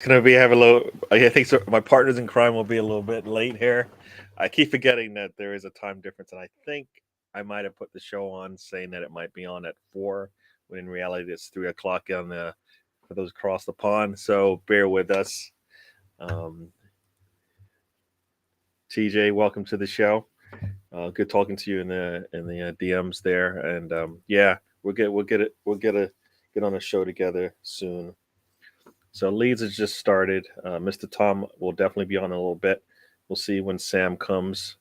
Gonna be have a little. I think so, my partners in crime will be a little bit late here. I keep forgetting that there is a time difference, and I think I might have put the show on saying that it might be on at 4, when in reality it's 3 o'clock on the for those across the pond. So bear with us. Um, TJ, welcome to the show. Good talking to you in the DMs there, and yeah, we'll get on a show together soon. So Leeds has just started. Mr. Tom will definitely be on in a little bit. We'll see when Sam comes.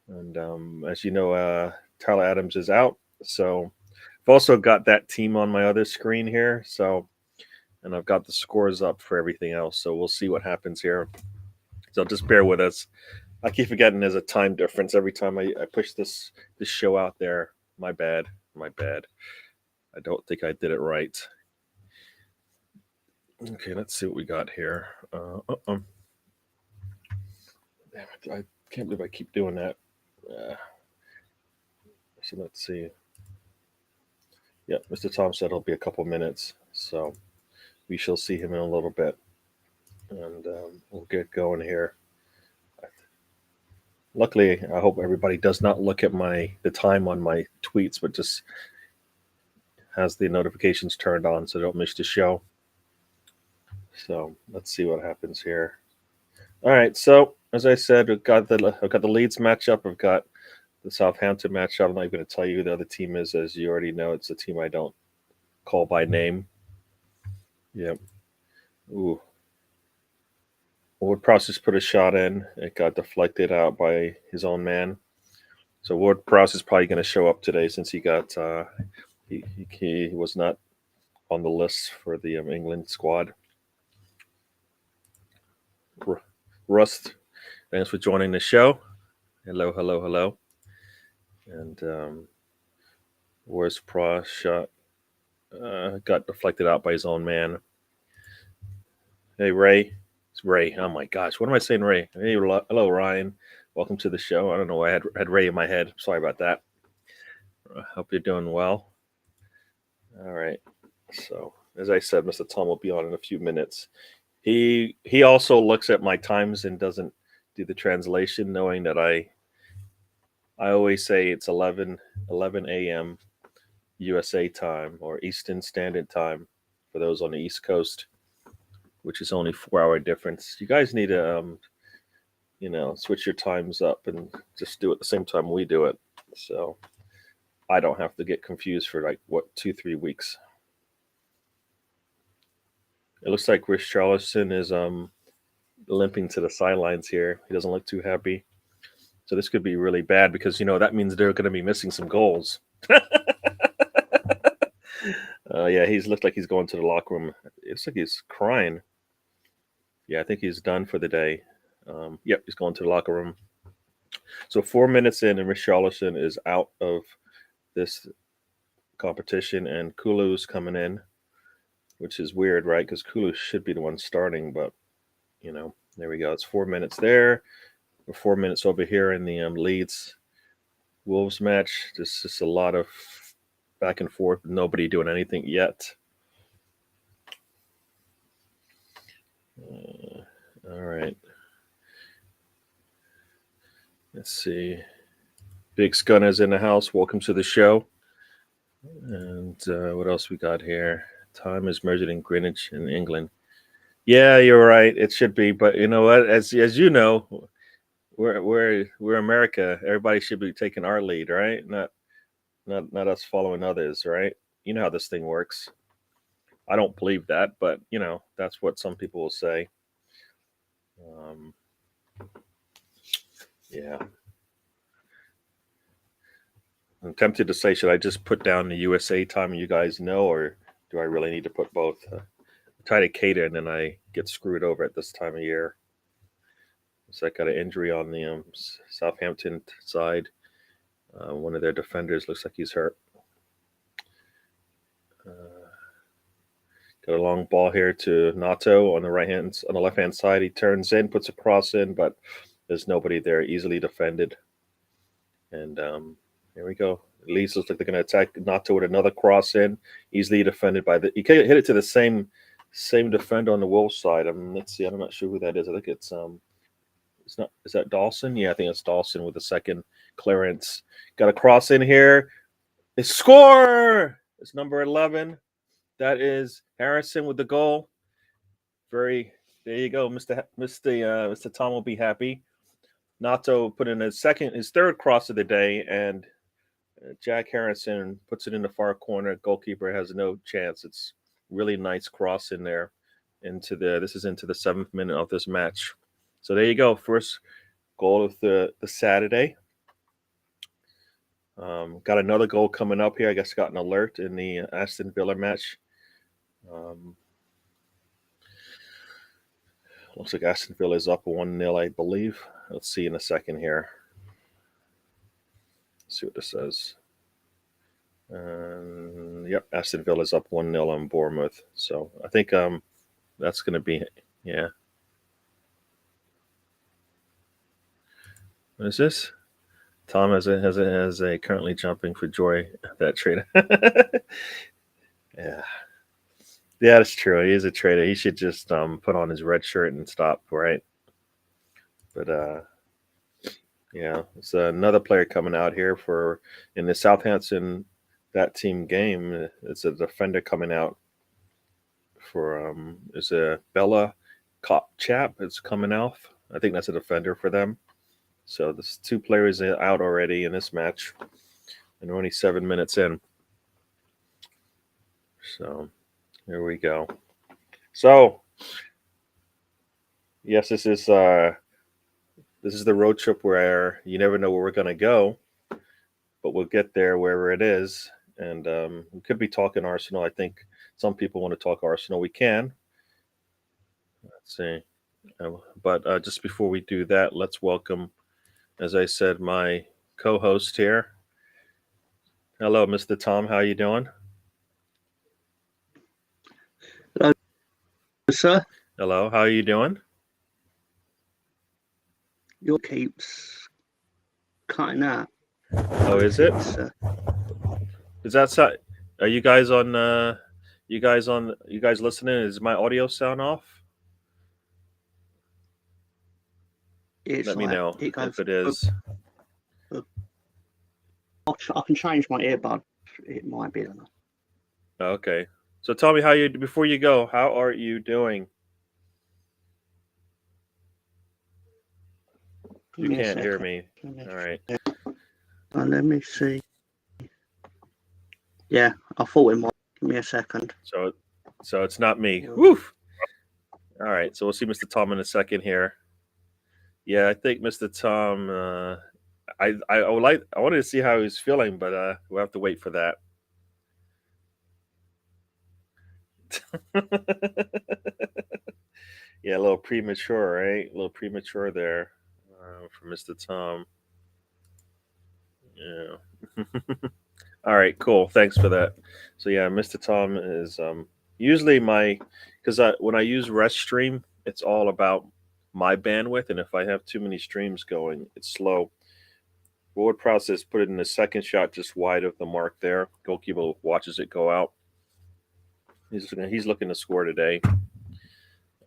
And as you know, Tyler Adams is out. So I've also got that team on my other screen here. So, and I've got the scores up for everything else. So we'll see what happens here. So just bear with us. I keep forgetting there's a time difference every time I push this show out there. My bad. My bad. I don't think I did it right. Okay, let's see what we got here. Damn it, I can't believe I keep doing that. Uh, so let's see. Yeah, Mr. Tom said it'll be a couple minutes, so we shall see him in a little bit, and we'll get going here. Luckily, I hope everybody does not look at the time on my tweets, but just has the notifications turned on so they don't miss the show. So let's see what happens here. All right, so as I said, I've got the Leeds matchup. I've got the Southampton matchup. I'm not even going to tell you who the other team is, as you already know. It's a team I don't call by name. Yep. Ooh. Ward Prowse just put a shot in. It got deflected out by his own man. So Ward Prowse is probably going to show up today since he was not on the list for the England squad. Rust, thanks for joining the show. Hello, hello, hello. And Ward's Prowse shot got deflected out by his own man. Hey, Ray. It's Ray. Oh my gosh. What am I saying, Ray? Hey, hello, Ryan. Welcome to the show. I don't know why I had Ray in my head. Sorry about that. I hope you're doing well. All right. So, as I said, Mr. Tom will be on in a few minutes. He also looks at my times and doesn't do the translation, knowing that I always say it's 11 a.m. USA time or Eastern Standard Time for those on the East Coast, which is only 4 hour difference. You guys need to switch your times up and just do it the same time we do it. So I don't have to get confused for like 2-3 weeks. It looks like Rich Charleston is limping to the sidelines here. He doesn't look too happy. So this could be really bad because that means they're going to be missing some goals. Yeah, he's looked like he's going to the locker room. It looks like he's crying. Yeah, I think he's done for the day. Yep, he's going to the locker room. So 4 minutes in, and Rich Charleston is out of this competition, and Kulu's coming in, which is weird, right? Because Kulu should be the one starting, but there we go. It's 4 minutes there. We're 4 minutes over here in the Leeds Wolves match. There's just a lot of back and forth. Nobody doing anything yet. All right. Let's see. Big Scunner's in the house. Welcome to the show. And what else we got here? Time is measured in Greenwich in England. Yeah, you're right. It should be, but you know what? As you know, we're America. Everybody should be taking our lead, right? Not us following others, right? You know how this thing works. I don't believe that, but that's what some people will say. Um, yeah, I'm tempted to say, should I just put down the USA time and you guys know, or do I really need to put both? I try to cater and then I get screwed over at this time of year. So I got an injury on the Southampton side. One of their defenders looks like he's hurt. Got a long ball here to Nato on the left hand side. He turns in, puts a cross in, but there's nobody there. Easily defended. And here we go. Leeds looks like they're going to attack Nato with another cross in. Easily defended by he hit it to the same Same defender on the Wolves side. Let's see. I'm not sure who that is. I think it's not. Is that Dawson? Yeah, I think it's Dawson with the second clearance. Got a cross in here. They score. It's number 11. That is Harrison with the goal. There you go, Mr. Tom will be happy. Nato put in his third cross of the day, and Jack Harrison puts it in the far corner. Goalkeeper has no chance. It's really nice cross in there. This is into the 7th minute of this match. So there you go. First goal of the Saturday. Got another goal coming up here. I guess got an alert in the Aston Villa match. Looks like Aston Villa is up 1-0, I believe. Let's see in a second here. Let's see what this says. Yep, Aston Villa is up 1-0 on Bournemouth. So I think that's going to be, yeah. What is this? Tom has a currently jumping for joy at that trade. Yeah. Yeah, that's true. He is a trader. He should just put on his red shirt and stop, right? But yeah, it's another player coming out here in the Southampton that team game. It's a defender coming out for is a Bella Cop chap. It's coming off. I think that's a defender for them. So there's 2 players out already in this match, and we're only 7 minutes in. So here we go. So yes, this is the road trip where you never know where we're going to go, but we'll get there wherever it is. And we could be talking Arsenal. I think some people want to talk Arsenal. We can. Let's see. But just before we do that, let's welcome, as I said, my co-host here. Hello, Mr. Tom. How you doing? Hello, sir. Hello. How are you doing? Your keeps cutting out. Oh, is it? Is that so? Are you guys on? You guys listening? Is my audio sound off? Let me know if it is. I can change my earbud. It might be. Okay. So tell me before you go, how are you doing? You can't hear me. All right. Let me see. Yeah, I thought it might. Give me a second. So it's not me. Woof. All right. So we'll see Mr. Tom in a second here. Yeah, I think Mr. Tom. I wanted to see how he's feeling, but we'll have to wait for that. Yeah, a little premature, right? A little premature there for Mr. Tom. Yeah. All right, cool. Thanks for that. So yeah, Mr. Tom is usually because when I use Reststream, it's all about my bandwidth, and if I have too many streams going, it's slow. Forward process, put it in the second shot just wide of the mark there. Goalkeeper watches it go out. He's looking to score today.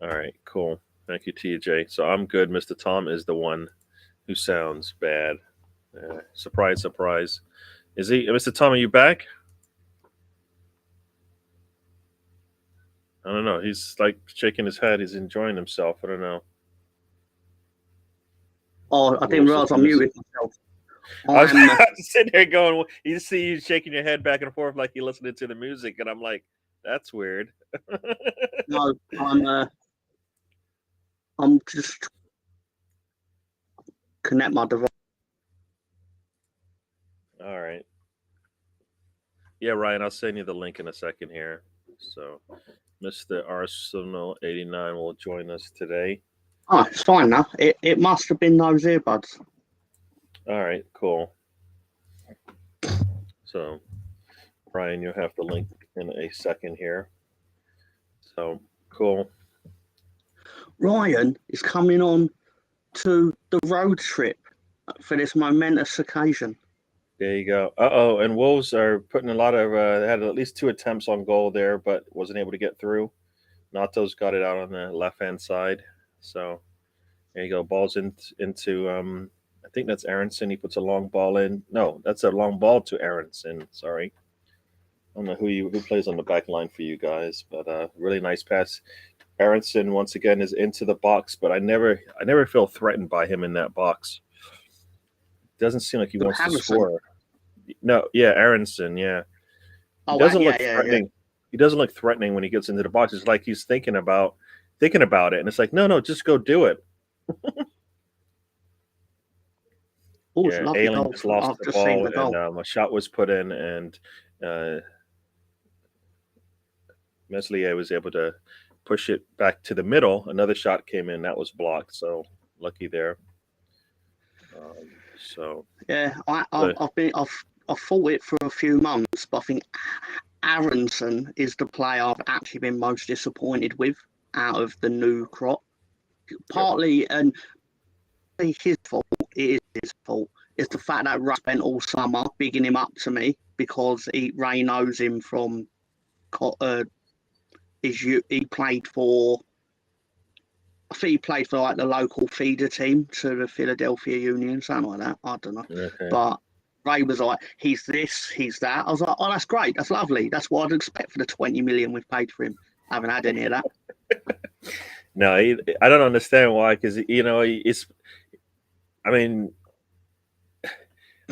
All right, cool. Thank you, TJ. So I'm good. Mr. Tom is the one who sounds bad. Surprise, surprise. Is he, Mr. Tom? Are you back? I don't know. He's like shaking his head. He's enjoying himself. I don't know. Oh, I didn't realize I muted myself. I was sitting there going, you see you shaking your head back and forth like you're listening to the music, and I'm like, that's weird. No, I'm just connect my device. All right. Yeah, Ryan, I'll send you the link in a second here. So, Mr. Arsenal 89 will join us today. Oh, it's fine now. It must have been those earbuds. All right, cool. So, Ryan, you'll have the link in a second here. So, cool. Ryan is coming on to the road trip for this momentous occasion. There you go. And Wolves are putting a lot of. They had at least 2 attempts on goal there, but wasn't able to get through. Nato's got it out on the left hand side. So there you go. Ball's into I think that's Aronson. He puts a long ball in. No, that's a long ball to Aronson. Sorry. I don't know who plays on the back line for you guys, but really nice pass. Aronson once again is into the box, but I never feel threatened by him in that box. Doesn't seem like he wants to Harrison. score. No, yeah, Aronson, yeah. He Oh, doesn't yeah, look yeah, yeah. threatening. He doesn't look threatening when he gets into the box. It's like he's thinking about it, and it's like, no, just go do it. Oh, it's a Yeah, lovely Ayling goal. just lost I've the just seen ball, the and goal. a shot was put in, and uh, Meslier was able to push it back to the middle. Another shot came in that was blocked, so lucky there. So, Yeah, but I've fought it for a few months, but I think Aronson is the player I've actually been most disappointed with out of the new crop. yep, Partly, and his fault. It is his fault. It's the fact that Russ spent all summer bigging him up to me because Ray knows him from he played for. I think he played for like the local feeder team to the Philadelphia Union, something like that. I don't know, okay. but Ray was like, "He's this, he's that." I was like, "Oh, that's great. That's lovely. That's what I'd expect for the 20 million we've paid for him." I haven't had any of that. No, I don't understand why, because it's. I mean,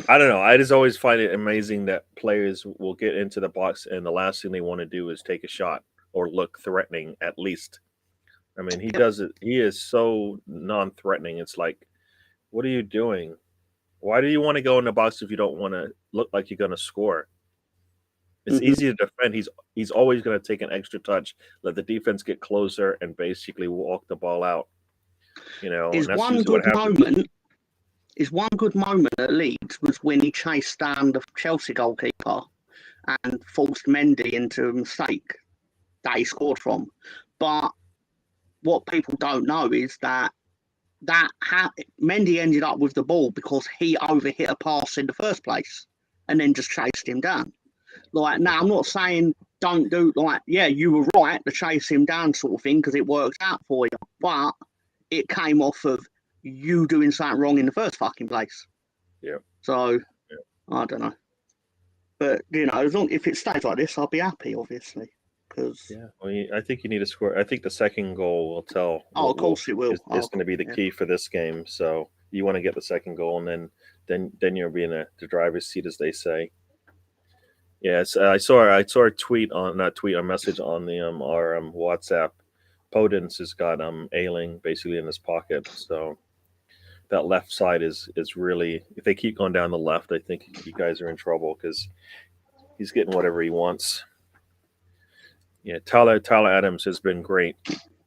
I don't know. I just always find it amazing that players will get into the box and the last thing they want to do is take a shot or look threatening at least. I mean, he Yep. does it. He is so non-threatening. It's like, what are you doing? Why do you want to go in the box if you don't want to look like you're going to score? It's Mm-hmm. easy to defend. He's always going to take an extra touch, let the defense get closer, and basically walk the ball out. And His that's one usually what good happens. moment His one good moment at Leeds was when he chased down the Chelsea goalkeeper and forced Mendy into a mistake that he scored from. But what people don't know is that Mendy ended up with the ball because he overhit a pass in the first place and then just chased him down. Like, now I'm not saying don't do, like, yeah, you were right to chase him down sort of thing because it worked out for you, but it came off of you doing something wrong in the first fucking place. Yeah. So Yeah. I don't know. But as long if it stays like this, I'll be happy, obviously. Because Yeah, well, I think you need to score. I think the second goal will tell. of course it will. Is going to be the Yeah. key for this game. So you want to get the second goal, and then you'll be in the driver's seat, as they say. Yes, I saw a tweet on not tweet a message on the our WhatsApp. Podence has got Ailing basically in his pocket, so that left side is really, if they keep going down the left, I think you guys are in trouble because he's getting whatever he wants. Yeah, Tyler Adams has been great.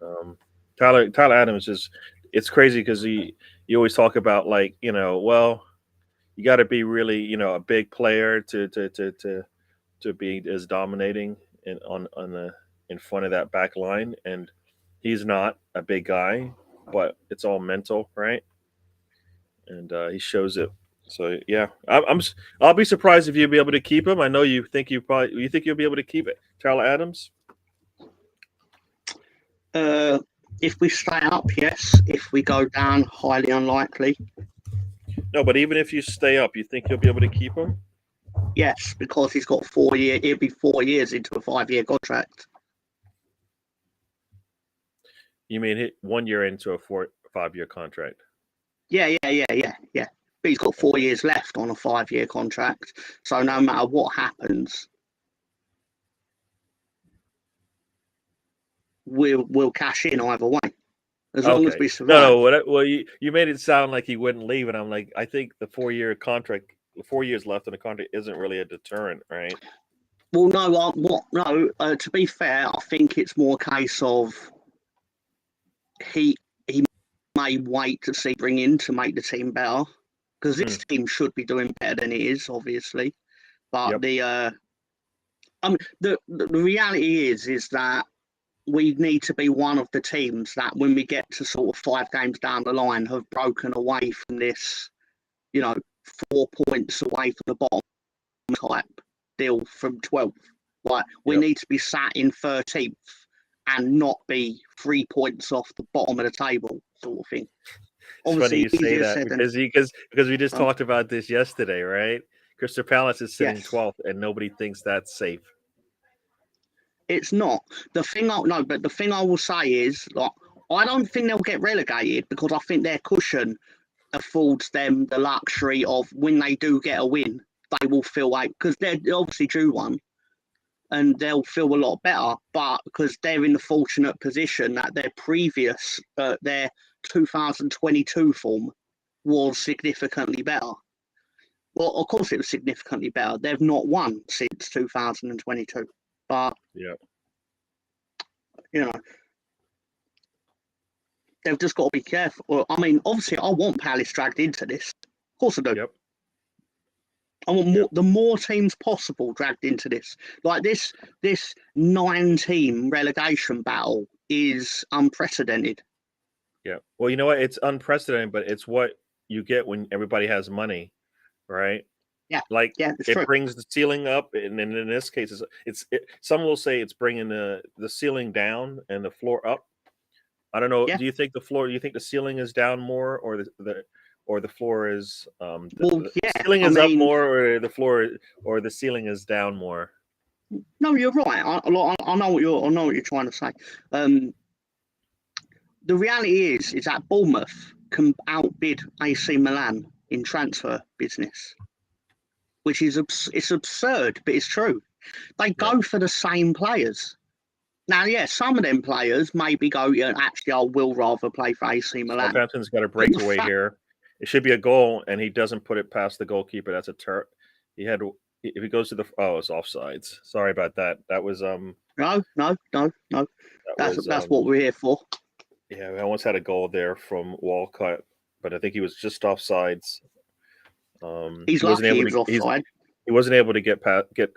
Um, Tyler Adams is, it's crazy because you always talk about, like, well, you got to be really, a big player to be as dominating on the in front of that back line, and he's not a big guy, but it's all mental, right? And he shows it. So yeah, I'll be surprised if you'll be able to keep him. I know you think you'll be able to keep it, Tyler Adams. Uh, if we stay up, yes. If we go down, highly unlikely. No, but even if you stay up, you think you'll be able to keep him? Yes, because he's got 4 year. He'll be 4 years into a 5 year contract. You mean hit 1 year into a 5 year contract? Yeah. But he's got 4 years left on a 5 year contract. So no Okay. matter what happens, we'll cash in either way. As long as Okay. we No, survive. no. Well, you made it sound like he wouldn't leave, and I'm like, I think the 4 year contract, 4 years left in the contract, isn't really a deterrent, right? Well, no, to be fair, I think it's more a case of he may wait to see bring in to make the team better because Hmm. this team should be doing better than it is, obviously. But Yep. the reality is that we need to be one of the teams that, when we get to sort of 5 games down the line, have broken away from this, 4 points away from the bottom type deal from 12th. Like, we Yep. need to be sat in 13th and not be 3 points off the bottom of the table, sort of thing. It's funny Obviously, you say easier that said than because we just done. talked about this yesterday, right? Crystal Palace is sitting Yes, 12th, and nobody thinks that's safe. it's not. The thing I will say is, like, I don't think they'll get relegated because I think their cushion affords them the luxury of when they do get a win, they will feel like, because they're obviously due one, and they'll feel a lot better. But because they're in the fortunate position that their previous, their 2022 form was significantly better. Well, of course it was significantly better. They've not won since 2022, but Yeah. you know they've just got to be careful. I mean, obviously, I want Palace dragged into this. Of course, I do. Yep. I want the more teams possible dragged into this. Like this 9-team relegation battle is unprecedented. Yeah. Well, you know what? It's unprecedented, but it's what you get when everybody has money, right? Yeah, Like yeah, it's it true. brings the ceiling up, and in this case, some will say it's bringing the ceiling down and the floor up. I don't know. Yeah. Do you think the floor? Do you think the ceiling is down more, or the floor is Well, the yeah. ceiling I is up mean, more, or the floor or the ceiling is down more? no, you're right. I know what you're trying to say. The reality is that Bournemouth can outbid AC Milan in transfer business, which is it's absurd, but it's true. They go for the same players. Now, yeah, some of them players maybe go, yeah, actually, I will rather play for AC Milan. Southampton's got a But the breakaway fact, here. It should be a goal, and he doesn't put it past the goalkeeper. That's a turn. He had if he goes to the it's offsides. Sorry about that. That was no. that was That's what we're here for. yeah. We almost had a goal there from Walcott, but I think he was just offsides. He's He wasn't lucky able he to. was offside. He wasn't able to get past, get.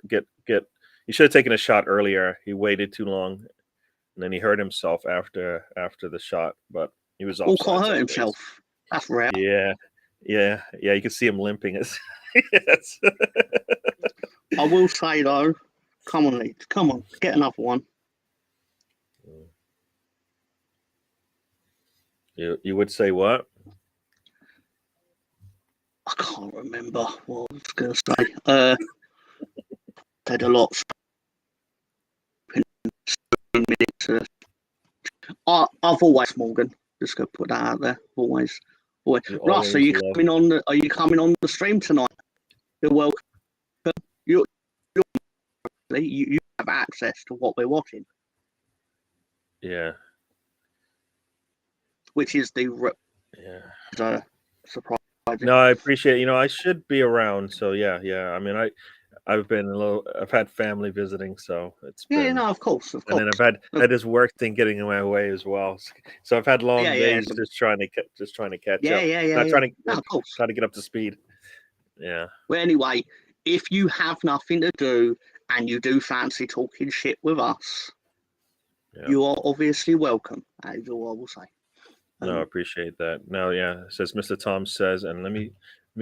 He should have taken a shot earlier. He waited too long, and then he hurt himself after the shot. But he was Walcott offsides hurt anyways. himself. That's rare. Yeah, yeah. You can see him limping. Yes. I will say though, come on, Leeds, come on, get another one. You would say what? I can't remember what I was going to say. Had a lot. Minutes. I've always Morgan. Just gonna put that out there. Always. You Russ, always love. are you coming on the stream tonight? You're welcome. You have access to what we're watching. Yeah. Which is the surprise. No, I appreciate. I should be around. So yeah. I mean, I've had family visiting, so it's been. No, of course. And then I've had this work thing getting in my way as well. So I've had long days just trying to catch up. Of course. Trying to get up to speed. Yeah. Well, anyway, if you have nothing to do and you do fancy talking shit with us, you are obviously welcome. That is all I will say. No, I appreciate that. No, yeah, it says Mr. Tom says, and let me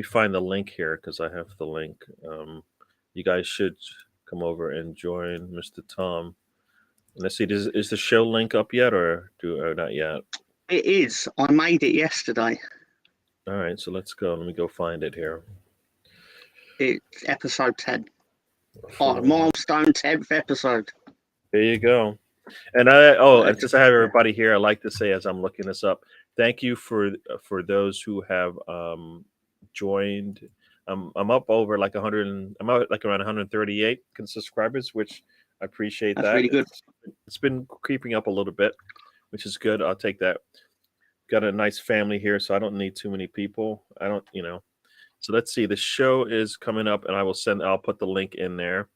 find the link here because I have the link. You guys should come over and join Mr. Tom. Let's see, is the show link up yet or not yet? It is. I made it yesterday. All right, so let's go. Let me go find it here. It's episode 10. Milestone 10th episode. There you go. And since I have everybody here, I like to say as I'm looking this up, thank you for those who have joined. I'm up over like 100. I'm out like around 138 subscribers, which I appreciate. That's really good. It's been creeping up a little bit, which is good. I'll take that. Got a nice family here, so I don't need too many people. I don't, So let's see. The show is coming up, and I'll put the link in there,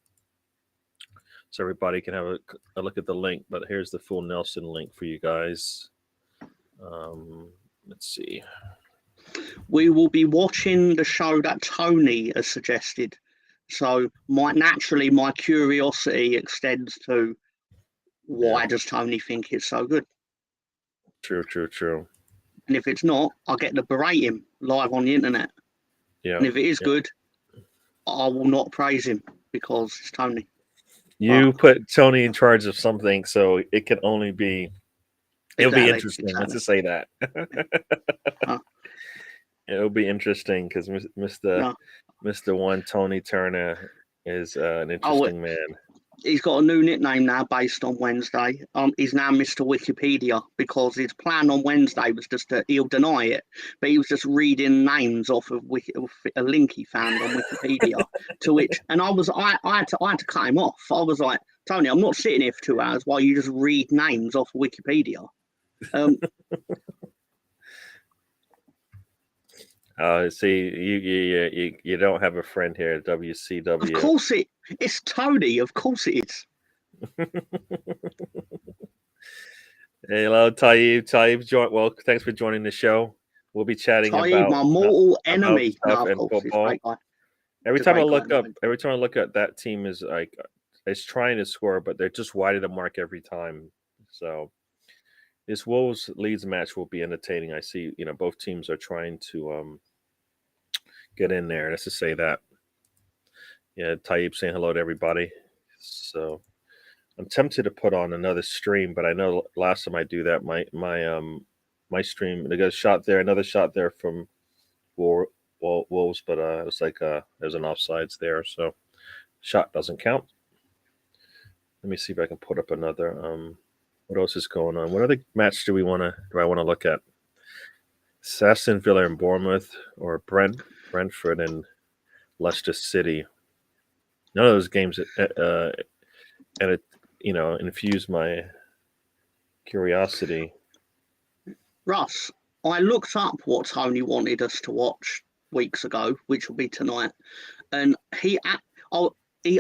so everybody can have a look at the link. But here's the full Nelson link for you guys. Let's see. We will be watching the show that Tony has suggested. So my curiosity extends to why does Tony think it's so good? True. And if it's not, I'll get to berate him live on the internet. Yeah. And if it is good, I will not praise him because it's Tony. You put Tony in charge of something, so it can only be. It'll be Exactly, interesting. Let's just say that. It'll be interesting because Mr. One Tony Turner is an interesting man. He's got a new nickname now based on Wednesday. He's now Mr. Wikipedia because his plan on Wednesday was just he'll deny it, but he was just reading names off of a link he found on Wikipedia. To which, and I had to cut him off. I was like, Tony, I'm not sitting here for 2 hours while you just read names off of Wikipedia. See, you don't have a friend here at WCW. Of course it's Tony. Of course it is. Hey, hello, Taib. Well, thanks for joining the show. We'll be chatting about my mortal enemy stuff and football. Every time I look at that team is like it's trying to score, but they're just wide of the mark every time. So this Wolves Leeds match will be entertaining. I see, both teams are trying to get in there. Let's just say that. Yeah, Taib saying hello to everybody. So I'm tempted to put on another stream, but I know last time I do that, my stream, they got a shot there, another shot there from Wolves, but it was like there's an offsides there, so shot doesn't count. Let me see if I can put up another. What else is going on? What other match do I want to look at? Aston Villa and Bournemouth, or Brentford and Leicester City. None of those games infuse my curiosity. Russ, I looked up what Tony wanted us to watch weeks ago, which will be tonight, and he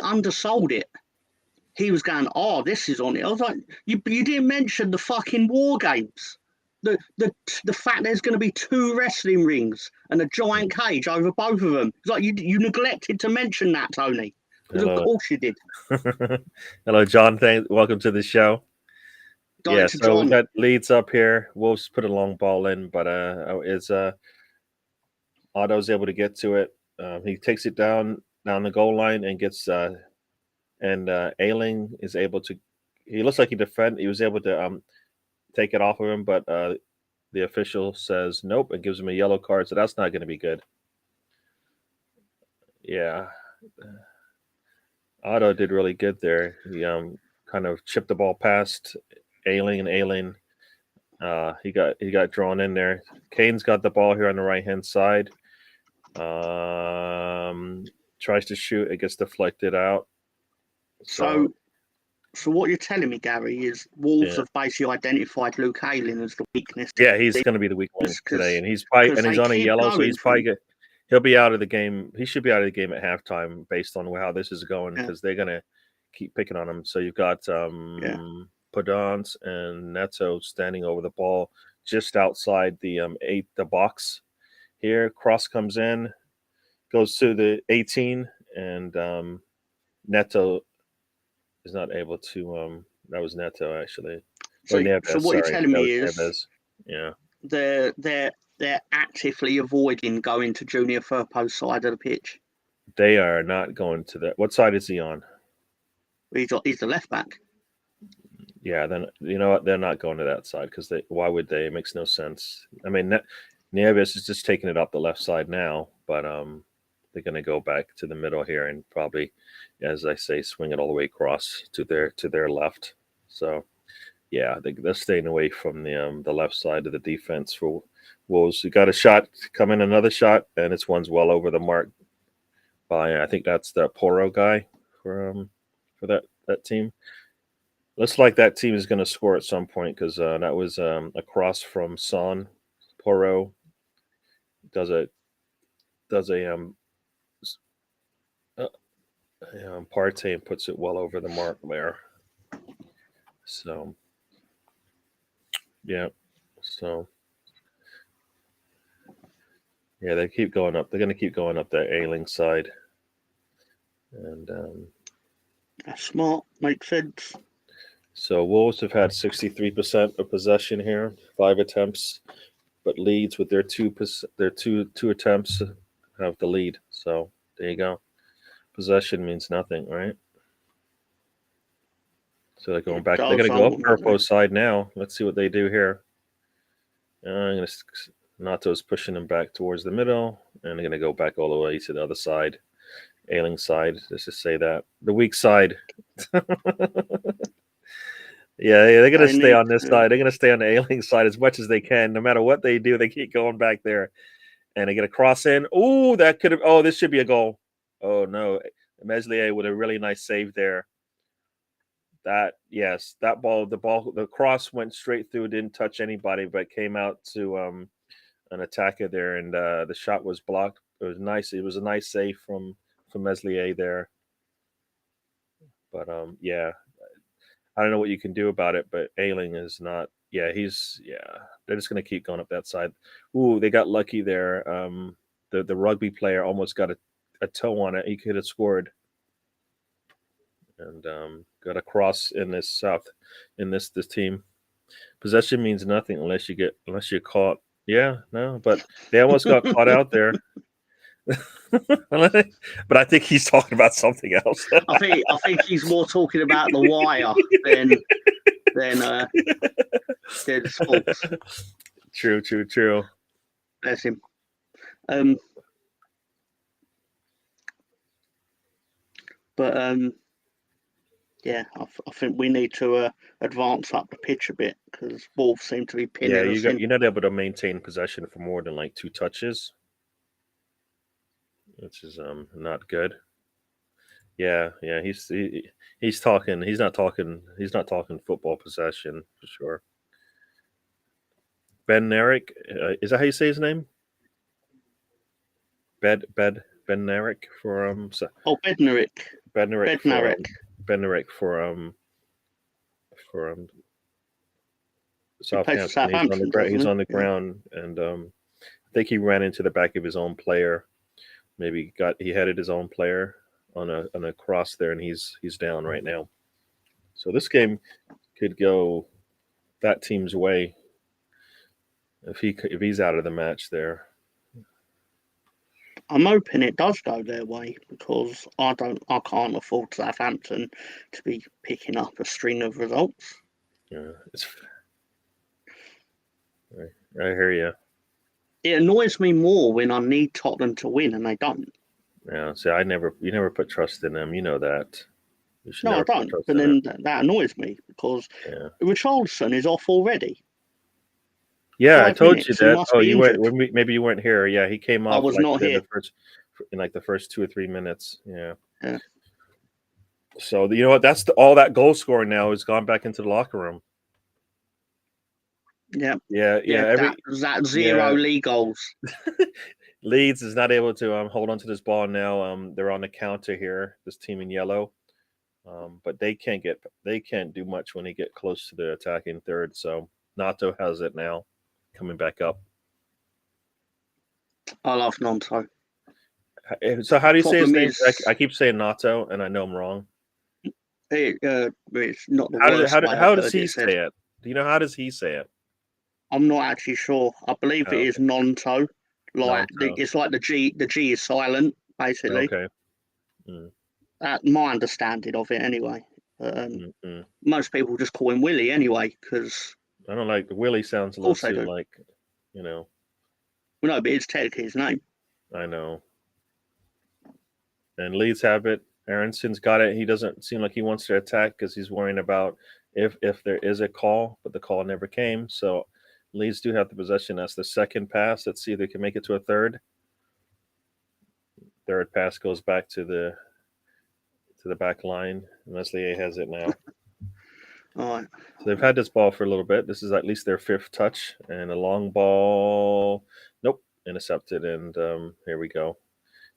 undersold it. He was going, "Oh, this is on it." I was like, "You didn't mention the fucking War Games, the fact there's going to be 2 wrestling rings and a giant cage over both of them." It's like you neglected to mention that, Tony. Because of course you did. Hello, John. Welcome to the show. Director so John. We got Leeds up here. Wolves put a long ball in, but Otto's able to get to it. He takes it down the goal line and gets Ayling is able to. He looks like he was able to take it off of him, but the official says nope and gives him a yellow card. So that's not going to be good. Yeah. Otto did really good there. He kind of chipped the ball past Ayling, and Ayling he got drawn in there. Kane's got the ball here on the right hand side. Tries to shoot, it gets deflected out. So what you're telling me, Gary, is Wolves have basically identified Luke Ayling as the weakness. Yeah, he's going to be the weak link today, and he's on a yellow, so he's probably good. He'll be out of the game. He should be out of the game at halftime based on how this is going because they're going to keep picking on him. So you've got Podence and Neto standing over the ball just outside the box here. Cross comes in, goes to the 18, and Neto is not able to. That was Neto actually. So what you're telling me is, they're actively avoiding going to Junior Firpo's side of the pitch. They are not going to that. What side is he on? He's the left back. Yeah, then you know what? They're not going to that side because why would they? It makes no sense. I mean, Nieves is just taking it up the left side now, but they're going to go back to the middle here and probably, as I say, swing it all the way across to their left. So, yeah, they're staying away from the left side of the defense for Wolves. You got a shot come in, another shot, and this one's well over the mark by I think that's the Poro guy for that team. Looks like that team is going to score at some point because that was a cross from Son. Poro does a Partey and puts it well over the mark there. So, yeah. So, yeah, they keep going up. They're going to keep going up that Ayling side. And that's smart. Makes sense. So Wolves have had 63% of possession here, 5 attempts, but Leeds with their two attempts have the lead. So there you go. Possession means nothing, right? So they're going It back. They're does. going to go up Purpo's side now. Let's see what they do here. Nato's pushing them back towards the middle, and they're going to go back all the way to the other side, Ailing side. Let's just say that the weak side. Yeah, they're going to stay on this side. They're going to stay on the Ailing side as much as they can. No matter what they do, they keep going back there, and they get a cross in. Oh, that could have. Oh, this should be a goal. Oh no, Meslier with a really nice save there. That the cross went straight through, didn't touch anybody, but came out to an attacker there, and the shot was blocked. It was nice. It was a nice save from Meslier there. But yeah, I don't know what you can do about it. But Ailing is not. Yeah, they're just gonna keep going up that side. Ooh, they got lucky there. The rugby player almost got a toe on it. He could have scored. And got a cross in this team. Possession means nothing unless you're caught. Yeah, no, but they almost got caught out there. But I think he's talking about something else. I think he's more talking about the wire than sports. True. Bless him. Yeah, I think we need to advance up the pitch a bit because Wolves seem to be pinning us in. You're not able to maintain possession for more than like 2 touches, which is not good. Yeah, he's talking. He's not talking football possession for sure. Ben Narek, is that how you say his name? Ben Narek for Bednarek. Bednarek for Southampton. He's on the ground, and I think he ran into the back of his own player. Maybe he headed his own player on a cross there, and he's down right now. So this game could go that team's way if he's out of the match there. I'm hoping it does go their way because I can't afford Southampton to be picking up a string of results. Yeah, I hear you. It annoys me more when I need Tottenham to win and they don't. Yeah, see, you never put trust in them. You know that. No, I don't. But then that annoys me because Richarlison is off already. Yeah, I told you that. Oh, you weren't. Maybe you weren't here. Yeah, he came off. I was not here in the first 2 or 3 minutes. Yeah. So you know what? That's all that goal scoring now has gone back into the locker room. Yeah. That 0 league goals. Leeds is not able to hold on to this ball now. They're on the counter here. This team in yellow, but they can't do much when they get close to the attacking third. So Nato has it now, coming back up. I love Nanto. So how do you say his name? I keep saying Nato, and I know I'm wrong. It's not the worst. How does he say it? Do you know how does he say it? I'm not actually sure. I believe it is Nanto. It's like the G is silent, basically. Okay. My understanding of it, anyway. Most people just call him Willie anyway, because I don't like Willie. Sounds a little too like, you know. Well, no, but it's technically his name. I know. And Leeds have it. Aronson's got it. He doesn't seem like he wants to attack because he's worrying about if there is a call, but the call never came. So Leeds do have the possession. That's the second pass. Let's see if they can make it to a third. Third pass goes back to the back line. Meslier has it now. All right. So they've had this ball for a little bit. This is at least their 5th touch. And a long ball. Nope. Intercepted. And here we go.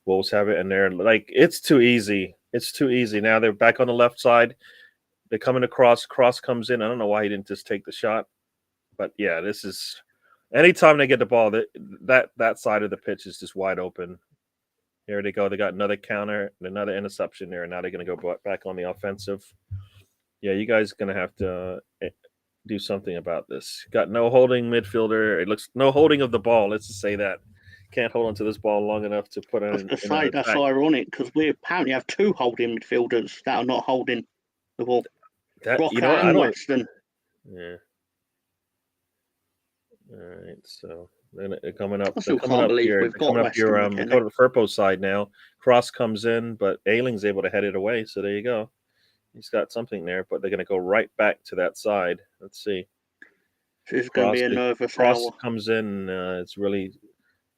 Wolves have it. And they're like, it's too easy. It's too easy. Now they're back on the left side. They're coming across. Cross comes in. I don't know why he didn't just take the shot. But yeah, this is anytime they get the ball, that side of the pitch is just wide open. Here they go. They got another counter, another interception there. And now they're going to go back on the offensive. Yeah, you guys are going to have to do something about this. Got no holding midfielder. It looks no holding of the ball. Let's just say that. Can't hold onto this ball long enough to put in. That's ironic because we apparently have 2 holding midfielders that are not holding the ball. Rocker I and don't. Western. Yeah. All right. So then they're coming up. I They're still coming can't up believe here. we've They're got coming up Western your They're coming McKenna. up Furpo's side now. Cross comes in, but Ailing's able to head it away. So there you go. He's got something there, but they're going to go right back to that side. Let's see. This is going to be a nervous Cross hour. comes in. It's really,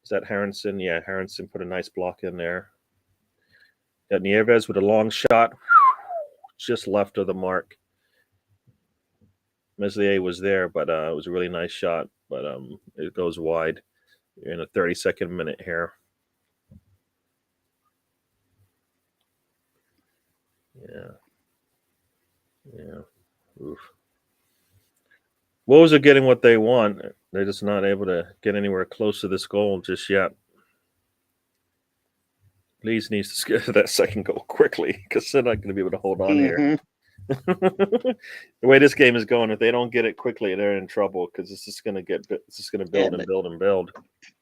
is that Harrison? Yeah, Harrison put a nice block in there. Got Nieves with a long shot, just left of the mark. Meslier was there, but it was a really nice shot, but it goes wide. You're in a 32nd minute here. Yeah. Oof. Wolves are getting what they want. They're just not able to get anywhere close to this goal just yet. Leeds needs to get that second goal quickly because they're not going to be able to hold on here. The way this game is going, if they don't get it quickly, they're in trouble because it's just going to build and build and build.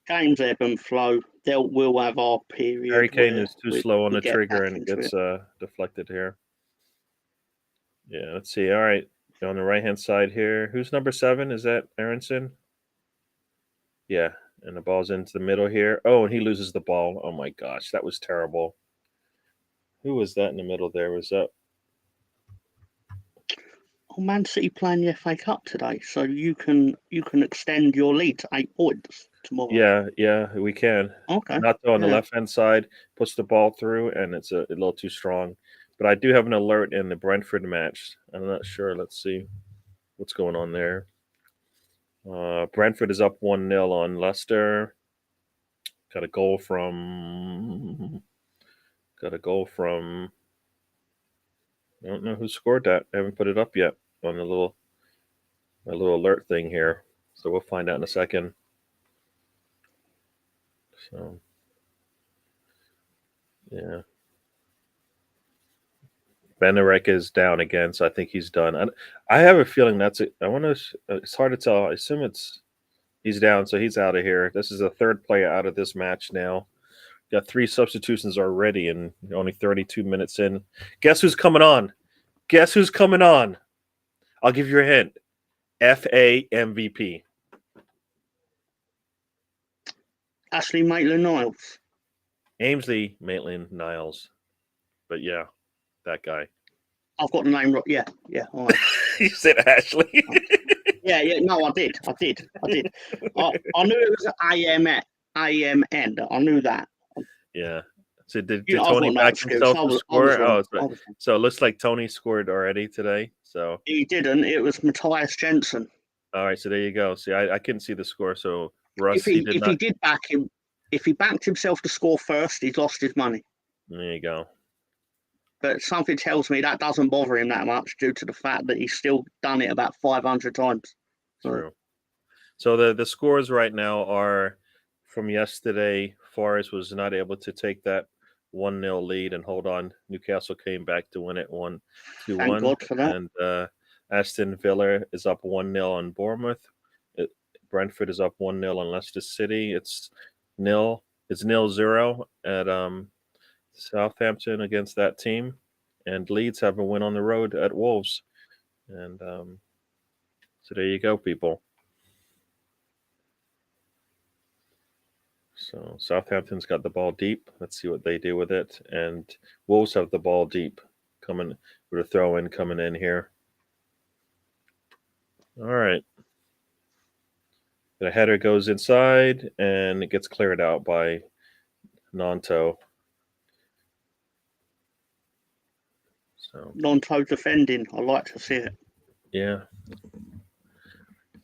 Games ebb and flow. We'll have our period. Harry Kane is too slow on the trigger and it gets deflected here. Yeah, let's see. All right, on the right hand side here, who's number 7? Is that Aronson? Yeah, and the ball's into the middle here. Oh, and he loses the ball. Oh my gosh, that was terrible. Who was that in the middle there? Was that? Oh, Man City playing the FA Cup today, so you can extend your lead to 8 points tomorrow. Yeah, we can. Okay. Nato on the left hand side puts the ball through, and it's a little too strong. But I do have an alert in the Brentford match. I'm not sure. Let's see what's going on there. Brentford is up 1-0 on Leicester. Got a goal from. I don't know who scored that. I haven't put it up yet on my little alert thing here. So we'll find out in a second. So yeah. Benarek is down again, so I think he's done. I have a feeling that's it. I wonder. It's hard to tell. I assume he's down, so he's out of here. This is the third player out of this match now. Got 3 substitutions already, and only 32 minutes in. Guess who's coming on? I'll give you a hint. FA MVP. Ashley Maitland-Niles. Ainsley Maitland-Niles. But yeah, that guy. I've got the name right. Yeah. All right. You said Ashley. Yeah. No, I did. I knew it was AMN. I knew that. Yeah. So did Tony back himself to score? So it looks like Tony scored already today. So he didn't. It was Matthias Jensen. All right, so there you go. See, I couldn't see the score. So Russ, if he did back him, if he backed himself to score first, he's lost his money. There you go. But something tells me that doesn't bother him that much due to the fact that he's still done it about 500 times. True. So the scores right now are from yesterday. Forest was not able to take that 1-0 lead and hold on. Newcastle came back to win it 1-2-1. Thank God for that. And Aston Villa is up 1-0 on Bournemouth. Brentford is up 1-0 on Leicester City. It's 0-0 at Southampton against that team. And Leeds have a win on the road at Wolves. And so there you go, people. So Southampton's got the ball deep. Let's see what they do with it. And Wolves have the ball deep, coming with a throw in coming in here. All right. The header goes inside and it gets cleared out by Nanto. So Nanto defending. I like to see it. Yeah.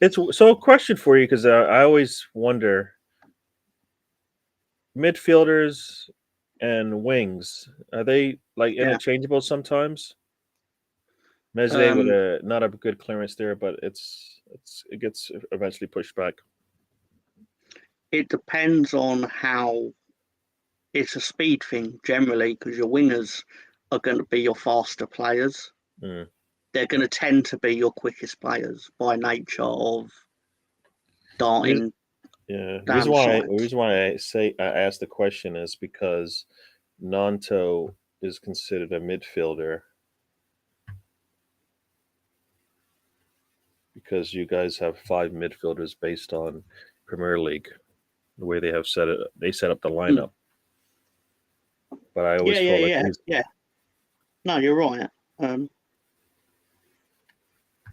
It's so a question for you, because I always wonder, midfielders and wings, are they like interchangeable sometimes? Meslier with not a good clearance there, but it gets eventually pushed back. It depends on how. It's a speed thing generally, because your wingers are going to be your faster players. They're going to tend to be your quickest players by nature of darting. Yeah, the reason why I asked the question is because Nanto is considered a midfielder. because you guys have 5 midfielders based on Premier League, the way they have set it. They set up the lineup. But I always feel like yeah. No, you're right.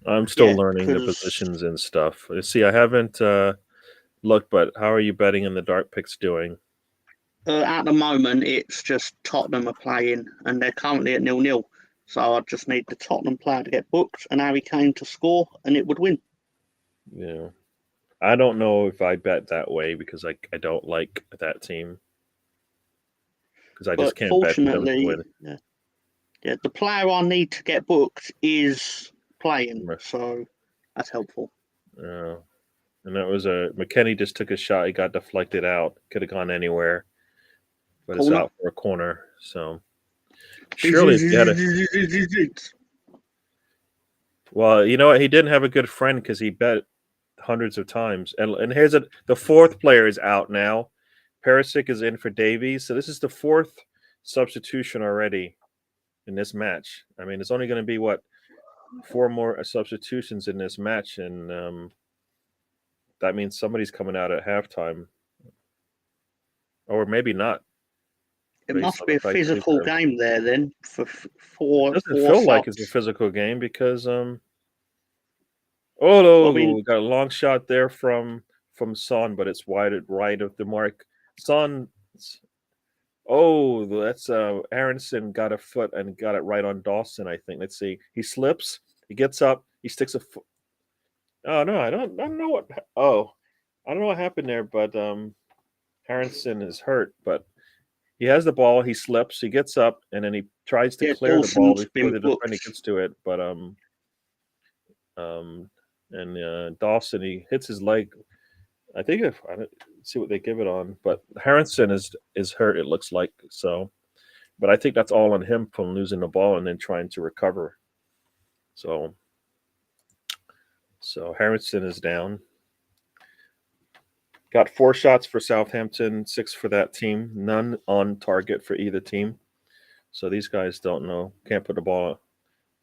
I'm still Yeah, learning the 'cause positions and stuff. See, I haven't looked, but how are you betting in the dark picks doing? at the moment it's just Tottenham are playing, and they're currently at 0-0. So I just need the Tottenham player to get booked and Harry Kane to score, and it would win. Yeah. I don't know if I bet that way because I don't like that team. Because I just But can't bet for them to fortunately, win. yeah, the player I need to get booked is playing, Right. so that's helpful. And that was McKennie just took a shot. He got deflected out. Could have gone anywhere, but it's Corner. out for a corner. So surely if you had a well, you know what? He didn't have a good friend because he bet hundreds of times. And here's the fourth player is out now. Perisic is in for Davies. So this is the fourth substitution already in this match. I mean, it's only going to be what 4 more substitutions in this match, and that means somebody's coming out at halftime, or maybe not. It Based must on be the a fact that physical game there then for it four doesn't four feel like it's a subs. physical game because I no, mean, we got a long shot there from Son, but it's wide right of the mark. Son, that's Aronson got a foot and got it right on Dawson. I think. Let's see. He slips. He gets up. He sticks a foot. Oh no, I don't know what. Oh, I don't know what happened there, but Aronson is hurt, but he has the ball. He slips. He gets up, and then he tries to yeah, clear the ball Dawson's before been the defender booked. gets to it. But Dawson, he hits his leg. I think if I don't see what they give it on, but Harrison is hurt. It looks like so, but I think that's all on him from losing the ball and then trying to recover. So Harrison is down. Got 4 shots for Southampton, 6 for that team. None on target for either team. So these guys don't know. Can't put the ball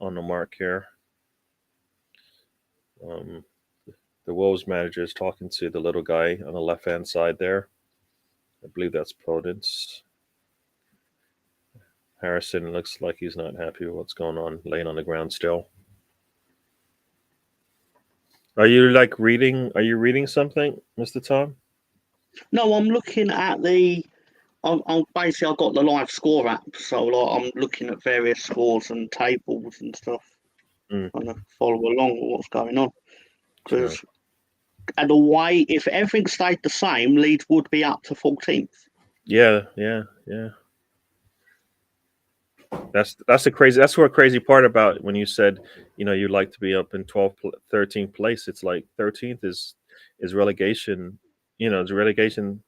on the mark here. The Wolves manager is talking to the little guy on the left-hand side there. I believe that's Podence. Harrison looks like he's not happy with what's going on, laying on the ground still. Are you reading? Are you reading something, Mr. Tom? No, I'm looking at the. I'm basically I've got the live score app, so I'm looking at various scores and tables and stuff, trying to follow along with what's going on. Sure. Because and the way, if everything stayed the same, Leeds would be up to 14th. Yeah. That's the crazy. That's what crazy part about when you said, you'd like to be up in 12th, 13th place. It's like 13th is relegation. It's a relegation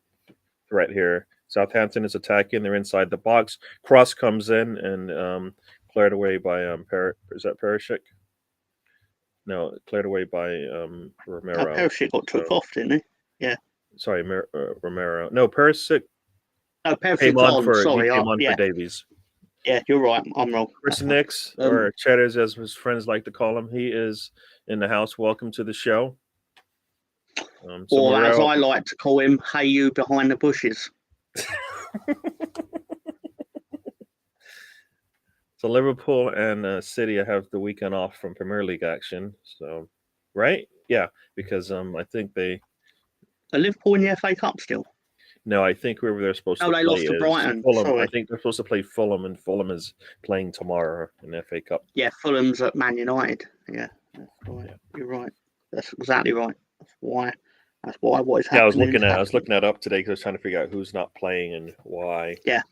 threat here. Southampton is attacking. They're inside the box. Cross comes in and cleared away by is that Perisic? No, cleared away by Romero. Perisic got took off, didn't he? Yeah. Sorry, Romero. No, Perisic No, came Persic's on on. for Sorry. for Davies. Yeah, you're right. I'm wrong. Chris Nix, or Cheddars as his friends like to call him, he is in the house. Welcome to the show. Or as I like to call him, hey you behind the bushes. So Liverpool and City have the weekend off from Premier League action. So, right? Yeah, because I think they... Are Liverpool in the FA Cup still? No, I think whoever they're supposed to play they lost to Brighton. Fulham. Sorry. I think they're supposed to play Fulham, and Fulham is playing tomorrow in the FA Cup. Yeah, Fulham's at Man United. Yeah, that's right. Yeah. You're right. That's exactly right. That's why what is happening. I was looking that up today because I was trying to figure out who's not playing and why. Yeah.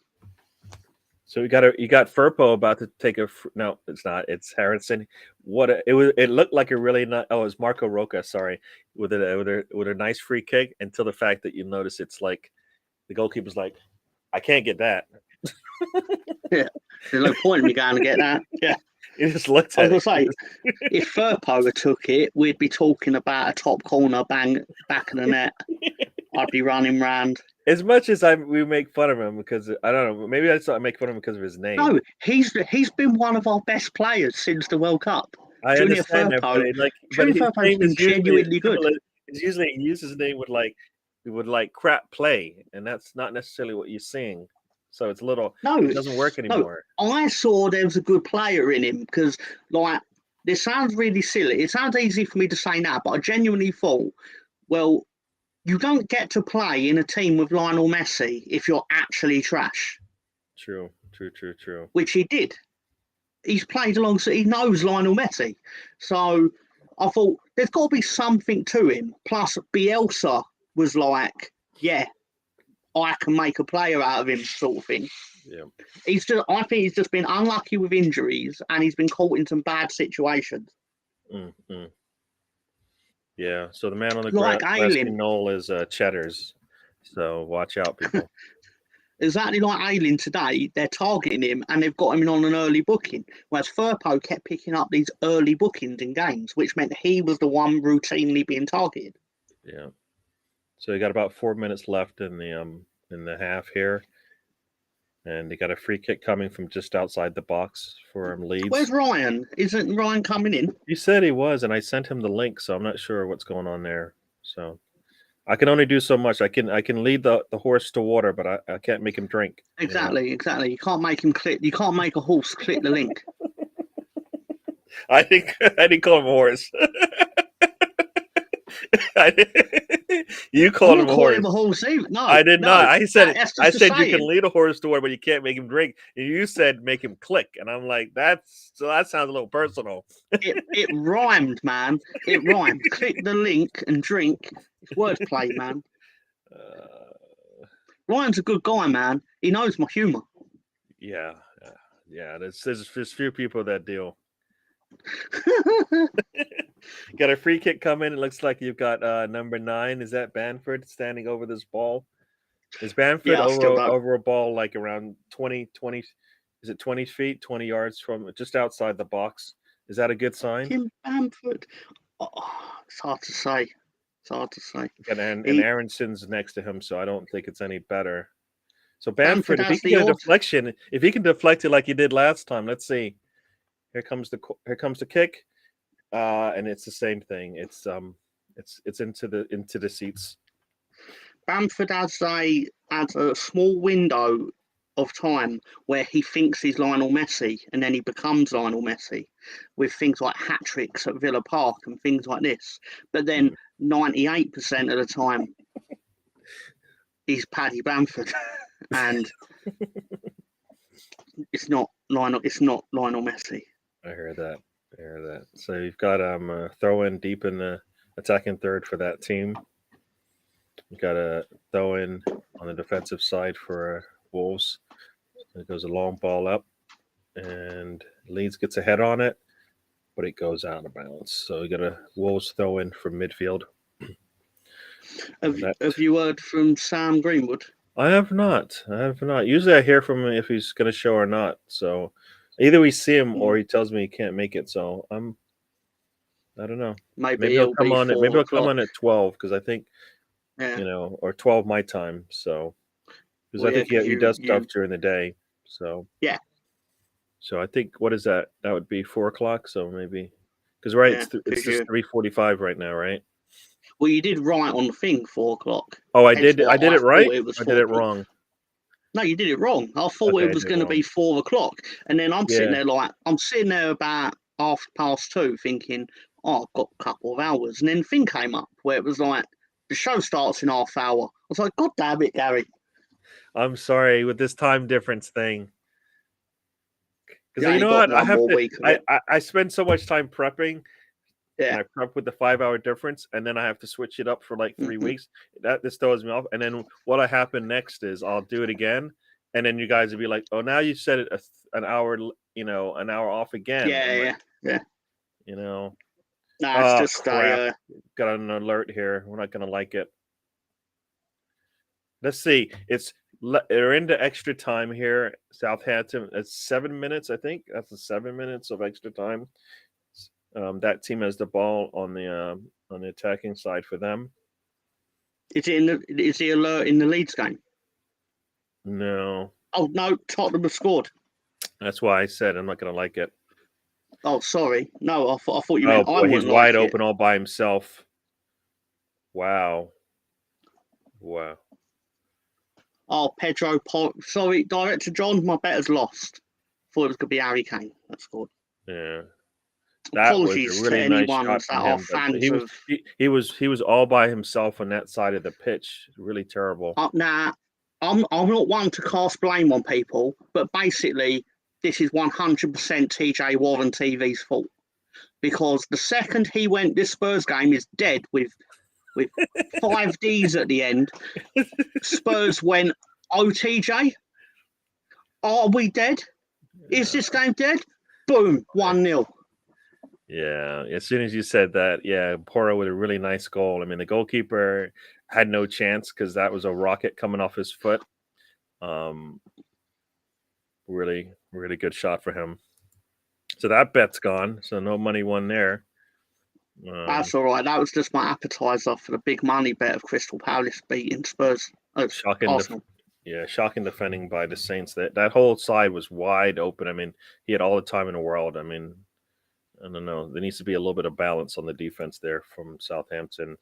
So you got Firpo about to take a no, it's not. It's Harrison. It looked like a really nice. Oh, it's Marco Roca. Sorry, with a nice free kick. Until the fact that you notice it's like the goalkeeper's like, I can't get that. Yeah, there's no point in me going to get that. Yeah. He just looked at it. I was going to say, if Firpo took it, we'd be talking about a top corner bang back of the net. I'd be running round. As much as we make fun of him because I don't know, maybe I make fun of him because of his name. No, he's been one of our best players since the World Cup. I Junior understand that, but Firpo. but Junior his Firpo's name been is usually genuinely good. similar. It's usually he uses his name with crap play, and that's not necessarily what you're seeing. So it's No, it doesn't work no. anymore. I saw there was a good player in him because, like, this sounds really silly. It sounds easy for me to say now, but I genuinely thought, well, you don't get to play in a team with Lionel Messi if you're actually trash, True. which he did. He's played alongside, he knows Lionel Messi. So I thought there's got to be something to him. Plus, Bielsa was like, yeah, I can make a player out of him, sort of thing. Yeah. I think he's just been unlucky with injuries and he's been caught in some bad situations. Mm-hmm. Yeah. So the man on the Like grassy Ailing, knoll is Cheddars. So watch out, people. exactly like Ailing today, they're targeting him and they've got him on an early booking. Whereas Firpo kept picking up these early bookings in games, which meant he was the one routinely being targeted. Yeah. So you got about 4 minutes left in the half here, and they got a free kick coming from just outside the box for Leeds. Where's Ryan? Isn't Ryan coming in? He said he was, and I sent him the link, so I'm not sure what's going on there. So I can only do so much. I can lead the horse to water, but I can't make him drink. Exactly. You can't make him click. You can't make a horse click the link. I didn't call him a horse. You called him a horse. Him a horse either. No, I did not. I said you can saying. lead a horse to water, but you can't make him drink. And you said make him click, and I'm like, that sounds a little personal. It rhymed, man. It rhymed. Click the link and drink. It's wordplay, man. Ryan's a good guy, man. He knows my humor. Yeah. There's few people that deal. Got a free kick coming. It looks like you've got number 9. Is that Bamford standing over this ball? Is Bamford over a ball like around 20? Is it 20 feet, 20 yards from just outside the box? Is that a good sign? Kim Bamford. Oh, it's hard to say. And Aronson's next to him, so I don't think it's any better. So Bamford, if he can get a deflection, if he can deflect it like he did last time, let's see. Here comes the kick, and it's the same thing. It's into the seats. Bamford has a small window of time where he thinks he's Lionel Messi, and then he becomes Lionel Messi with things like hat tricks at Villa Park and things like this. But then 98% of the time, he's Paddy Bamford, and it's not Lionel Messi. I hear that. So you've got throw in deep in the attacking third for that team. You got a throw in on the defensive side for Wolves. It goes a long ball up, and Leeds gets a head on it, but it goes out of bounds. So you got a Wolves throw in from midfield. Have you heard from Sam Greenwood? I have not. Usually I hear from him if he's going to show or not. So either we see him or he tells me he can't make it. So I don't know. Maybe he'll come on. Maybe he'll come on at 12 because I think, or 12 my time. So because I think he does stuff during the day. So yeah. So I think what is that? That would be 4 o'clock. So maybe because it's just 3:45 right now, right? Well, you did right on the thing, 4 o'clock. Oh, I did it right. I did it wrong. No, you did it wrong. I thought it was going to be 4 o'clock, and then I'm sitting there about 2:30, thinking, I've got a couple of hours, and then the thing came up where it was like the show starts in half hour. I was like, God damn it, Gary. I'm sorry with this time difference thing. Because you know what, I spend so much time prepping. Yeah. And I prep with the 5-hour difference, and then I have to switch it up for like 3 weeks. This throws me off. And then what'll happen next is I'll do it again, and then you guys will be like, "Oh, now you set it an hour, an hour off again." Yeah. No, it's just crap. Got an alert here. We're not gonna like it. Let's see. They're into extra time here. Southampton. It's 7 minutes, I think. That's the 7 minutes of extra time. That team has the ball on the attacking side for them. Is the alert in the Leeds game? No. Oh no, Tottenham have scored. That's why I said I'm not going to like it. Oh, sorry. No, I thought you Oh meant I boy, he's wouldn't wide like it. open all by himself. Wow. Oh, Pedro. Sorry, Director John. My better's lost. Thought it was going to be Harry Kane that scored. Yeah. That was a Apologies to really nice anyone shot that from are him, but fans of. he was all by himself on that side of the pitch. Really terrible. Now, I'm not one to cast blame on people, but basically, this is 100% TJ Warren TV's fault because the second he went, this Spurs game is dead with 5 Ds at the end. Spurs went, oh TJ, are we dead? Is this game dead? Boom, 1-0. Yeah, as soon as you said that, yeah, Porro with a really nice goal. I mean, the goalkeeper had no chance because that was a rocket coming off his foot. Really, really good shot for him. So that bet's gone. So no money won there. That's all right. That was just my appetizer for the big money bet of Crystal Palace beating Spurs. Shocking, Arsenal. shocking defending by the Saints. That whole side was wide open. I mean, he had all the time in the world. I mean, I don't know. There needs to be a little bit of balance on the defense there from Southampton.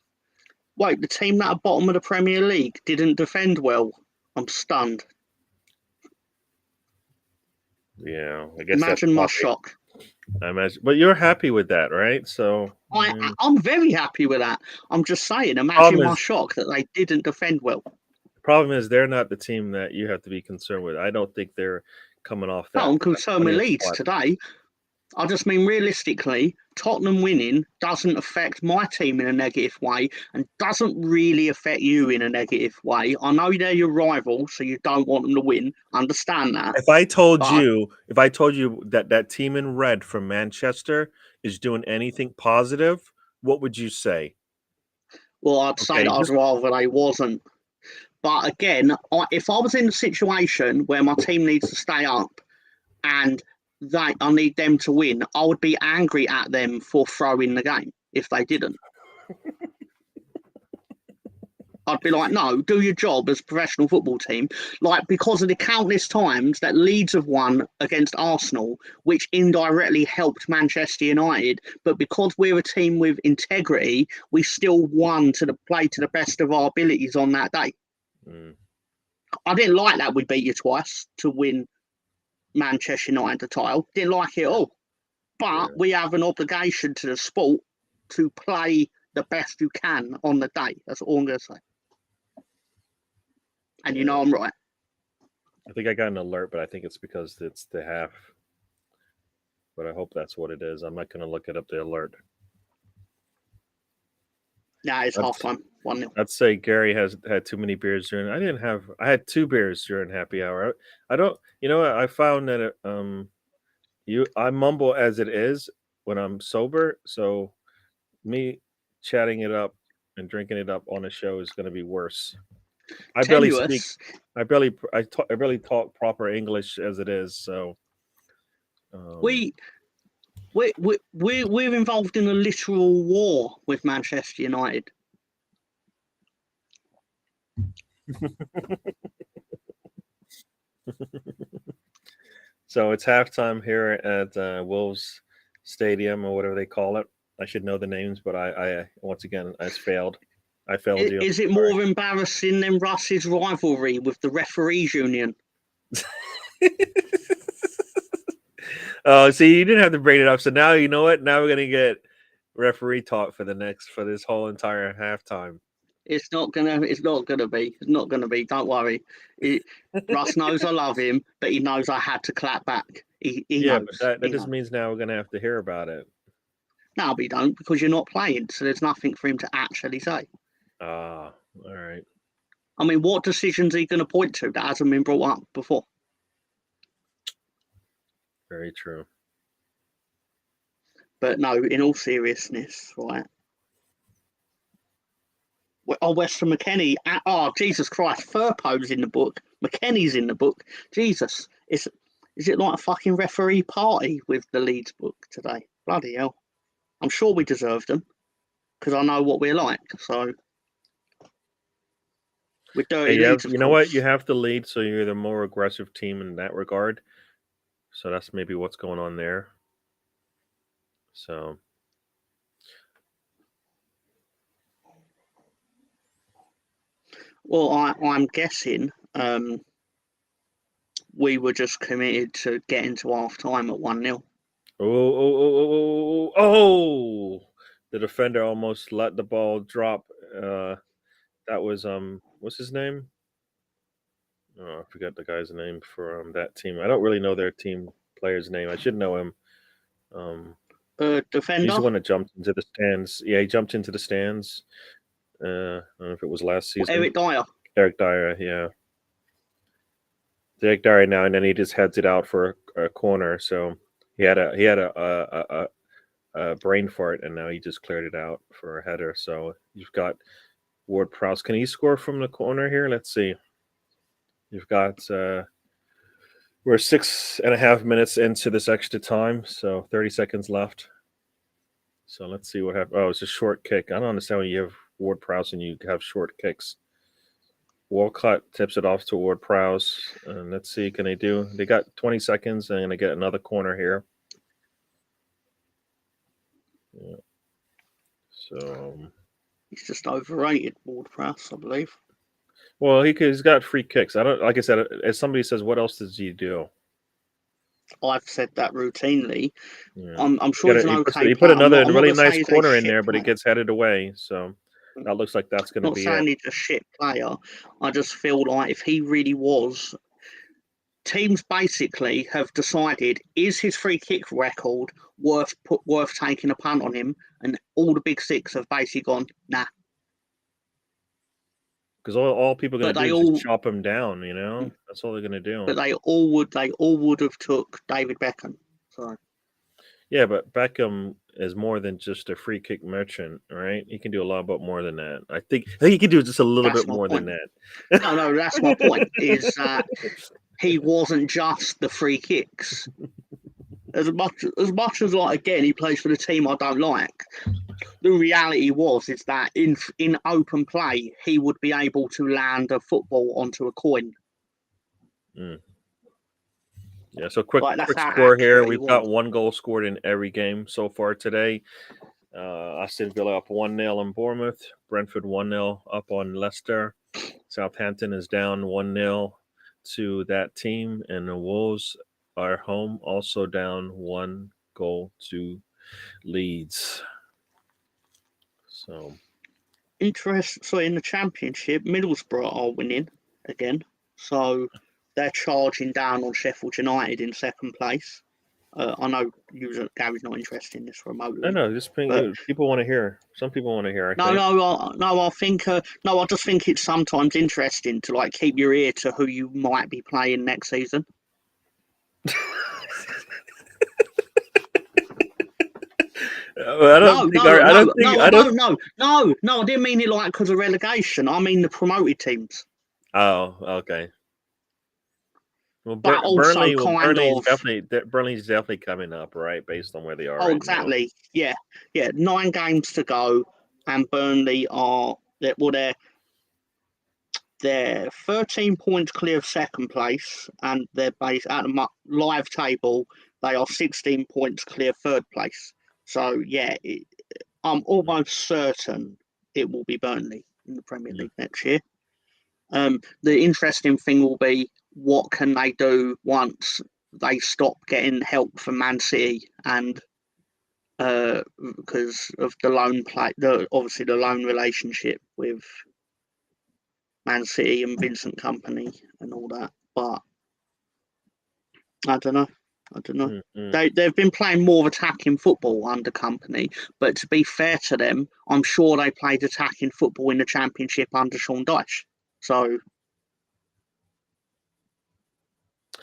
Wait, the team that are bottom of the Premier League didn't defend well. I'm stunned. Yeah, I guess Imagine my that's shock. I imagine, but you're happy with that, right? So I'm very happy with that. I'm just saying, imagine problem my is, shock that they didn't defend well. problem is they're not the team that you have to be concerned with. I don't think they're coming off No, that I'm concerned with 20th Leeds spot. today. I just mean realistically, Tottenham winning doesn't affect my team in a negative way and doesn't really affect you in a negative way. I know they're your rival, so you don't want them to win. Understand that. If I told But you that that team in red from Manchester is doing anything positive, what would you say? well, I'd say Okay, that I'd just rather they wasn't. But again, if I was in a situation where my team needs to stay up and I need them to win, I would be angry at them for throwing the game if they didn't. I'd be like, no, do your job as a professional football team. Like, because of the countless times that Leeds have won against Arsenal, which indirectly helped Manchester United, but because we're a team with integrity, we still won to the best of our abilities on that day. I didn't like that we beat you twice to win Manchester United the title. Didn't like it at all. But we have an obligation to the sport to play the best you can on the day. That's all I'm going to say. And you know I'm right. I think I got an alert, but I think it's because it's the half. But I hope that's what it is. I'm not going to look it up the alert. Nah, it's halftime. 1-0. I'd say Gary has had too many beers during. I had 2 beers during happy hour. I don't. You know what? I found that I mumble as it is when I'm sober. So me chatting it up and drinking it up on a show is going to be worse. I barely speak. Tenuous. I barely talk proper English as it is. So We're involved in a literal war with Manchester United. So it's halftime here at Wolves Stadium or whatever they call it. I should know the names, but I once again I failed. I failed you. Is it more embarrassing than Russ's rivalry with the referees union? Oh, see, you didn't have to bring it up. So now you know what? Now we're gonna get referee talk for this whole entire halftime. It's not gonna be. Don't worry. Russ knows I love him, but he knows I had to clap back. He Yeah, knows. but that He just knows. means now we're gonna have to hear about it. No, we don't, because you're not playing, so there's nothing for him to actually say. Ah, all right. I mean, what decisions are you going to point to that hasn't been brought up before? Very true. But no, in all seriousness, right? Oh, Weston McKennie. Oh, Jesus Christ. Furpo's in the book. McKennie's in the book. Jesus. Is it like a fucking referee party with the Leeds book today? Bloody hell. I'm sure we deserve them because I know what we're like. So we're dirty Leeds, of you know course. what? You have to lead, so you're the more aggressive team in that regard. So that's maybe what's going on there. So Well, I'm guessing we were just committed to getting to half time at 1-0. oh, the defender almost let the ball drop. That was what's his name? Oh, I forgot the guy's name for that team. I don't really know their team player's name. I should know him. He's Defender? the one that jumped into the stands. Yeah, he jumped into the stands. I don't know if it was last season. Eric Dyer. Eric Dyer, yeah. Eric Dyer now, and then he just heads it out for a corner. So he had a brain fart, and now he just cleared it out for a header. So you've got Ward Prowse. Can he score from the corner here? Let's see. You've got we're 6.5 minutes into this extra time, so 30 seconds left. So let's see what happens. Oh, it's a short kick. I don't understand when you have Ward Prowse and you have short kicks. Walcott tips it off to Ward Prowse, and let's see, can they do? They got 20 seconds, and they're gonna get another corner here. Yeah. So he's just overrated, Ward Prowse, I believe. Well, he's got free kicks. I don't like I said. As somebody says, what else does he do? I've said that routinely. Yeah. I'm sure he's an okay. He put another really nice say corner in there, but it gets headed away. So that looks like that's going to be it. Not saying he's a shit player. I just feel like if he really was, teams basically have decided, is his free kick record worth taking a punt on him? And all the big six have basically gone, nah. Because all people are going to do is just chop him down, you know? That's all they're going to do. But they all would have took David Beckham. So. Yeah, but Beckham is more than just a free kick merchant, right? He can do a lot more than that. I think he can do just a little bit more than that. No, that's my point. Is that he wasn't just the free kicks. As much as like, again, he plays for the team I don't like. The reality is that in open play he would be able to land a football onto a coin. Yeah, so quick score here. We've got 1 goal scored in every game so far today. Aston Villa up 1-0 on Bournemouth. Brentford 1-0 up on Leicester. Southampton is down 1-0 to that team, and the Wolves are home, also down 1 goal to Leeds. So in the Championship, Middlesbrough are winning again. So they're charging down on Sheffield United in second place. I know Gary's not interested in this remotely. I know, just people want to hear. Some people want to hear. I just think it's sometimes interesting to like keep your ear to who you might be playing next season. I didn't mean it like because of relegation. I mean the promoted teams. Oh, okay. Well, Burnley's definitely coming up, right? Based on where they are. Oh, exactly. Now. Yeah. 9 games to go, and Burnley they're 13 points clear of second place, and they're based at the live table. They are 16 points clear of third place. So yeah, I'm almost certain it will be Burnley in the Premier League next year. The interesting thing will be what can they do once they stop getting help from Man City, and because of the loan obviously the loan relationship with Man City and Vincent Kompany and all that. But I don't know. They've been playing more of attacking football under Kompany, but to be fair to them, I'm sure they played attacking football in the Championship under Sean Dyche. So,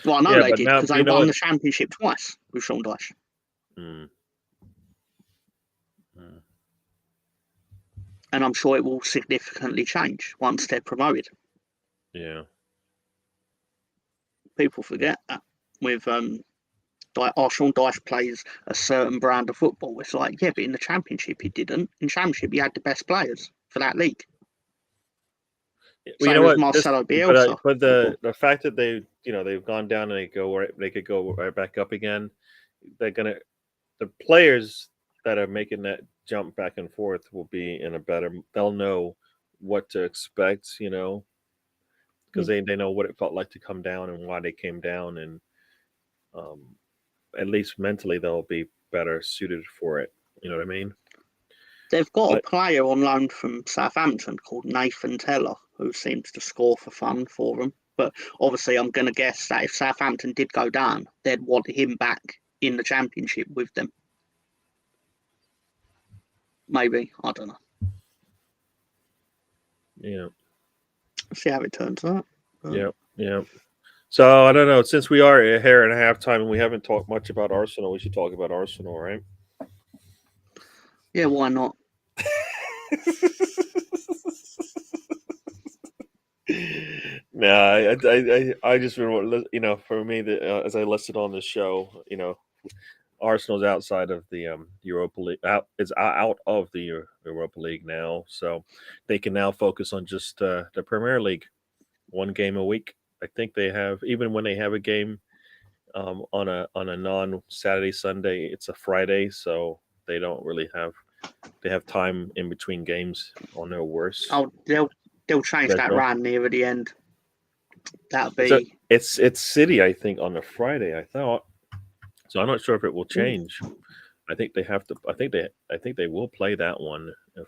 well, I know they did because they won the Championship twice with Sean Dyche. And I'm sure it will significantly change once they're promoted. Yeah. People forget that with Sean Dyche plays a certain brand of football. It's like, yeah, but in the Championship he didn't. In Championship he had the best players for that league. Well, you know what? Marcelo Bielsa. But the fact that they've gone down and they could go right back up again. The players that are making that jump back and forth will be in a better. They'll know what to expect, because they know what it felt like to come down and why they came down, and um, at least mentally they'll be better suited for it. You know what I mean? They've got But a player on loan from Southampton called Nathan Teller who seems to score for fun for them. But obviously, I'm going to guess that if Southampton did go down, they'd want him back in the Championship with them. Maybe, I don't know. yeah, See how it turns out. yeah. So I don't know. Since we are here in halftime and we haven't talked much about Arsenal, we should talk about Arsenal, right? Yeah, why not? Nah, I just remember, for me, as I listed on the show, Arsenal's outside of the Europa League. Out of the Europa League now, so they can now focus on just the Premier League, one game a week. I think they have, even when they have a game on a non Saturday Sunday, it's a Friday, so they don't really have. They have time in between games on their worst. Oh, they'll change that schedule. round near the end. That'll It's be. it's City, I think, on a Friday. I thought. So I'm not sure if it will change. I think they have to. I think they will play that one if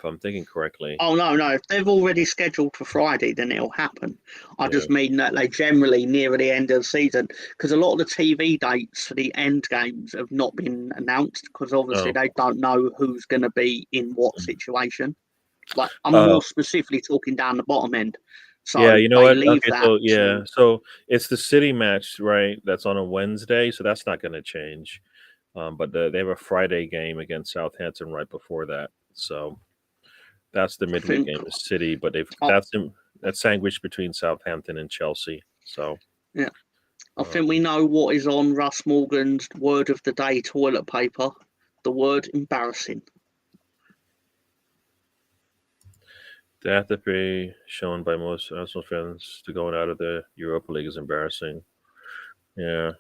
I'm thinking correctly. Oh no! If they've already scheduled for Friday, then it'll happen. I Yeah. just mean that they generally near the end of the season, because a lot of the TV dates for the end games have not been announced, because obviously Oh. they don't know who's going to be in what situation. Like I'm Oh. more specifically talking down the bottom end. So Yeah, you know they what? leave Okay, that. so yeah, so it's the City match, right? That's on a Wednesday, so that's not going to change. But they have a Friday game against Southampton right before that, so that's the midweek game of City. But that's sandwiched between Southampton and Chelsea. So yeah, I think we know what is on Russ Morgan's word of the day toilet paper. The word embarrassing. they have to be shown by most Arsenal fans to going out of the Europa League is embarrassing. Yeah.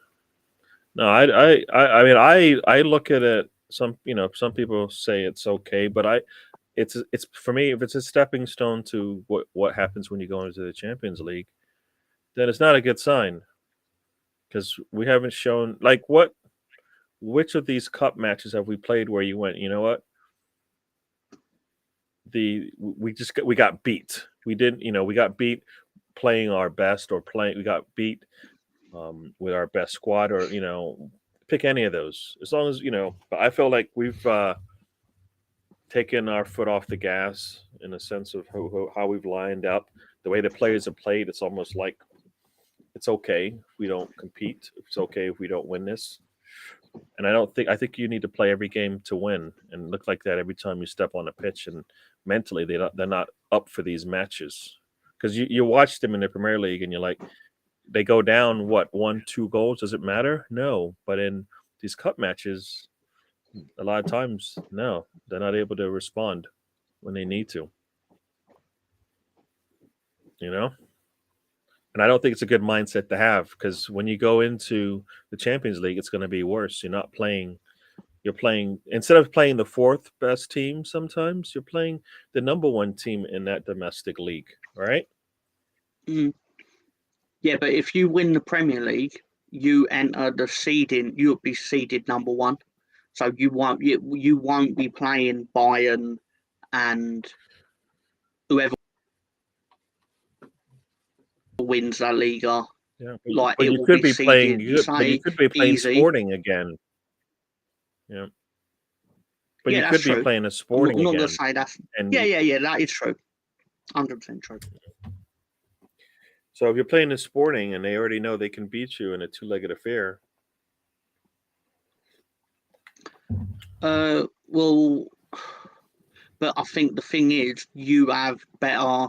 No, I mean, I look at it. Some people say it's okay, but it's for me, if it's a stepping stone to what happens when you go into the Champions League, then it's not a good sign, because we haven't shown, like, which of these cup matches have we played where you went, you know what, we got beat. We didn't, we got beat playing our best, or we got beat with our best squad, or pick any of those, as long as but I feel like we've taken our foot off the gas in a sense of how we've lined up, the way the players have played. It's almost like it's okay if we don't compete. It's okay if we don't win this. And I think you need to play every game to win, and look like that every time you step on a pitch. And mentally, they're not up for these matches, because you watch them in the Premier League and you're like, they go down 1-2 goals. Does it matter? No. But in these cup matches, a lot of times, no, they're not able to respond when they need to. And I don't think it's a good mindset to have, because when you go into the Champions League, it's going to be worse. You're playing, instead of playing the fourth best team, sometimes you're playing the number one team in that domestic league, right? Yeah, but if you win the Premier League, you enter the seeding. You'll be seeded number one, so you won't be playing Bayern and whoever wins La Liga. Yeah, Like but it you will could be be playing. seeded, But you say, could be playing easy. Sporting again. Yeah. But yeah, you that's could be true. playing a I'm Sporting not going again. to say that's. And Yeah, that is true. 100% true. so if you're playing a Sporting and they already know they can beat you in a two-legged affair. Well, but I think the thing is, you have better.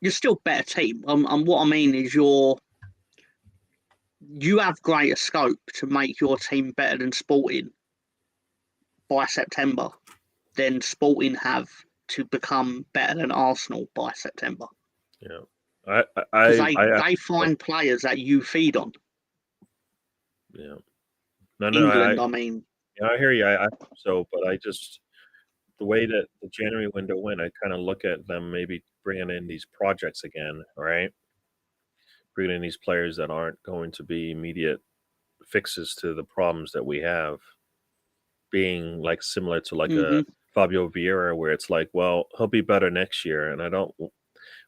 You're still better team. And what I mean is, you have greater scope to make your team better than Sporting by September than Sporting have to become better than Arsenal by September. Yeah, Because they find players that you feed on. Yeah. No, no, England, I mean. I hear you. But I just the way that the January window went, I kind of look at them maybe bringing in these projects again, right? Bringing in these players that aren't going to be immediate fixes to the problems that we have, being like similar to like a Hmm. Fabio Vieira, where it's like, well, he'll be better next year, and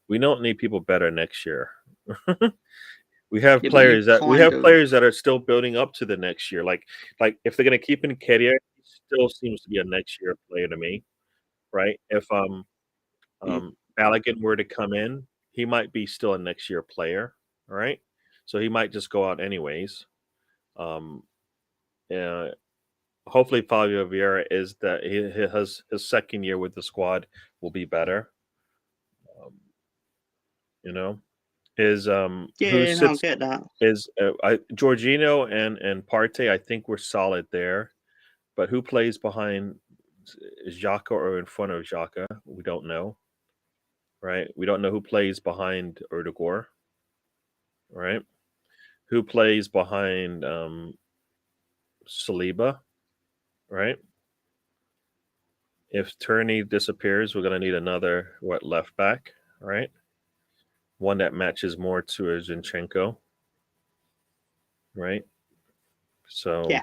we don't need people better next year. Yeah, but you We kind have of. players that are still building up to the next year. Like if they're gonna keep in Kedia, he still seems to be a next year player to me, right? If Mm. Balogun were to come in, he might be still a next year player, all right? So he might just go out anyways. Um, uh, Hopefully Fabio Vieira is that his second year with the squad will be better. Um, you know, is who Yeah, no, I sits get that. is Jorginho and Partey. I think we're solid there, but who plays behind Xhaka or in front of Xhaka? We don't know, right? We don't know who plays behind Erdogan, right? Who plays behind Saliba, right? If Turney disappears, we're gonna need another left back, right? One that matches more to a Zinchenko, right? So Yeah.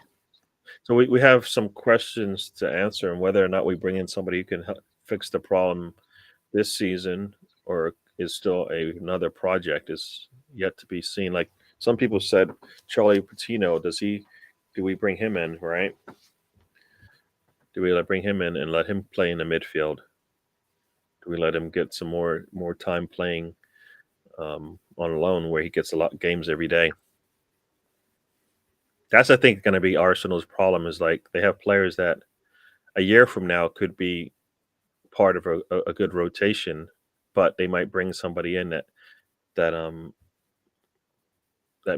we have some questions to answer, and whether or not we bring in somebody who can help fix the problem this season or is still another project is yet to be seen. Like some people said, Charlie Patino, do we bring him in, right? Do we bring him in and let him play in the midfield? Do we let him get some more time playing on loan where he gets a lot of games every day? That's I think going to be Arsenal's problem is like they have players that a year from now could be part of a good rotation, but they might bring somebody in that that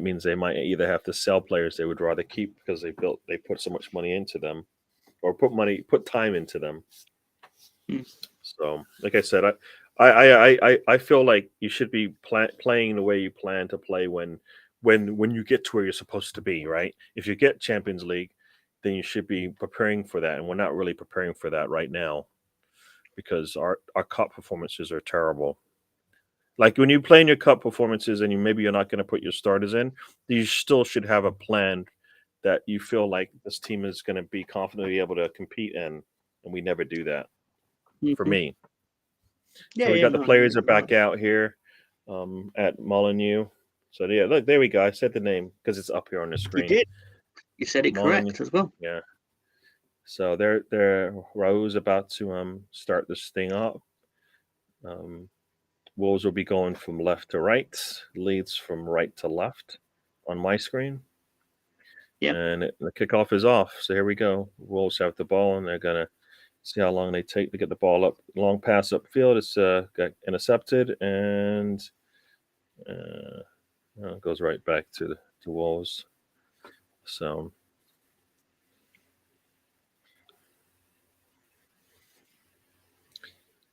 means they might either have to sell players they would rather keep because they put so much money into them or put time into them. Mm. So, like I said, I feel like you should be playing the way you plan to play when you get to where you're supposed to be. Right? If you get Champions League, then you should be preparing for that, and we're not really preparing for that right now because our cup performances are terrible. Like when you play in your cup performances and you're not going to put your starters in, you still should have a plan that you feel like this team is going to be confidently able to compete in, and we never do that. For Hmm. me, Yeah, so we yeah, got the no, you're players are right. back out here at Molyneux. So yeah, look there we go. I said the name because it's up here on the You screen. did. You said it Molyneux. correct as well. Yeah. So they're Raul's about to start this thing up. Um, Wolves will be going from left to right, Leeds from right to left on my screen. Yep. And the kickoff is off. So here we go. Wolves have the ball, and they're gonna see how long they take to get the ball up. Long pass upfield. It's got intercepted, and it goes right back to Wolves. So,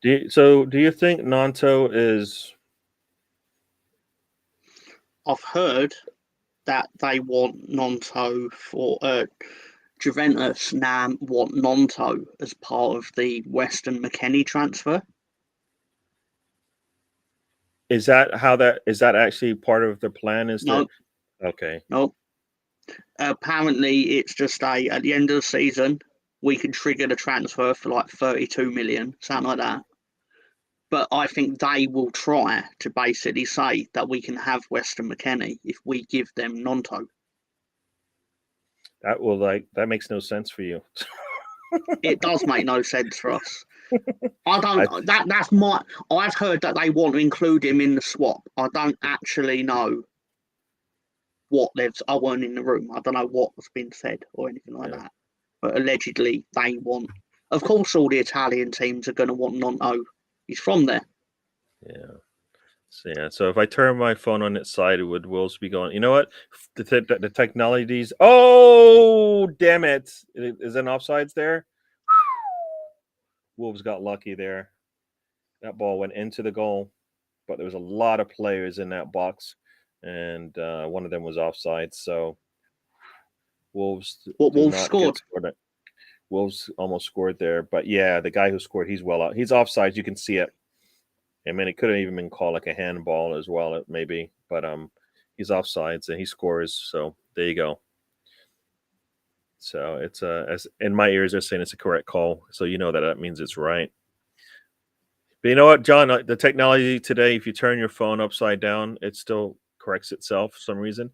do you think Nanto is? I've heard that they want Nonto for Juventus now want Nonto as part of the Weston McKennie transfer. Is that how that is that actually part of the plan? Is that No, okay? no. Apparently, it's just at the end of the season, we can trigger the transfer for like 32 million, something like that. But I think they will try to basically say that we can have Weston McKennie if we give them Nonto. That makes no sense for you. It does make no sense for us. I I don't. That's my. I've heard that they want to include him in the swap. I don't actually know what they've. I weren't in the room. I don't know what's been said or anything like yeah that. But allegedly, they want. Of course, all the Italian teams are going to want Nonto. He's from there. yeah. So yeah, so if I turn my phone on its side, it would Wolves be going. You know what? The technologies. Oh, damn it! Is an offsides there? Wolves got lucky there. That ball went into the goal, but there was a lot of players in that box, and one of them was offside. So Wolves What do Wolves not scored? get scored at. Wolves almost scored there, but yeah, the guy who scored, he's well out. He's offside. You can see it. I mean, it could have even been called like a handball as well, maybe. But he's offsides and he scores. So there you go. So it's as in my ears, they're saying it's a correct call. So you know that means it's right. But you know what, John? The technology today, if you turn your phone upside down, it still corrects itself for some reason.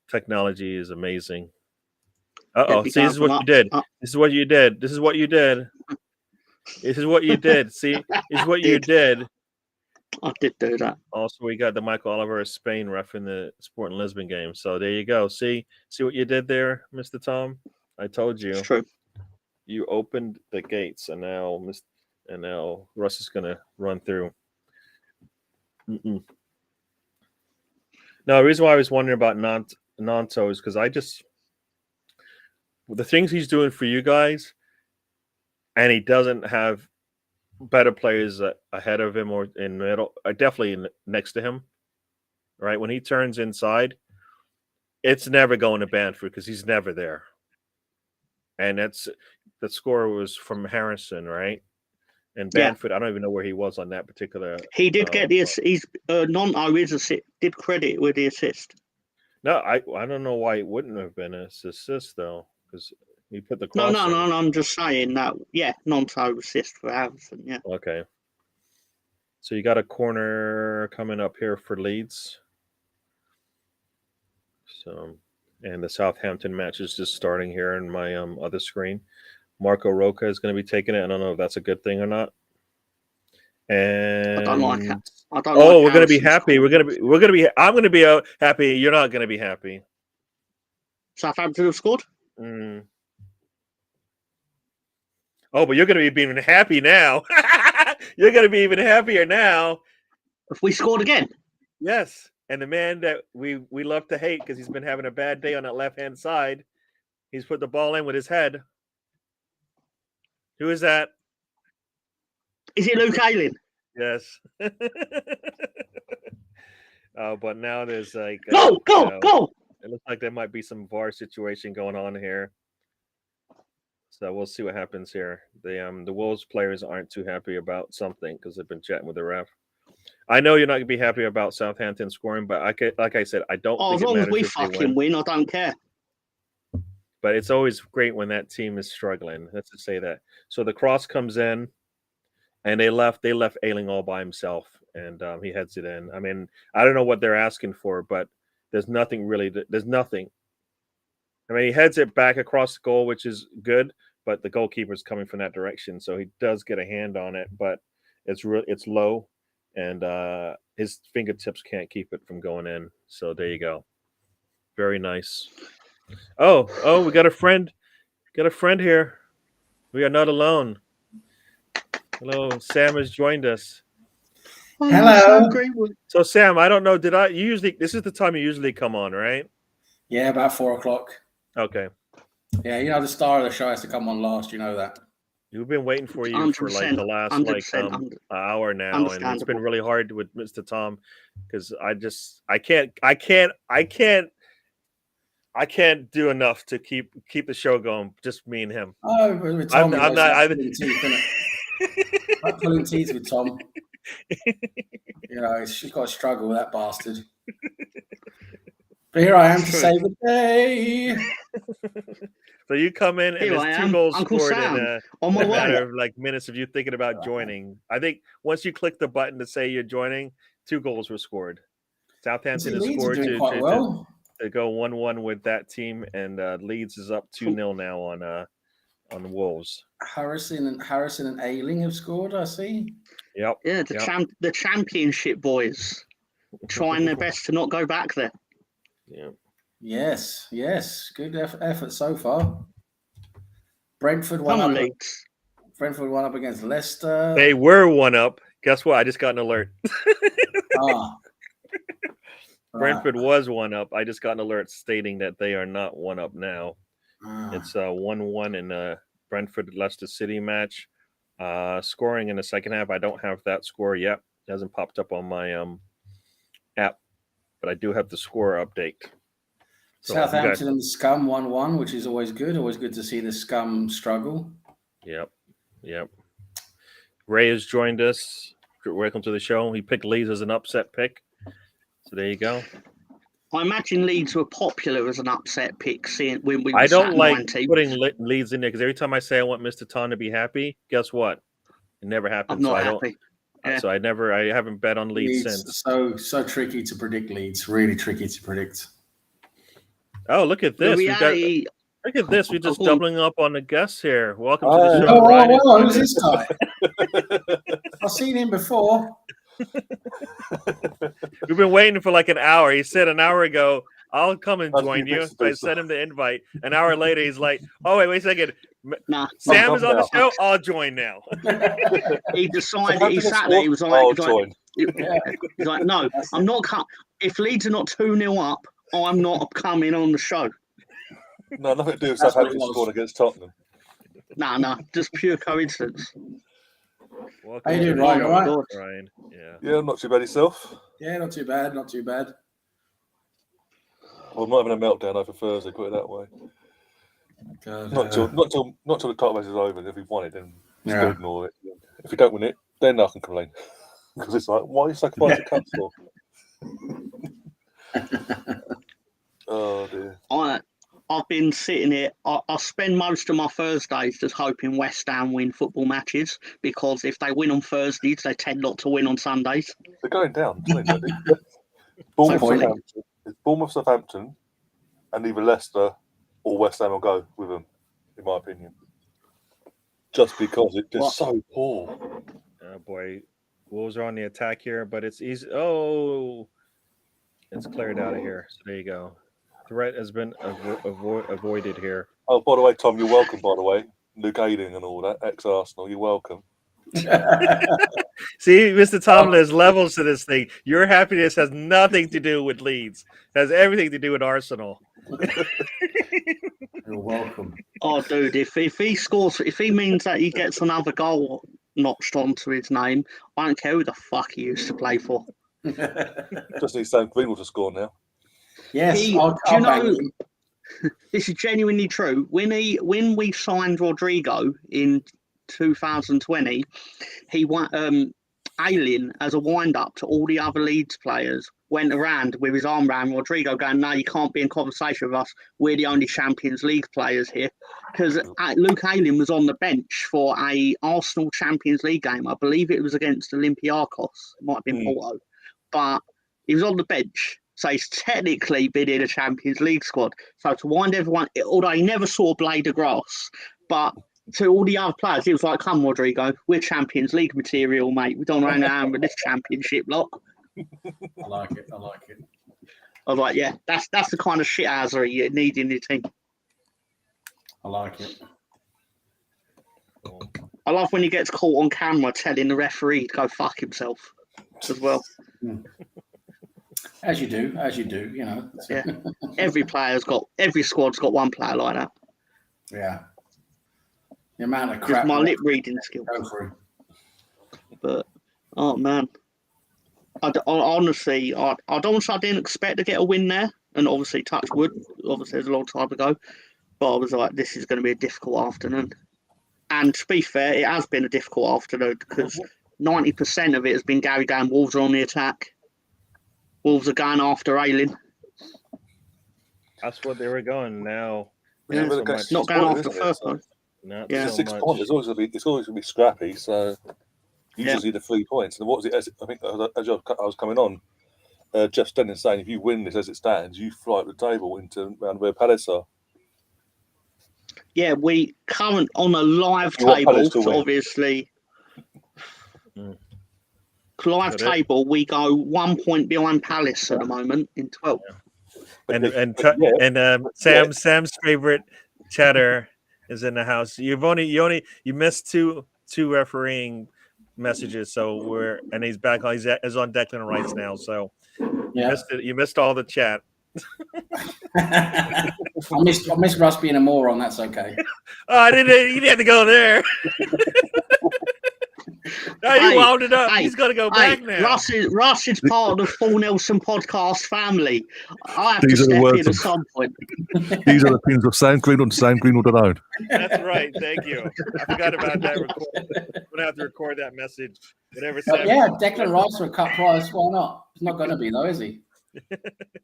Technology is amazing. They'd be See, this going is from what you up. did. This is what you did. This is what you did. This is what you did. See, this is what you did. I did do that. Also, we got the Michael Oliver of Spain ref in the Sporting Lisbon game. So there you go. See what you did there, Mr. Tom? I told you. It's true. You opened the gates, and now Russ is gonna run through. Mm-mm. No, the reason why I was wondering about Nanto is because the things he's doing for you guys, and he doesn't have better players ahead of him or in the middle, definitely next to him. Right when he turns inside, it's never going to Banford because he's never there. And the score was from Harrison, right? And Banford, I don't even know where he was on that particular. He did get the assist. He's Nanto did credit with the assist. No, I don't know why it wouldn't have been an assist though, because he put the cross. No. I'm just saying that. Yeah, Nanto assist for Harrison. Yeah. Okay. So you got a corner coming up here for Leeds. So, and the Southampton match is just starting here in my other screen. Marco Roca is going to be taking it. I don't know if that's a good thing or not. And I don't like it. We're going to be happy. We're going to be. I'm going to be happy. You're not going to be happy. Southampton have scored. Mm. Oh, but you're going to be even happy now. You're going to be even happier now. Have we scored again? Yes. And the man that we love to hate because he's been having a bad day on that left-hand side, he's put the ball in with his head. Who is that? Is it Luke Ayling? Yes. But now there's like go! It looks like there might be some VAR situation going on here. So we'll see what happens here. The Wolves players aren't too happy about something because they've been chatting with the ref. I know you're not gonna be happy about Southampton scoring, but like I said, I don't think as long as we fucking win, I don't care. But it's always great when that team is struggling. Let's just say that. So the cross comes in, and they left Ayling all by himself, and he heads it in. I mean, I don't know what they're asking for, but there's nothing really. There's nothing. I mean, he heads it back across the goal, which is good, but the goalkeeper's coming from that direction, so he does get a hand on it, but it's low, and his fingertips can't keep it from going in. So there you go. Very nice. Oh, we got a friend. Got a friend here. We are not alone. Hello, Sam has joined us. Hello. So Sam, I don't know. This is the time you usually come on, right? Yeah, about 4:00. Okay. Yeah, the star of the show has to come on last. You know that. We've been waiting for you for like the last hour now, and it's been really hard with Mr. Tom because I can't do enough to keep the show going. Just me and him. Oh, with Tom, I'm not pulling teeth with Tom. She's got to struggle with that bastard. But here I am to save the day. So you come in and there's 2 goals scored in a matter of like minutes of you thinking about joining. I think once you click the button to say you're joining, 2 goals were scored. Southampton has scored to go 1-1 with that team, and Leeds is up 2-0 now on the Wolves. Harrison and Ayling have scored, I see. Yep. Yeah, the championship boys trying their best to not go back there. Yeah. Yes. Good effort so far. Brentford won up against Leicester. They were 1-up. Guess what? I just got an alert. Brentford was 1-up. I just got an alert stating that they are not 1-up now. It's 1-1 in the Brentford Leicester City match. Scoring in the second half, I don't have that score yet. It hasn't popped up on my app, but I do have the score update. So Southampton and the Scum 1-1, which is always good. Always good to see the Scum struggle. Yep. Ray has joined us. Welcome to the show. He picked Leeds as an upset pick. So there you go. I imagine Leeds were popular as an upset pick when we were I don't like 19th. putting Leeds in there because every time I say I want Mr. Tom to be happy, guess what? It never happens. I'm not happy. So I haven't bet on Leeds since. So tricky to predict Leeds. Really tricky to predict. Oh, look at this. Look at this. We're just doubling up on the guests here. Welcome to the show, Ryan. Oh, who's this guy? I've seen him before. We've been waiting for like an hour. He said an hour ago, I'll come and join you. I sent him the invite. An hour later, he's like, oh, wait a second. Sam is on the show. I'll join now. He decided, he sat there, he was like, he's like, no, I'm not coming. If Leeds are not 2-0 up, I'm not coming on the show. No, nothing to do with Southampton scoring against Tottenham. No, just pure coincidence. How you doing, Ryan? All right? Ryan. Yeah, not too bad yourself. Yeah, not too bad. Well, I'm not having a meltdown over Thursday, put it that way. Not till the title race is over. If we won it, then still ignore it. If we don't win it, then I can complain. Because it's like, why are you sacrificing the cups for? Oh dear. I've been sitting here. I spend most of my Thursdays just hoping West Ham win football matches, because if they win on Thursdays, they tend not to win on Sundays. They're going down. Bournemouth, Southampton, and either Leicester or West Ham will go with them, in my opinion. Just because it's just so poor. Oh boy, Wolves are on the attack here, but it's easy. Oh, it's cleared out of here. So there you go. Threat has been avoided here. Oh, by the way, Tom, you're welcome, by the way. Luke Ayling and all that, ex-Arsenal, you're welcome. See, Mr. Tom, there's levels to this thing. Your happiness has nothing to do with Leeds. It has everything to do with Arsenal. You're welcome. Oh, dude, if he scores, if he means that he gets another goal notched onto his name, I don't care who the fuck he used to play for. Just need Sam Greenwood to score now. Yes, do you know, this is genuinely true. When we signed Rodrigo in 2020, he went Alien as a wind up to all the other Leeds players, went around with his arm around Rodrigo going, no, you can't be in conversation with us, we're the only Champions League players here, because Luke Ayling was on the bench for a Arsenal Champions League game. I believe it was against Olympiacos, it might have been Porto, but he was on the bench. So he's technically been in a Champions League squad. So to wind everyone, although he never saw a blade of grass, but to all the other players, he was like, come, Rodrigo, we're Champions League material, mate. We don't run around with this championship lot. I like it. I was like, yeah, that's the kind of shithousery you need in your team. I like it. I love when he gets caught on camera telling the referee to go fuck himself as well. As you do, you know. Yeah. Every squad's got one player like that. Yeah. The amount of crap. Just my lip reading skill. But, oh man. Honestly, I don't say I didn't expect to get a win there. And obviously, touch wood. Obviously, it was a long time ago. But I was like, this is going to be a difficult afternoon. And to be fair, it has been a difficult afternoon because 90% of it has been Gary going, Wolves are on the attack. Wolves are going after Ayling. That's what they were going now. Yeah, not going after first one. Yeah, so 6 points. It's always going to be scrappy. So usually the 3 points. And what was it? I think as I was coming on, Jeff Stenning saying, if you win this as it stands, you fly up the table into around where Palace are. Yeah, we current on a live table, so obviously. Live table, we go 1 point behind Palace at the moment in 12th. And Sam's favorite chatter is in the house. You missed two refereeing messages, so he's back. He's on Declan Rice now, so you missed all the chat. I missed Russ being a moron. That's okay. Oh, I didn't. You didn't have to go there. Now he wound it up. Hey, He's gonna go back now. Russ is part of the Full Nelson podcast family. I have These to are the step words in at some point. These are the opinions of Sound Green on Sound Greenwood alone. That's right. Thank you. I forgot about that record. I'm gonna have to record that message. Whatever. But yeah, Declan Rice for a cut price. Why not? He's not going to be though, is he?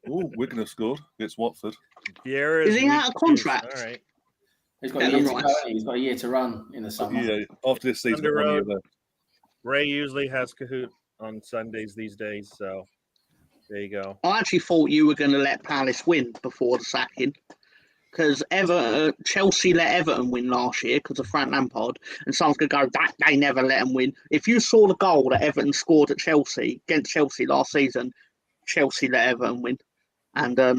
Oh, Wigan have scored against Watford. Pierre Is he out of contract? All right. He's got a year to go. He's got a year to run in the summer. Yeah, after this season, Under 1 year road. left. Ray usually has Kahoot on Sundays these days, so there you go. I actually thought you were going to let Palace win before the sacking, because Chelsea let Everton win last year because of Frank Lampard, and someone's going to go, that they never let them win. If you saw the goal that Everton scored at Chelsea against Chelsea last season, Chelsea let Everton win, and I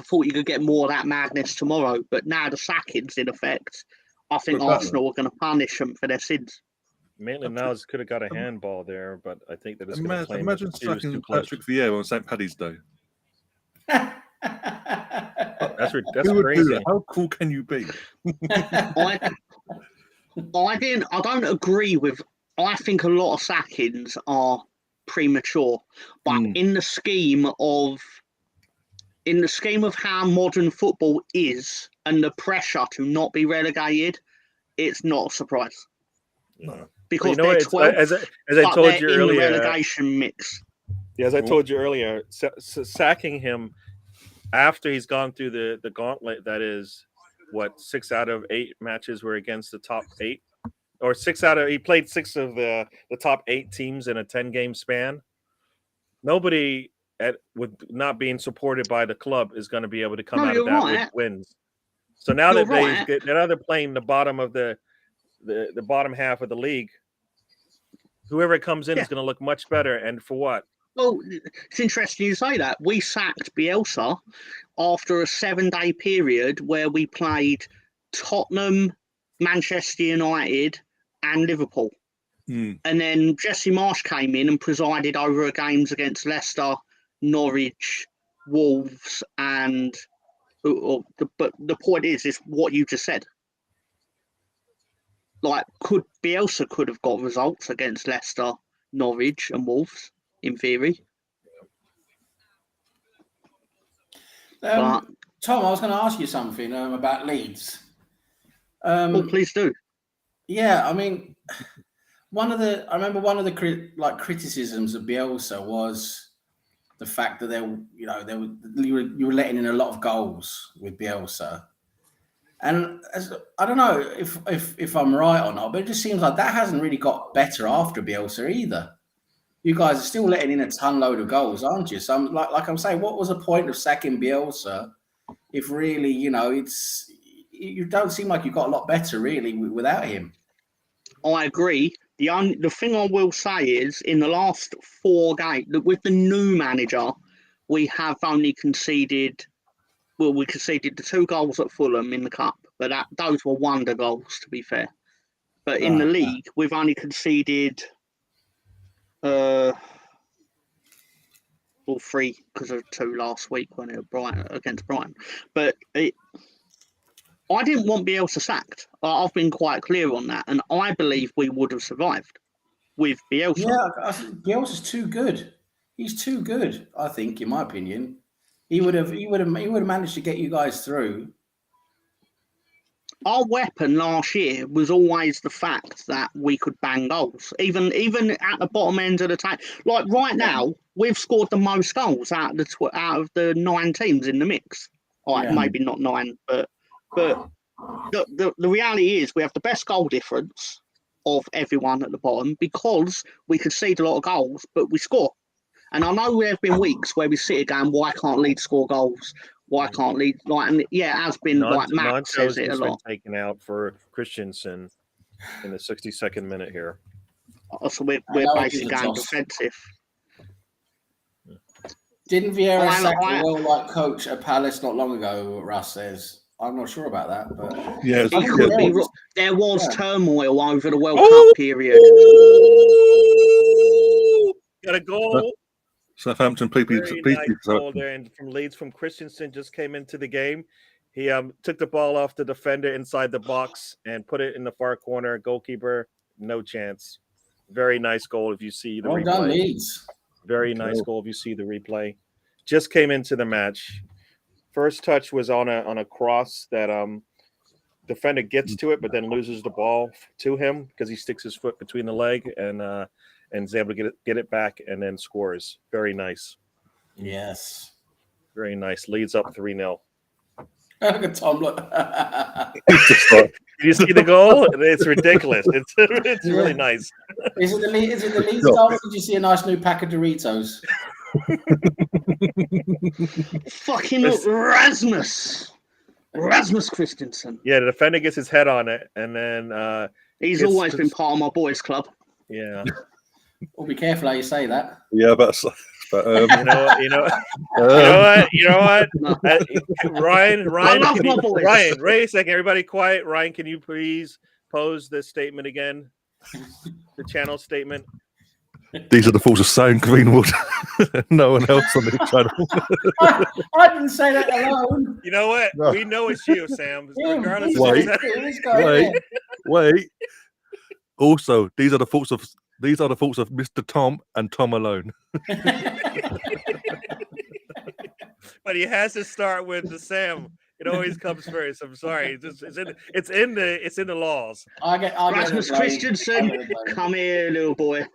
thought you could get more of that madness tomorrow. But now the sacking's in effect, I think Arsenal are going to punish them for their sins. Maitland-Niles could have got a handball there, but I think that it's going to claim Imagine he was too sacking close. Patrick Vieira on St. Paddy's Day. That's Who would do crazy. that? How cool can you be? I don't agree with. I think a lot of sackings are premature, but in the scheme of how modern football is and the pressure to not be relegated, it's not a surprise. No. Because you know, they're it's, 12, as I told you in earlier, the relegation mix. Yeah, as I told you earlier, sacking him after he's gone through the gauntlet, that is, what, 6 out of 8 matches were against the top 8? Or he played 6 of the top 8 teams in a 10-game span. Nobody with not being supported by the club is going to be able to come out of that with wins. So now they're playing the bottom of the bottom half of the league, whoever comes in is going to look much better. And for what? Well, it's interesting you say that. We sacked Bielsa after a 7-day period where we played Tottenham, Manchester United, and Liverpool. And then Jesse Marsh came in and presided over our games against Leicester, Norwich, Wolves, and but the point is what you just said. Like, Bielsa could have got results against Leicester, Norwich, and Wolves in theory. Tom, I was going to ask you something about Leeds. Please do. Yeah, I mean, I remember one of the criticisms of Bielsa was the fact that you were letting in a lot of goals with Bielsa, and I don't know if I'm right or not, but it just seems like that hasn't really got better after Bielsa either. You guys are still letting in a ton load of goals, aren't you? So I'm like I'm saying, what was the point of sacking Bielsa if really, you don't seem like you got a lot better really without him? I agree. The thing I will say is, in the last 4 games, with the new manager, we have only conceded. Well, we conceded the 2 goals at Fulham in the cup, but those were wonder goals, to be fair. But in the league, we've only conceded 3 because of 2 last week when it was against Brighton. But I didn't want Bielsa sacked. I've been quite clear on that, and I believe we would have survived with Bielsa. Yeah, I think Bielsa's too good. He's too good, I think, in my opinion. He would have managed to get you guys through. Our weapon last year was always the fact that we could bang goals, even at the bottom end of the table. Like right now, we've scored the most goals out of the 9 teams in the mix. Maybe not 9, but the reality is we have the best goal difference of everyone at the bottom because we concede a lot of goals, but we score. And I know there have been weeks where we sit going, why can't Leeds score goals? Why can't Leeds? It has been Matt says it a lot. Been taken out for Christensen in the 62nd minute here. So we're basically going defensive. Didn't Vieira sack a well-liked coach at Palace not long ago? Russ says. I'm not sure about that, but yeah, there was turmoil over the World Cup period. Got a goal. Southampton people goal there, and from Leeds from Christensen just came into the game. He took the ball off the defender inside the box and put it in the far corner. Goalkeeper, no chance. Very nice goal if you see the Well replay. done, Leeds. Very nice goal if you see the replay. Just came into the match. First touch was on a cross that defender gets to it, but then loses the ball to him because he sticks his foot between the leg and is able to get it back and then scores. Very nice. Yes. Very nice. Leads up 3-0. Look at Tom. Look. Did you see the goal? It's ridiculous. It's really nice. Is it the Leeds goal? Or did you see a nice new pack of Doritos? Fucking Rasmus Christensen. Yeah, the defender gets his head on it, and then he's always been part of my boys' club. Yeah. Well, be careful how you say that. Yeah, but you know what? Ryan, wait a second. Everybody quiet. Ryan, can you please pose the statement again? The channel statement. These are the thoughts of Sam Greenwood. No one else on the channel. I didn't say that alone. You know what? No. We know it's you, Sam. Regardless Wait. Also, these are the thoughts of Mr. Tom and Tom alone. But he has to start with the Sam. It always comes first. I'm sorry. It's in the laws. Rasmus Christensen, come here, little boy.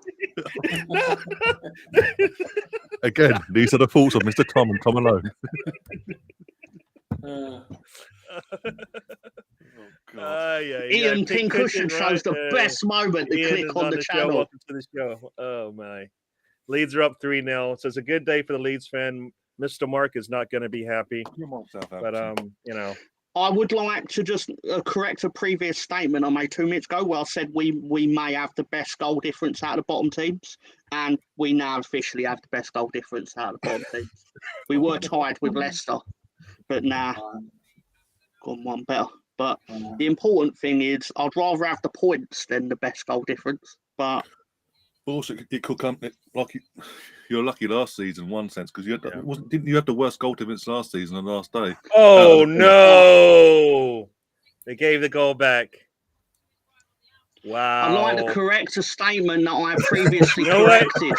Again, these are the thoughts of Mr. Tom and Tom alone. Ian Pincushion shows the best moment to click on the channel. Welcome to the show. Oh my. Leeds are up 3-0. So it's a good day for the Leeds fan. Mr. Mark is not going to be happy. But I would like to just correct a previous statement I made 2 minutes ago where I said we may have the best goal difference out of the bottom teams, and we now officially have the best goal difference out of the bottom teams. We were tied with Leicester, but now gone one better. But the important thing is I'd rather have the points than the best goal difference. But also, it could come like you're lucky last season in one sense because didn't you have the worst goal difference last season on the last day? Oh no! They gave the goal back. Wow! I'd like to correct a statement that I previously corrected.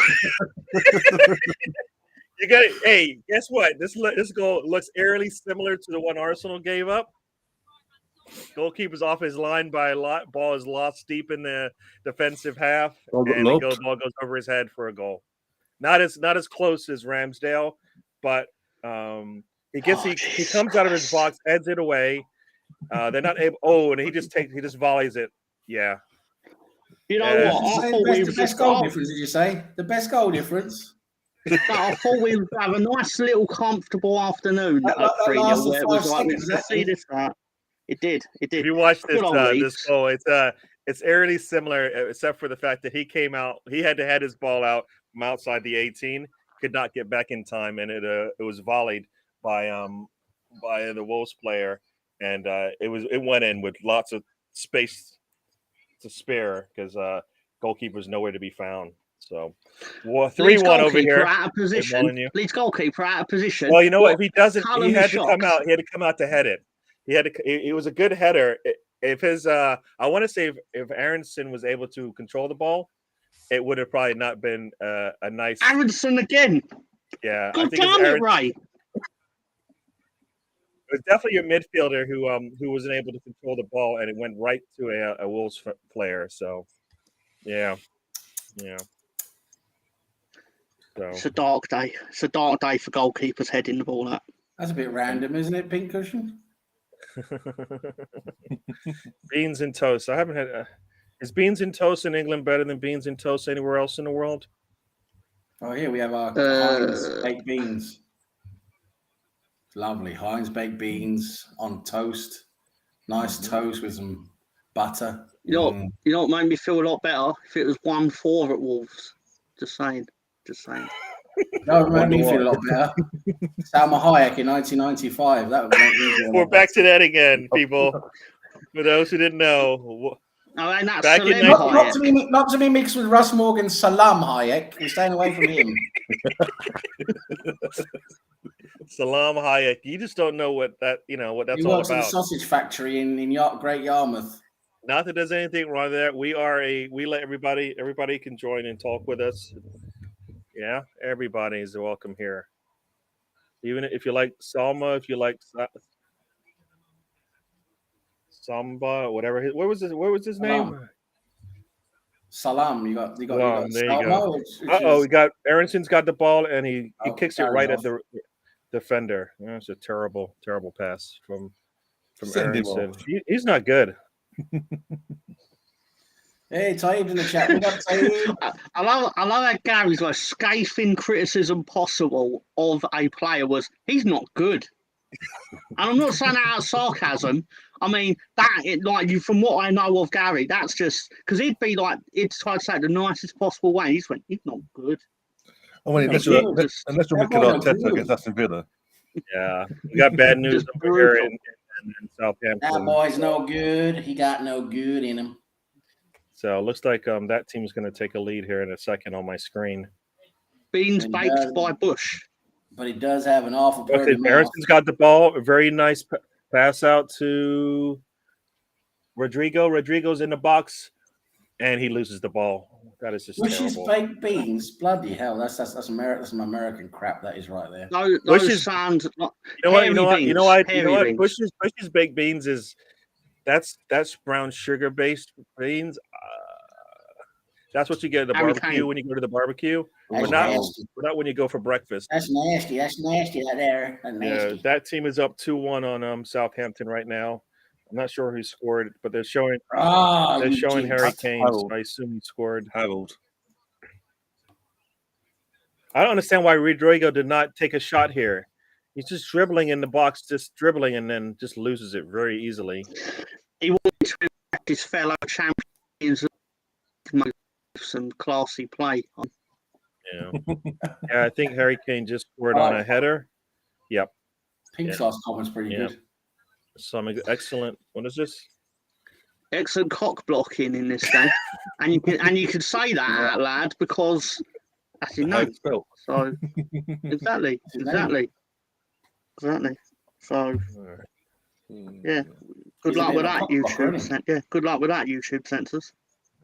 You got it. Hey, guess what? This goal looks eerily similar to the one Arsenal gave up. Goalkeeper's off his line by a lot. Ball is lost deep in the defensive half, and the ball goes over his head for a goal. Not as close as Ramsdale, but he comes out of his box, heads it away. They're not able. Oh, and he just volleys it. Yeah. You know what? I thought the best goal difference. Did you say the best goal difference? I thought we would have a nice little comfortable afternoon at 3-0 where it was like, let's see this out. It did. If you watch this goal, it's eerily similar, except for the fact that he came out. He had to head his ball out from outside the 18, could not get back in time, and it was volleyed by the Wolves player, and it went in with lots of space to spare because goalkeeper's nowhere to be found. So 3-1 over here. Out of position. Leeds goalkeeper out of position. Well, you know what? If he doesn't, he had to come out. He had to come out to head it. It was a good header. If his, I want to say if Aronson was able to control the ball, it would have probably not been a nice. Aronson again. Yeah. God damn it, Ray. It was definitely a midfielder who wasn't able to control the ball, and it went right to a Wolves player. So, yeah. So. It's a dark day. It's a dark day for goalkeepers heading the ball up. That's a bit random, isn't it, Pincushion? Beans and toast. I haven't had. Is beans and toast in England better than beans and toast anywhere else in the world? Oh, here we have our Heinz baked beans. Lovely Heinz baked beans on toast. Nice toast with some butter. You know what made me feel a lot better? If it was 1-4 at Wolves. Just saying. That would make me feel a lot better. Salma Hayek in 1995. That would make me feel. We're back to that again, people. For those who didn't know. And that's back in not to be mixed with Russ Morgan's Salam Hayek. We're staying away from him. Salam Hayek. You just don't know what that's all works about. at the sausage factory in Great Yarmouth. Not that there's anything wrong with that. We let everybody can join and talk with us. Yeah, everybody is welcome here. Even if you like Salma, if you like Samba, whatever. What was his name? Salam. You got There you Salma, go. which We got Aronson's got the ball and he kicks it carries right off. at the defender. It's a terrible pass from Send him Aronson. off. He's not good. Hey, Taib in the chat. We got Taib. I love how Gary's like scathing criticism possible of a player was he's not good. And I'm not saying that out of sarcasm. I mean from what I know of Gary, that's just because he'd try to say it the nicest possible way. He's not good. I mean, unless you're Mikel Arteta against Aston Villa. Yeah, we got bad news Just over here brutal. in Southampton. That boy's no good. He got no good in him. So it looks like that team's going to take a lead here in a second on my screen. Beans baked by Bush. But he does have an awful Okay, pretty mouth. Harrison's got the ball. A very nice pass out to Rodrigo. Rodrigo's in the box, and he loses the ball. That is just Bush's terrible. baked beans. Bloody hell. That's some American crap that is right there. Those sound like You know what? Bush's Bush's baked beans is that's brown sugar based beans. That's what you get at the barbecue when you go to the barbecue. But not when you go for breakfast. That's nasty. That's nasty out there. That's nasty. Yeah, that team is up 2-1 on Southampton right now. I'm not sure who scored, but they're showing Harry Kane. So I assume he scored. Harold. I don't understand why Rodrigo did not take a shot here. He's just dribbling in the box, and then just loses it very easily. He wanted to respect his fellow champions with some classy play. Yeah. I think Harry Kane just scored on a header. Yep. Pink sauce comment's pretty good. Some excellent. What is this? Excellent cock blocking in this game, and you can say that out loud because that's his name. So exactly. So yeah, good luck with that, YouTube. Yeah, good luck with that, YouTube censors.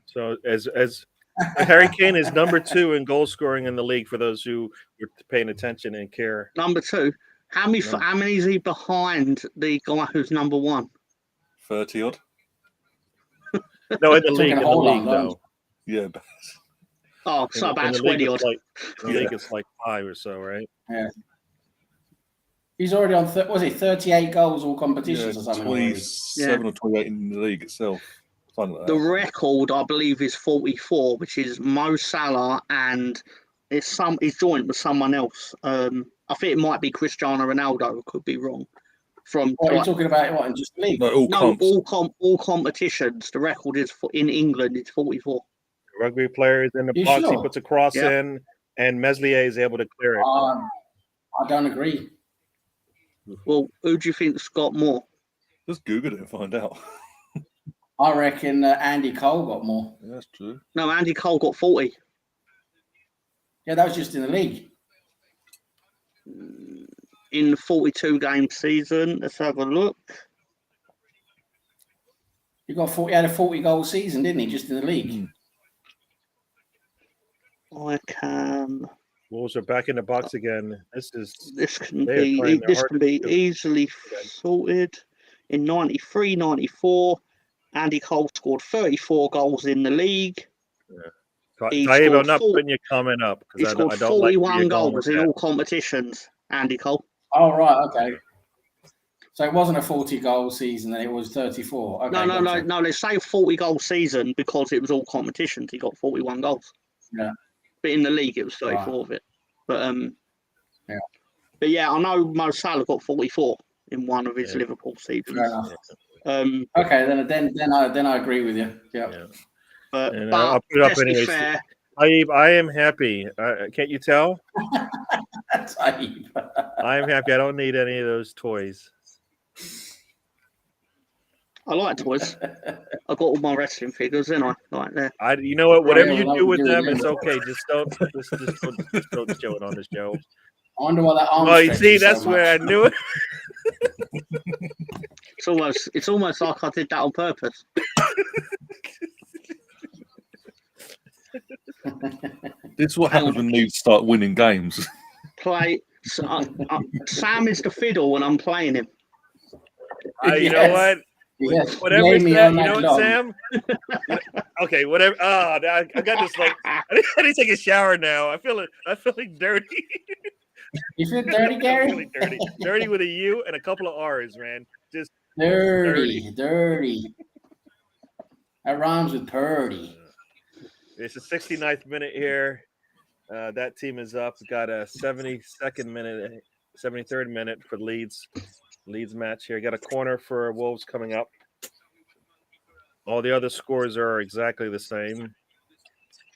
So as Harry Kane is number 2 in goal scoring in the league for those who were paying attention and care. Number 2. How many is he behind the guy who's number 1? 30 odd. No, in the league though. Yeah. Oh, so about 20 odd. In the league it's like 5 or so, right? Yeah. He's already on 38 goals all competitions or something. 27 or 28 in the league itself. Like the record, I believe, is 44, which is Mo Salah, and he's joined with someone else. I think it might be Cristiano Ronaldo. I could be wrong. What are you talking about? What, in just league? No, all competitions. The record is in England. It's 44. The rugby player is in the box. Sure? He puts a cross in, and Meslier is able to clear it. I don't agree. Well, who do you think's got more? Just Google it and find out. I reckon Andy Cole got more. Yeah, that's true. No, Andy Cole got 40. Yeah, that was just in the league. In the 42-game season, let's have a look. He had a 40-goal season, didn't he? Just in the league. I can. Wolves are back in the box again. This can be easily sorted. In 93, 94, Andy Cole scored 34 goals in the league. Yeah. Taib, I'm not putting your comment up because I don't 41 like goals in all competitions. Andy Cole. Oh right, okay. So it wasn't a 40-goal season, then it was 34. Okay, no. They say 40-goal season because it was all competitions. He got 41 goals. Yeah. But in the league, it was 34 of it. But But yeah, I know Mo Salah got 44 in one of his Liverpool seasons. Okay, then I agree with you. Yeah. But I'll put it up anyway. I am happy. Can't you tell? I am happy. I don't need any of those toys. I like toys. I got all my wrestling figures, and I like that. You know what? Whatever you do with them, it's okay. Just don't show it on the show. I wonder why that arm. Oh, you see, that's where I knew it. It's almost like I did that on purpose. This is what happens when Leeds start winning games. Sam is the fiddle when I'm playing him. You know what? Yes. Whatever Lay it's me that, on you that know what, dog. Sam? Okay, whatever. I got this. Like, I need to take a shower now. I'm feeling dirty. You feel dirty, I'm Gary? feeling dirty with a U and a couple of R's, man. Just Dirty. That rhymes with purdy. it's the 69th minute here. That team is up. Got a 73rd minute for Leeds match here. Got a corner for Wolves coming up. All the other scores are exactly the same.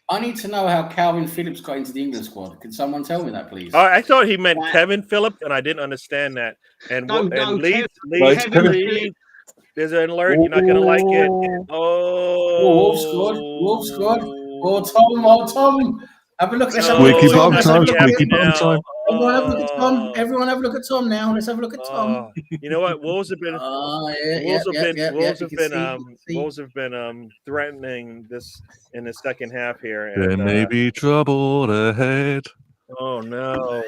I need to know how Calvin Phillips got into the England squad. Can someone tell me that, please? I thought he meant Kevin Phillips, and I didn't understand that. And Leeds, there's an alert. You're not gonna like it. Wolves scored. Oh, Tom. Have a look. Let's have a Squeaky look at Tom. bum time. Squeaky bum time. Everyone have a look at Tom. Everyone have a look at Tom now. Let's have a look at Tom. You know what? Wolves have been Wolves have been threatening this in the second half here. And, There may be trouble ahead. Oh no!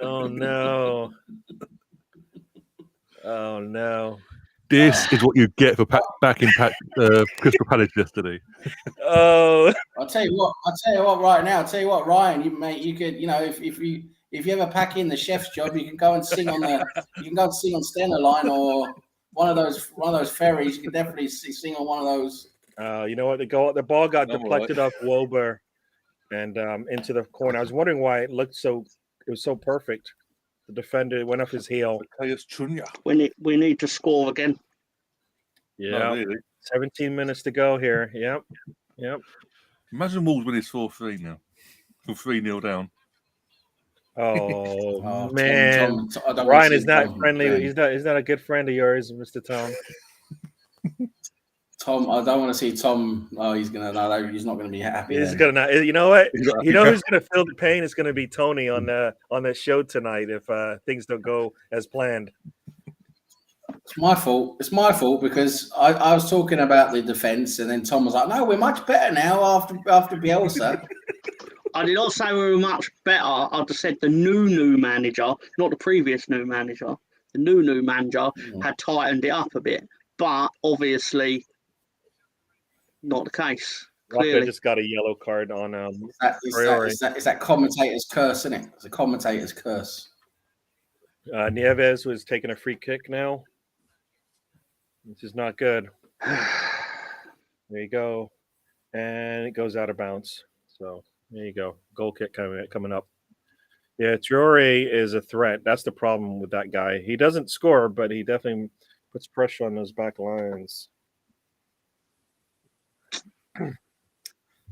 Oh no! Oh no! This is what you get for backing Crystal Palace yesterday. Oh! I'll tell you what. Right now, Ryan. You could, if you ever pack in the chef's job, you can go and sing on Stena Line or one of those ferries. You can definitely sing on one of those. You know what? The ball got deflected off Wober and into the corner. I was wondering why it was so perfect. The defender went off his heel. We need to score again. Yeah, really. 17 minutes to go here. Yep. Imagine Wolves winning 4-3 now, from 3-0 down. Oh man, Ryan is not friendly. He's not a good friend of yours, Mr. Tom. Tom, I don't want to see Tom. Oh, he's not going to be happy. He's gonna not. You know what? You know who's going to feel the pain? It's going to be Tony on the show tonight if things don't go as planned. It's my fault. It's my fault because I was talking about the defense, and then Tom was like, "No, we're much better now after Bielsa." I did not say we were much better. I just said the new manager, not the previous new manager. The new manager had tightened it up a bit, but obviously not the case. Rocco just got a yellow card on It's that commentator's curse, isn't it? It's a commentator's curse. Nieves was taking a free kick now, which is not good. There you go. And it goes out of bounds. So there you go. Goal kick coming up. Yeah, Traore is a threat. That's the problem with that guy. He doesn't score, but he definitely puts pressure on those back lines.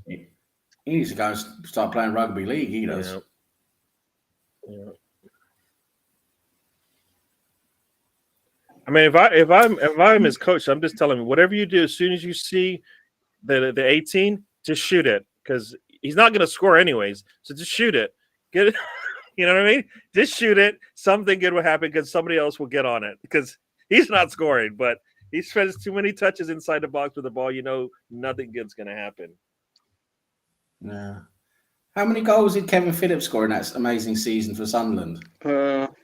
He needs to go and start playing rugby league. He does. Yeah. I mean, if I'm his coach, I'm just telling him whatever you do, as soon as you see the 18, just shoot it because he's not going to score anyways. So just shoot it. Get it. You know what I mean? Just shoot it. Something good will happen because somebody else will get on it because he's not scoring, but he spends too many touches inside the box with the ball. You know, nothing good's going to happen. Yeah. How many goals did Kevin Phillips score in that amazing season for Sunderland? Because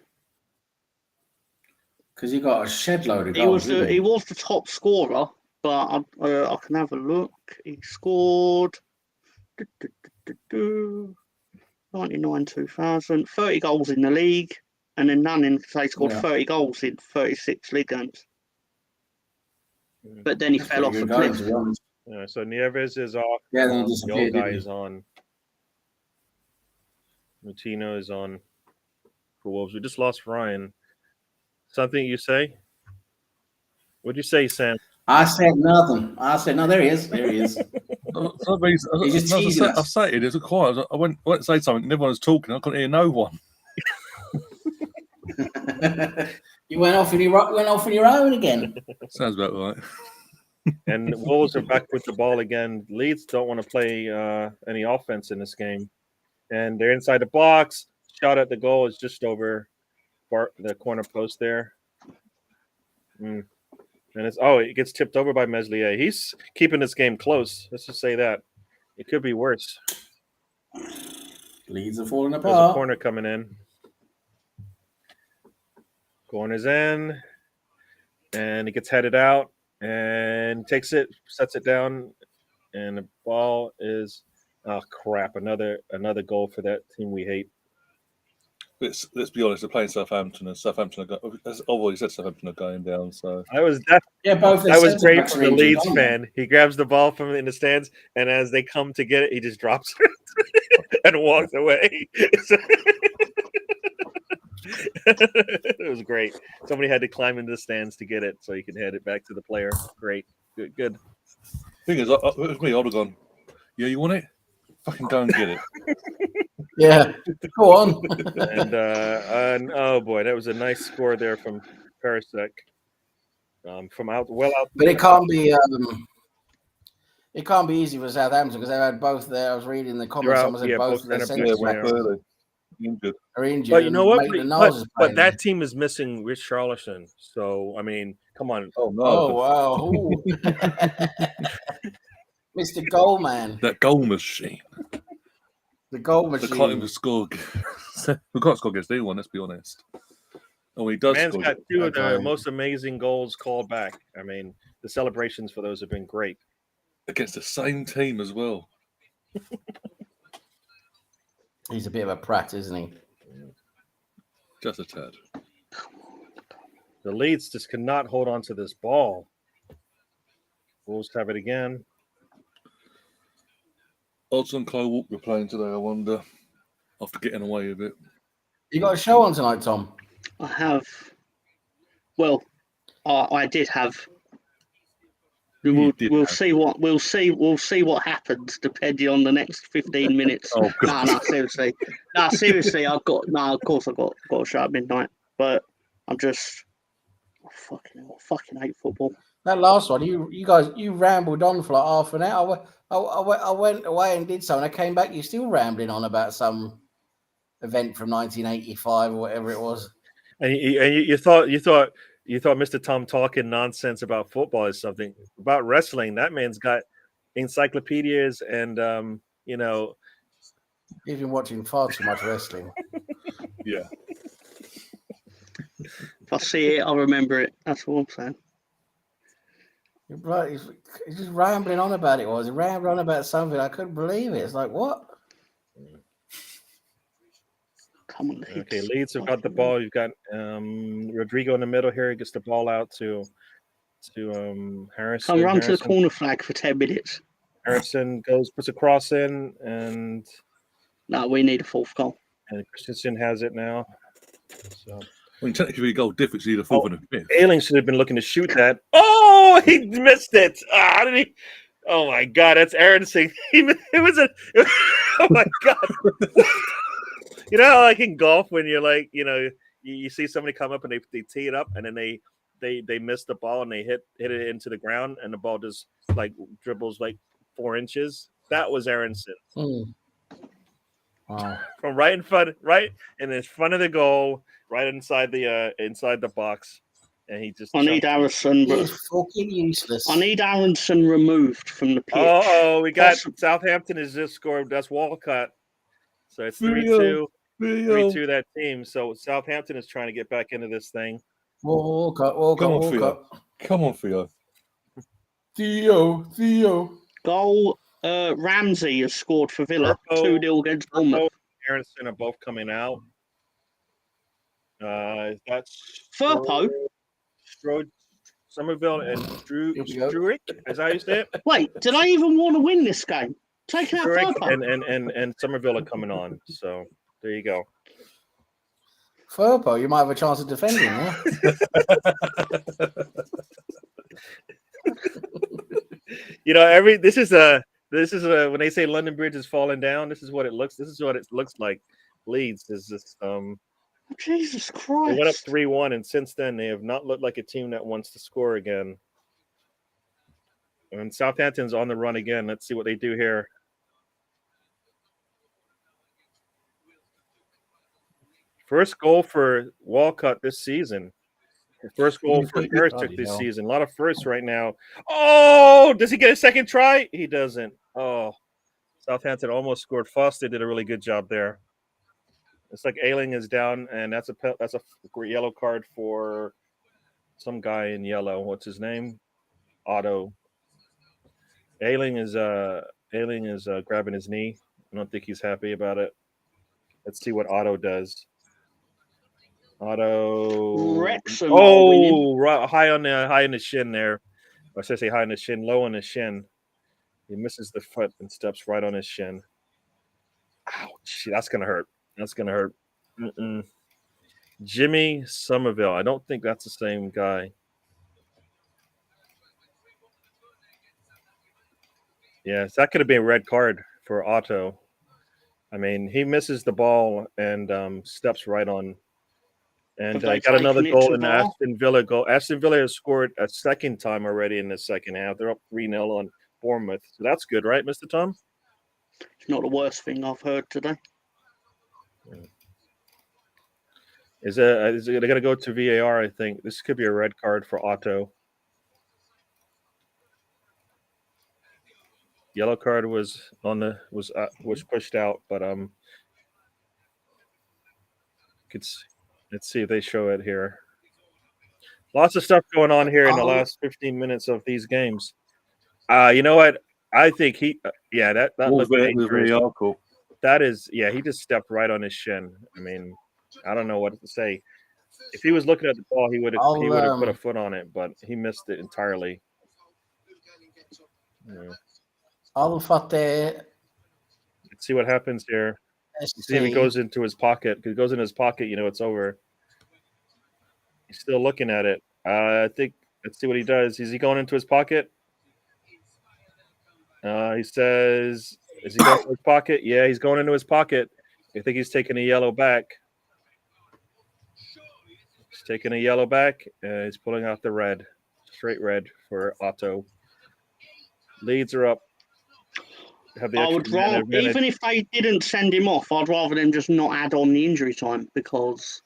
he got a shed load of goals. He was the top scorer, but I can have a look. He scored 99, 2000, 30 goals in the league, and then they scored 30 goals in 36 league games. But then he fell off the cliff. Yeah, so Nieves is off. Yeah, then the old guy is on. Moutinho is on for Wolves. We just lost Ryan. Something you say? What'd you say, Sam? I said nothing. I said, no, there he is. There he is. He's just teasing us. I say it was quiet. I went to say something. And everyone was talking. I couldn't hear no one. You went off on your own again. Sounds about right. And Wolves are back with the ball again. Leeds don't want to play any offense in this game. And they're inside the box. Shot at the goal is just over the corner post there. And it gets tipped over by Meslier. He's keeping this game close. Let's just say that. It could be worse. Leeds are falling apart. There's a corner coming in. Corner's in. And it gets headed out and takes it, sets it down. And the ball is, oh, crap. Another goal for that team we hate. Let's be honest. They're playing Southampton, and Southampton as I've already said, Southampton are going down. So that was great for the Leeds fan. He grabs the ball from in the stands, and as they come to get it, he just drops it and walks away. It was great. Somebody had to climb into the stands to get it, so he could hand it back to the player. Great, good. Thing is, it was me. I'd have gone. Yeah, you want it? Fucking go and get it. Yeah, go on. and oh boy, that was a nice score there from Perisic. From out. But it can't be. It can't be easy for Southampton because they had both there. I was reading the comments. Someone said both their centre backs are injured. But you know what? But that team is missing Rich Charlison. So I mean, come on. Oh no! Oh wow! Mr. Goalman. That goal machine. The goal machine. They can't even score. We can't score against anyone. Let's be honest. Oh, he does. Man's got two of the most amazing goals called back. I mean, the celebrations for those have been great. Against the same team as well. He's a bit of a prat, isn't he? Just a tad. The Leeds just cannot hold on to this ball. Wolves have it again. Odds on Chloe Walker playing today, I wonder, after getting away with it. You got a show on tonight, Tom? I have. Well, I did have. We'll see what happens depending on the next 15 minutes. Oh, God. No, seriously. Of course I got a show at midnight, but I'm just fucking hate football. That last one, you guys rambled on for like half an hour. I went away and did something. I came back. You're still rambling on about some event from 1985 or whatever it was. And you thought Mr. Tom talking nonsense about football is something about wrestling. That man's got encyclopedias and He's been watching far too much wrestling. Yeah. If I see it, I'll remember it. That's all I'm saying. Right, he's just rambling on about it. He's rambling on about something. I couldn't believe it. It's like, what? Come on, Leeds. Okay, Leeds have got the ball. You've got Rodrigo in the middle here. He gets the ball out to Harrison. Come run to the corner flag for 10 minutes. Harrison puts a cross in, and no, we need a fourth goal. And Christensen has it now. So. I mean, technically, the goal difference is either fourth and a fifth. Ailing should have been looking to shoot that. Oh, he missed it. How did he? Oh my God, that's Aronson. Oh my God. You know how like in golf when you're like, you see somebody come up and they tee it up and then they miss the ball and they hit it into the ground and the ball just like dribbles like 4 inches. That was Aronson. Wow. From right in front of the goal, right inside the box, and he just. I need Aronson. He's fucking useless. I need Aronson removed from the pitch. Oh, we got Southampton has just scored. That's Walcott. So it's 3-2. 3-2 that team. So Southampton is trying to get back into this thing. Walcott. Come on, Theo. Theo. Goal. Ramsey has scored for Villa. 2-0 against Bournemouth. Aronson are both coming out. That's Firpo. Somerville and Struick. Is that how you say it? Wait, did I even want to win this game? Taking out Firpo. And Somerville are coming on. So there you go. Firpo, you might have a chance of defending, yeah? This is when they say London Bridge is falling down. This is what it looks like. Leeds is just Jesus Christ. They went up 3-1, and since then they have not looked like a team that wants to score again. And Southampton's on the run again. Let's see what they do here. First goal for Walcott this season. First goal for Perisic this season. A lot of firsts right now. Oh, does he get a second try? He doesn't. Oh, Southampton almost scored. Foster did a really good job there. It's like Ayling is down, and that's a yellow card for some guy in yellow. What's his name? Otto. Ayling is grabbing his knee. I don't think he's happy about it. Let's see what Otto does. Otto. Wrexham right, high on the shin there. Or should I say high on the shin, low on the shin. He misses the foot and steps right on his shin. Ouch! That's gonna hurt. That's gonna hurt. Jimmy Somerville. I don't think that's the same guy. Yes, that could have been a red card for Otto. I mean, he misses the ball and steps right on. And got another goal in the Aston Villa goal. Aston Villa has scored a second time already in the second half. They're up 3-0 on Bournemouth. So that's good, right, Mr. Tom? It's not the worst thing I've heard today. They're going to go to VAR, I think. This could be a red card for Otto. Yellow card was pushed out, but let's see if they show it here. Lots of stuff going on here in the last 15 minutes of these games. You know what? I think that looked dangerous. Cool. That is, he just stepped right on his shin. I mean, I don't know what to say. If he was looking at the ball, he would have put a foot on it, but he missed it entirely. Yeah. Let's see what happens here. See if he goes into his pocket. If he goes in his pocket, it's over. He's still looking at it. I think. Let's see what he does. Is he going into his pocket? He says, "Is he going into his pocket?" Yeah, he's going into his pocket. I think he's taking a yellow back. He's taking a yellow back, and he's pulling out the red, straight red for Otto. Leads are up. I would rather, even if they didn't send him off, I'd rather them just not add on the injury time because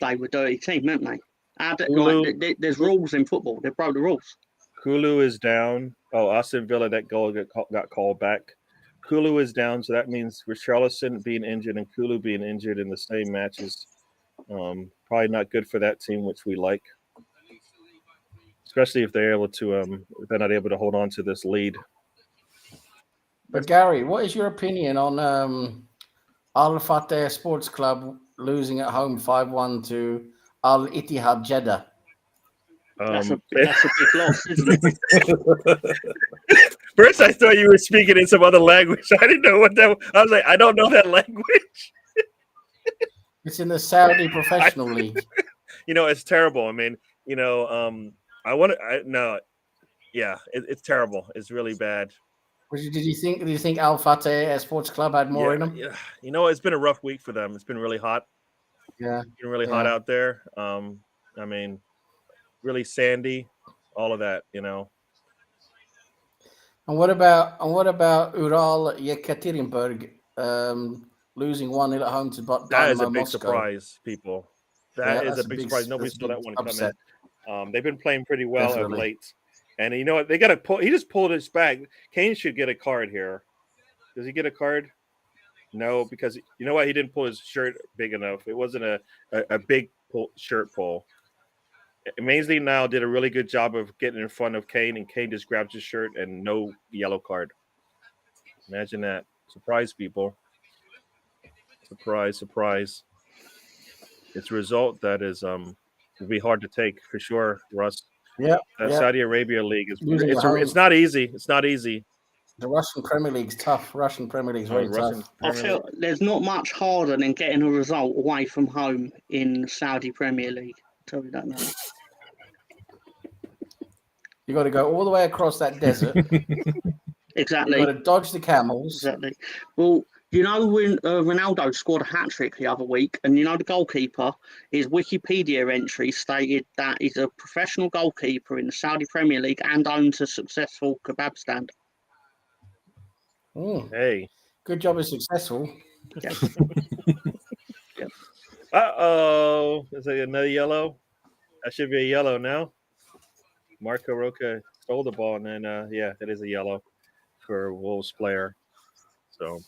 they were a dirty team, weren't they? There's rules in football. They broke the rules. Kulu is down. Oh, Aston Villa, that goal got called back. Kulu is down, so that means Richarlison being injured and Kulu being injured in the same matches. Probably not good for that team, which we like, especially if they're able to. If they're not able to hold on to this lead. But Gary, what is your opinion on Al Fateh Sports Club losing at home 5-1 to Al Ittihad Jeddah? That's a big loss, isn't it? First, I thought you were speaking in some other language. I didn't know what that was. I was like, I don't know that language. It's in the Saudi Professional League. It's terrible. I mean, it's terrible. It's really bad. Did you think Al Fateh Sports Club had more in them? Yeah. It's been a rough week for them. It's been really hot. Yeah. It's been really hot out there. I mean, really sandy, all of that, And what about Ural Yekaterinburg losing 1-0 at home to Dynamo That is a big Moscow? Surprise, people. That is a big surprise. Nobody saw that one coming. They've been playing pretty well of late. And you know what? They got to pull. He just pulled his back. Kane should get a card here. Does he get a card? No, because you know what? He didn't pull his shirt big enough. It wasn't a big shirt pull. Maisley now did a really good job of getting in front of Kane, and Kane just grabbed his shirt and no yellow card. Imagine that. Surprise, people. Surprise, surprise. It's a result that is will be hard to take for sure, Russ. Yeah. Saudi Arabia League it's not easy. It's not easy. The Russian Premier League's tough. Russian Premier League's very tough. I feel there's not much harder than getting a result away from home in Saudi Premier League. I'll tell you that now. You got to go all the way across that desert. Exactly. You got to dodge the camels. Exactly. Well, when Ronaldo scored a hat-trick the other week, and the goalkeeper, his Wikipedia entry stated that he's a professional goalkeeper in the Saudi Premier League and owns a successful kebab stand. Hey. Good job is successful. Yeah. Uh-oh. Is that another yellow? That should be a yellow now. Marco Roca stole the ball, and then yeah, that is a yellow for Wolves player. So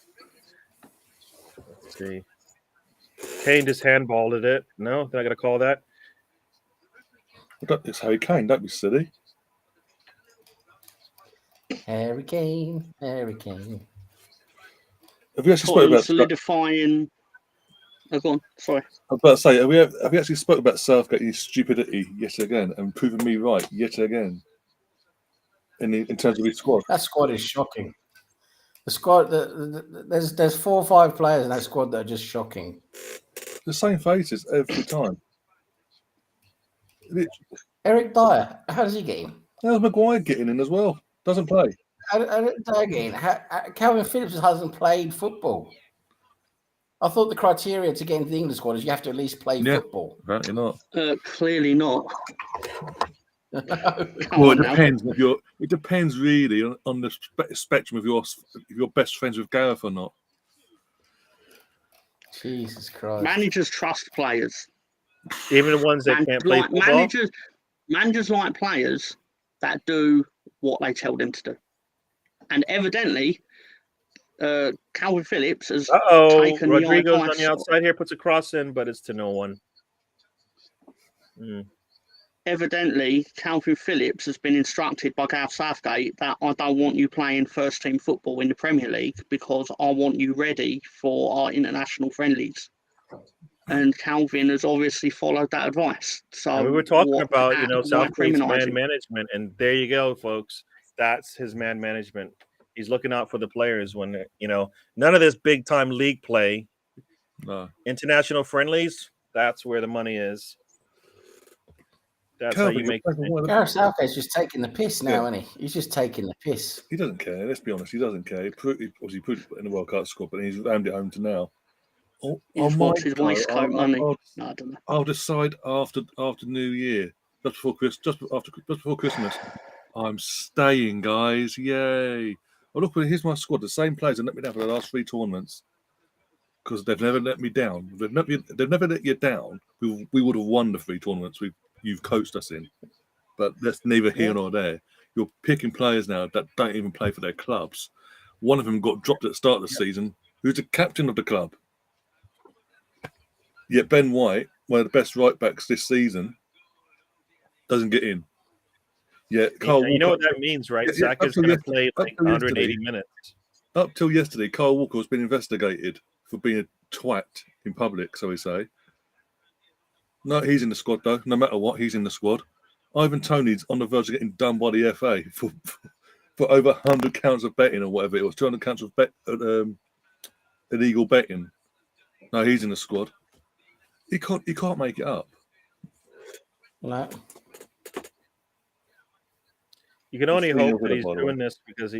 let's see. Kane just handballed it. No, they're not gonna call that. It's Harry Kane. Don't be silly. Harry Kane. Have you actually spoke about solidifying? Oh, go on. Sorry. I was about to say, have we actually spoke about Southgate's stupidity yet again and proven me right yet again in terms of his squad? That squad is shocking. The squad, there's 4 or 5 players in that squad that are just shocking. The same faces every time. Eric Dyer, how does he get in? How's Maguire getting in as well? Doesn't play. How did Dyer get in? Calvin Phillips hasn't played football. I thought the criteria to get into the England squad is you have to at least play football. Apparently not. Clearly not. Well, it depends. It depends really on the spectrum of if you're best friends with Gareth or not. Jesus Christ! Managers trust players, even the ones that can't play football. Managers like players that do what they tell them to do, and evidently, Calvin Phillips has taken Rodrigo's on the outside here, puts a cross in, but it's to no one. Evidently, Calvin Phillips has been instructed by Gareth Southgate that I don't want you playing first-team football in the Premier League because I want you ready for our international friendlies. And Calvin has obviously followed that advice. So and we were talking about, Southgate's man management, and there you go, folks. That's his man management. He's looking out for the players when, none of this big-time league play. International friendlies, that's where the money is. That's how you make it. Gareth Southgate's just taking the piss now, isn't he? He's just taking the piss. He doesn't care. Let's be honest. He doesn't care. He obviously put it in the World Cup squad, but he's rammed it home to now. His waistcoat money. No, I don't know. I'll decide after New Year, just before Christmas. I'm staying, guys. Yay! Oh, look, here's my squad. The same players that let me down for the last 3 tournaments. Because they've never let me down. They've never let you down. We would have won the 3 tournaments you've coached us in. But that's neither here nor there. You're picking players now that don't even play for their clubs. One of them got dropped at the start of the season, who's the captain of the club. Yet Ben White, one of the best right backs this season, doesn't get in. Yeah, Carl you know what that means, right? Zach is going to play like 180 minutes. Up till yesterday, Carl Walker has been investigated for being a twat in public, so we say. No, he's in the squad, though. No matter what, he's in the squad. Ivan Toney's on the verge of getting done by the FA for over 100 counts of betting or whatever it was, 200 counts of illegal betting. No, he's in the squad. He can't make it up. No. You can only hope that he's doing this because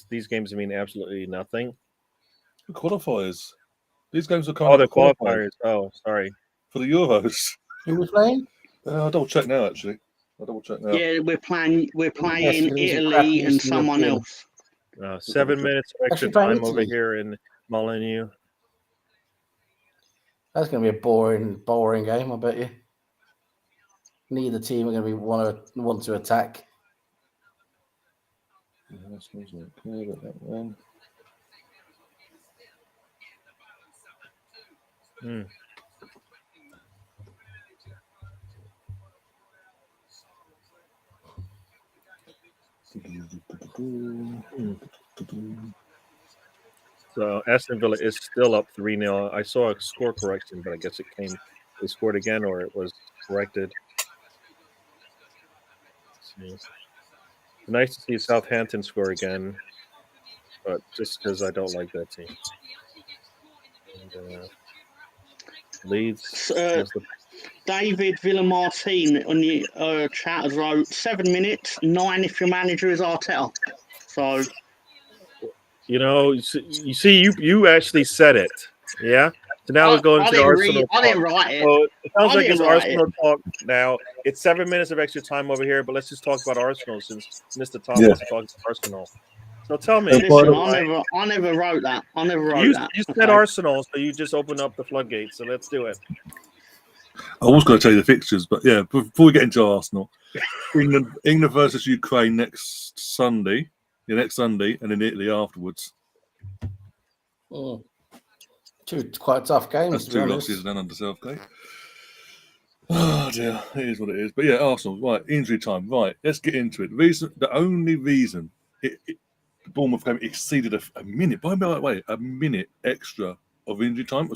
these games mean absolutely nothing. The qualifiers. These games are coming. Oh, the qualifiers. Oh, sorry. For the Euros. Who was playing? I'll double check now, actually. Yeah, we're playing Italy and someone else. 7 minutes of extra time over here in Molineux. That's going to be a boring game, I bet you. Neither team are going to want to attack. Yeah, that smells like clear, but that one. So Aston Villa is still up 3-0. I saw a score correction, but I guess they scored again or it was corrected. Nice to see Southampton score again, but just because I don't like that team. And, Leeds. David Villamartine on the chat has wrote 7 minutes, 9 if your manager is Arteta. So, you see, you actually said it, yeah. So now we're going to Arsenal. I didn't write it. So it sounds like it's Arsenal talk now. It's 7 minutes of extra time over here, but let's just talk about Arsenal since Mr. Tom wants to talk about Arsenal. So tell me. Listen, I never wrote that. I never wrote that. You said Arsenal, so you just opened up the floodgates. So let's do it. I was going to tell you the fixtures, but yeah, before we get into Arsenal, England versus Ukraine next Sunday, and then Italy afterwards. Two quite tough games. That's to be 2 honest. losses and under Southgate. Oh dear, it is what it is. But yeah, Arsenal, right, injury time, right, let's get into it. The only reason the Bournemouth game exceeded a minute, by the way, a minute extra of injury time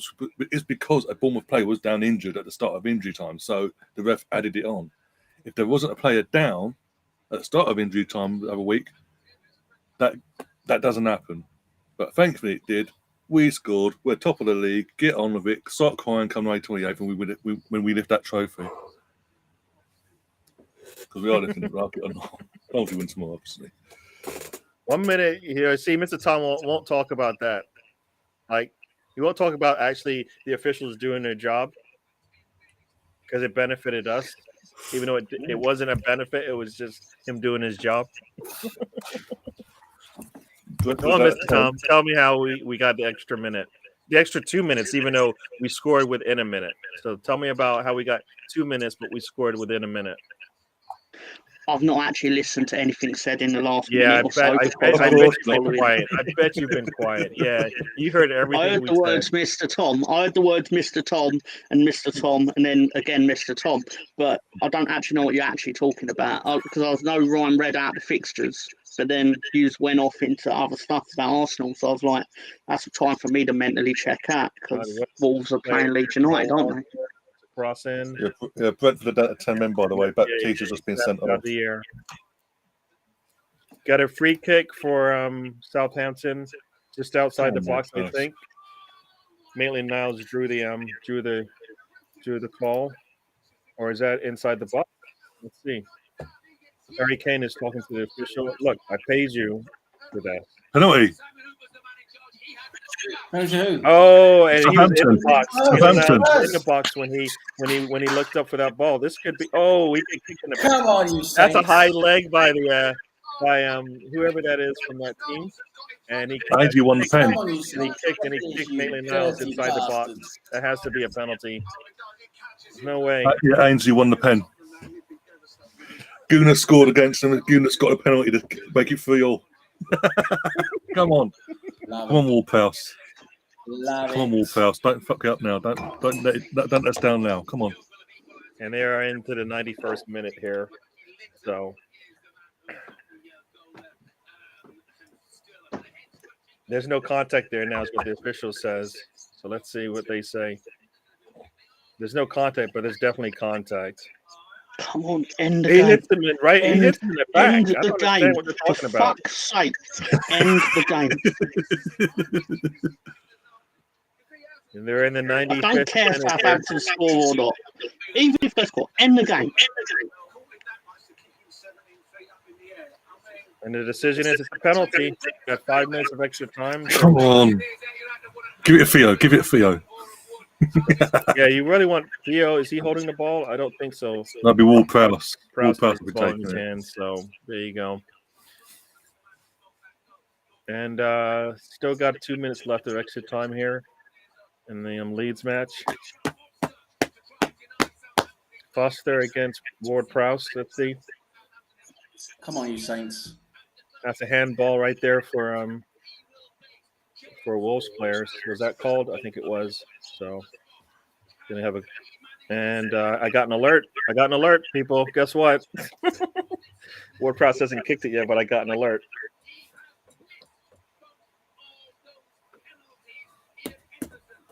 is because a Bournemouth player was down injured at the start of injury time, so the ref added it on. If there wasn't a player down at the start of injury time the other week, that doesn't happen. But thankfully it did. We scored. We're top of the league. Get on with it. Start crying come May 28th when we lift that trophy. Because we are lifting it, rocket or not. Hopefully win some more, obviously. 1 minute here. See, Mr. Tom won't talk about that. Like, he won't talk about actually the officials doing their job because it benefited us, even though it wasn't a benefit. It was just him doing his job. Come on, Mr. Tom. Tell me how we got the extra minute. The extra 2 minutes, even though we scored within a minute. So tell me about how we got 2 minutes, but we scored within a minute. I've not actually listened to anything said in the last Yeah, minute or so. I bet you've been quiet. I bet you've been quiet. Yeah, you heard everything. I heard the words Mr. Tom. I heard the words Mr. Tom and Mr. Tom, and then again Mr. Tom. But I don't actually know what you're actually talking about because I was no Ryan read out the fixtures, but then you just went off into other stuff about Arsenal. So I was like, that's a time for me to mentally check out because Wolves are playing Leeds United, aren't they? Cross in. Yeah, Brentford down to 10 men, by the way. Baptista's just been sent off. The year. Got a free kick for Southampton, just outside the box, I think. Maitland-Niles drew the call, or is that inside the box? Let's see. Harry Kane is talking to the official. Look, I paid you for that. Penalty. Oh, and he was in the box. In the box when he looked up for that ball. This could be. Oh, we get kicked in the back. Come on, you. That's a high leg by whoever that is from that team. And he won the pen. And he kicked Maitland-Niles inside the box. That has to be a penalty. No way. Yeah, Ainsley won the pen. Guna scored against him. Guna's got a penalty to make it 3-3. Come on. Come on, Ward-Prowse. Come on, Ward-Prowse. Don't fuck it up now. Don't let us down now. Come on. And they are into the 91st minute here. So there's no contact there now is what the official says. So let's see what they say. There's no contact, but there's definitely contact. Come on, end the game. He hits him in right. He hits him in the back. End the game. What they're talking about. For fuck's sake, end the game. And they're in the 95th. I don't care if Southampton score or not. Even if they score, end the game. And the decision is it's a penalty. Got 5 minutes of extra time. Come on. Give it a Theo. Give it a Theo. Yeah, you really want Theo? Is he holding the ball? I don't think so. That'd be Ward-Prowse. Ward-Prowse will be taking his hands. So there you go. And still got 2 minutes left of extra time here in the Leeds match. Foster against Ward-Prowse. Let's see. Come on, you Saints. That's a handball right there for Wolves players. Was that called? I think it was. So gonna have I got an alert. People. Guess what? Ward-Prowse hasn't kicked it yet, but I got an alert.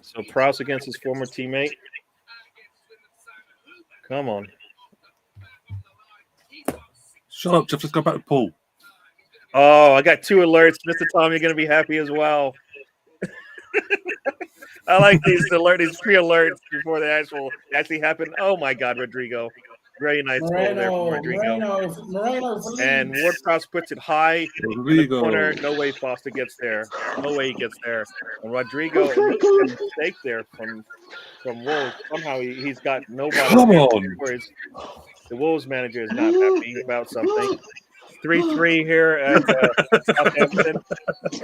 So Prowse against his former teammate. Come on. Shut up, Jeff. Let's go back to Paul. Oh, I got 2 alerts. Mr. Tom, you're going to be happy as well. I like these pre-alerts before they actually happen. Oh, my God, Rodrigo. Very nice ball there from Rodrigo. And Ward-Prowse puts it high in the corner. No way Foster gets there. No way he gets there. And Rodrigo makes a mistake there from Wolves. Somehow he's got nobody. Come on. The Wolves manager is not happy about something. 3-3 here at Southampton.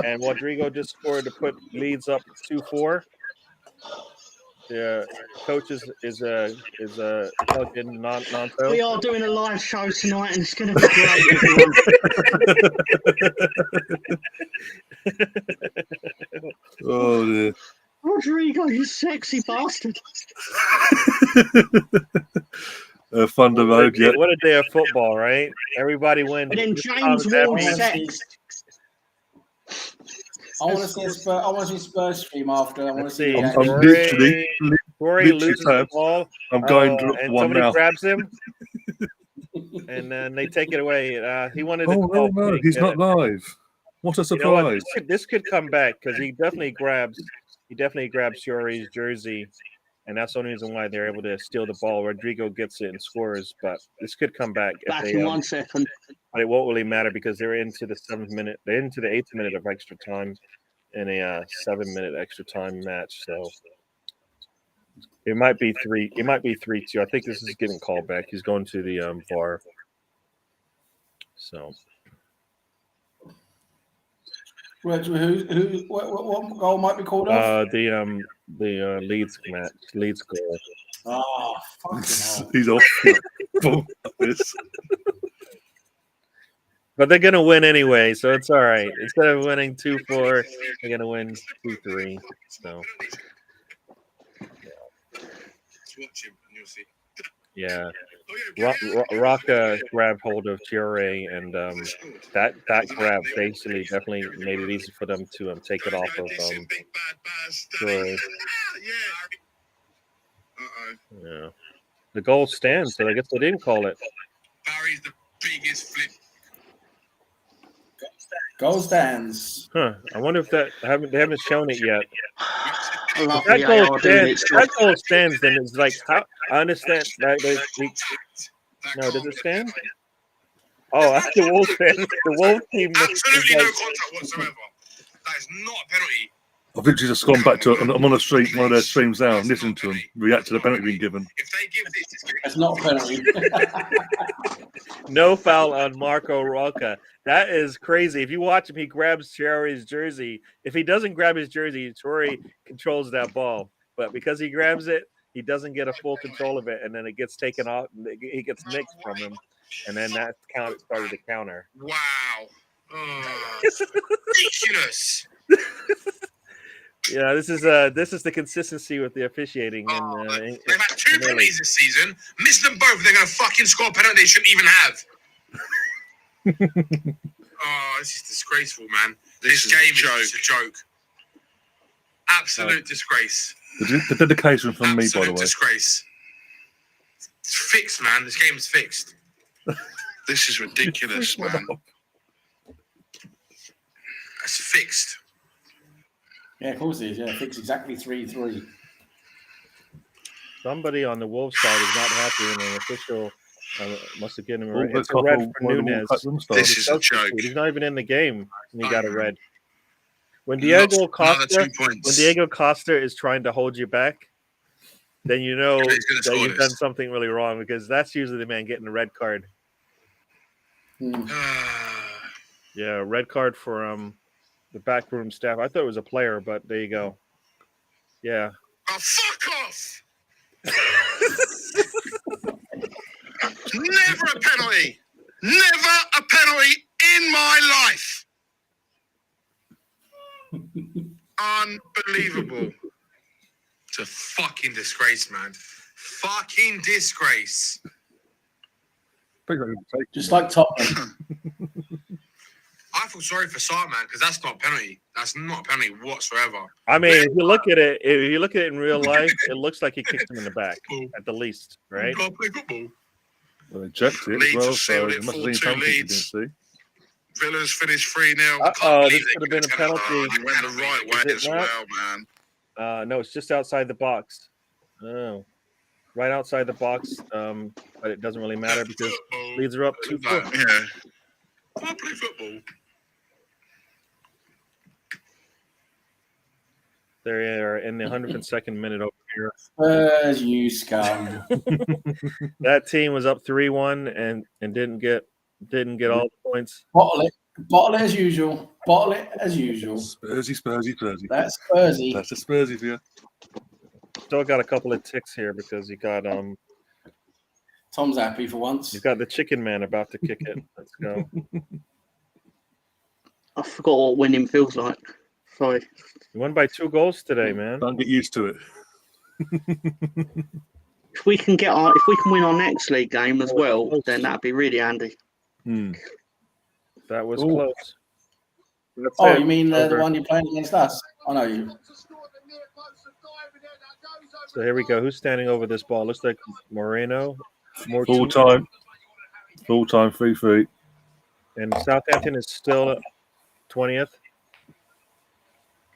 And Rodrigo just scored to put Leeds up 2-4. the coach is plugged in Nanto. We are doing a live show tonight, and it's going to be great, everyone. Oh dear. Rodrigo, you sexy bastard. Thunder Road, yeah. What a day of football, right? Everybody wins. And then James Ward set. I want to see a Spurs stream after. I want to see. I'm literally loses the ball. I'm going to and one somebody now. grabs him, and then they take it away. He wanted to Oh call. no, he's not live. What a You know what? surprise! This could come back because he definitely grabs Fiori's jersey, and that's the only reason why they're able to steal the ball. Rodrigo gets it and scores, but this could come back. Back in 1 second. But it won't really matter because they're into the 7th minute. They're into the 8th minute of extra time in a 7-minute extra time match. So it might be 3. It might be 3-2. I think this is getting called back. He's going to the VAR. So. What goal might be called off? The Leeds goal. Oh, fucking hell. He's off. But they're gonna win anyway, so it's all right. Instead of winning 2-4, they're gonna win 2-3. So yeah. Rocca grabbed hold of Chiore, and that grab basically definitely made it easy for them to take it off of Chiore. Yeah, the goal stands, so I guess they didn't call it. Barry's the biggest flip. Goal stands. Huh? I wonder if they haven't shown it yet. I love That the goal AR doing stands. its job. That goal stands. Then it's like, how I understand. Like, no, does it stand? Oh, that's the Wolves fan. The Wolves team. Absolutely no contact whatsoever. That is not a penalty. I've literally just gone back to. I'm on a stream, one of their streams now, and listening to them react to the penalty being given. If they give this, That's not a penalty. No foul on Marco Rocca. That is crazy. If you watch him, he grabs Chiori's jersey. If he doesn't grab his jersey, Chiori controls that ball. But because he grabs it, he doesn't get a full control of it, and then it gets taken off. He gets nicked from him, and then that started to counter. wow. Ridiculous. Yeah, this is the consistency with the officiating. They've had 2 penalties this season. Missed them both. They're going to fucking score a penalty they shouldn't even have. This is disgraceful, man. This game is just a joke. Absolute disgrace. The dedication from me, by the way. Disgrace. It's fixed, man. This game is fixed. This is ridiculous, man. It's fixed. Yeah, of course it is. Yeah, fixed exactly 3-3. Somebody on the Wolves side is not happy, and an official must have given him a red. Well, It's a red for one of the Nunes. This is a joke. He's not even in the game, and he got a red. When Diego Costa is trying to hold you back, then you know that you've done something really wrong, because that's usually the man getting a red card. Yeah, red card for the backroom staff. I thought it was a player, but there you go. Yeah. Oh, fuck off! Never a penalty. Never a penalty in my life. Unbelievable. It's a fucking disgrace, man. Fucking disgrace. Just like Tottenham. I feel sorry for Sarr, man, because that's not a penalty. That's not a penalty whatsoever. I mean, if you look at it in real life, it looks like he kicked him in the back at the least, right? Can't play football. Well, they checked it as well, so it must have been something you didn't see. Villa's finished 3-0. This could have been a penalty. He went the right way as well, man. No, it's just outside the box. Oh, right outside the box. But it doesn't really matter because Leeds are up 2-4. Yeah. Can't play football. They are in the 102nd minute over here. Spurs, you scum. That team was up 3-1 and didn't get all the points. Bottle it as usual. Spursy. That's Spursy. That's a Spursy for you. still got a couple of ticks here because you got Tom's happy for once. you got the chicken man about to kick it. Let's go. I forgot what winning feels like. Sorry. You won by 2 goals today, man. Don't get used to it. If we can win our next league game as well, then that'd be really handy. That was Ooh. close. Oh, you mean the one you're playing against us? I know you. So here we go. Who's standing over this ball? Looks like Moreno. Full time. 3-3. And Southampton is still 20th.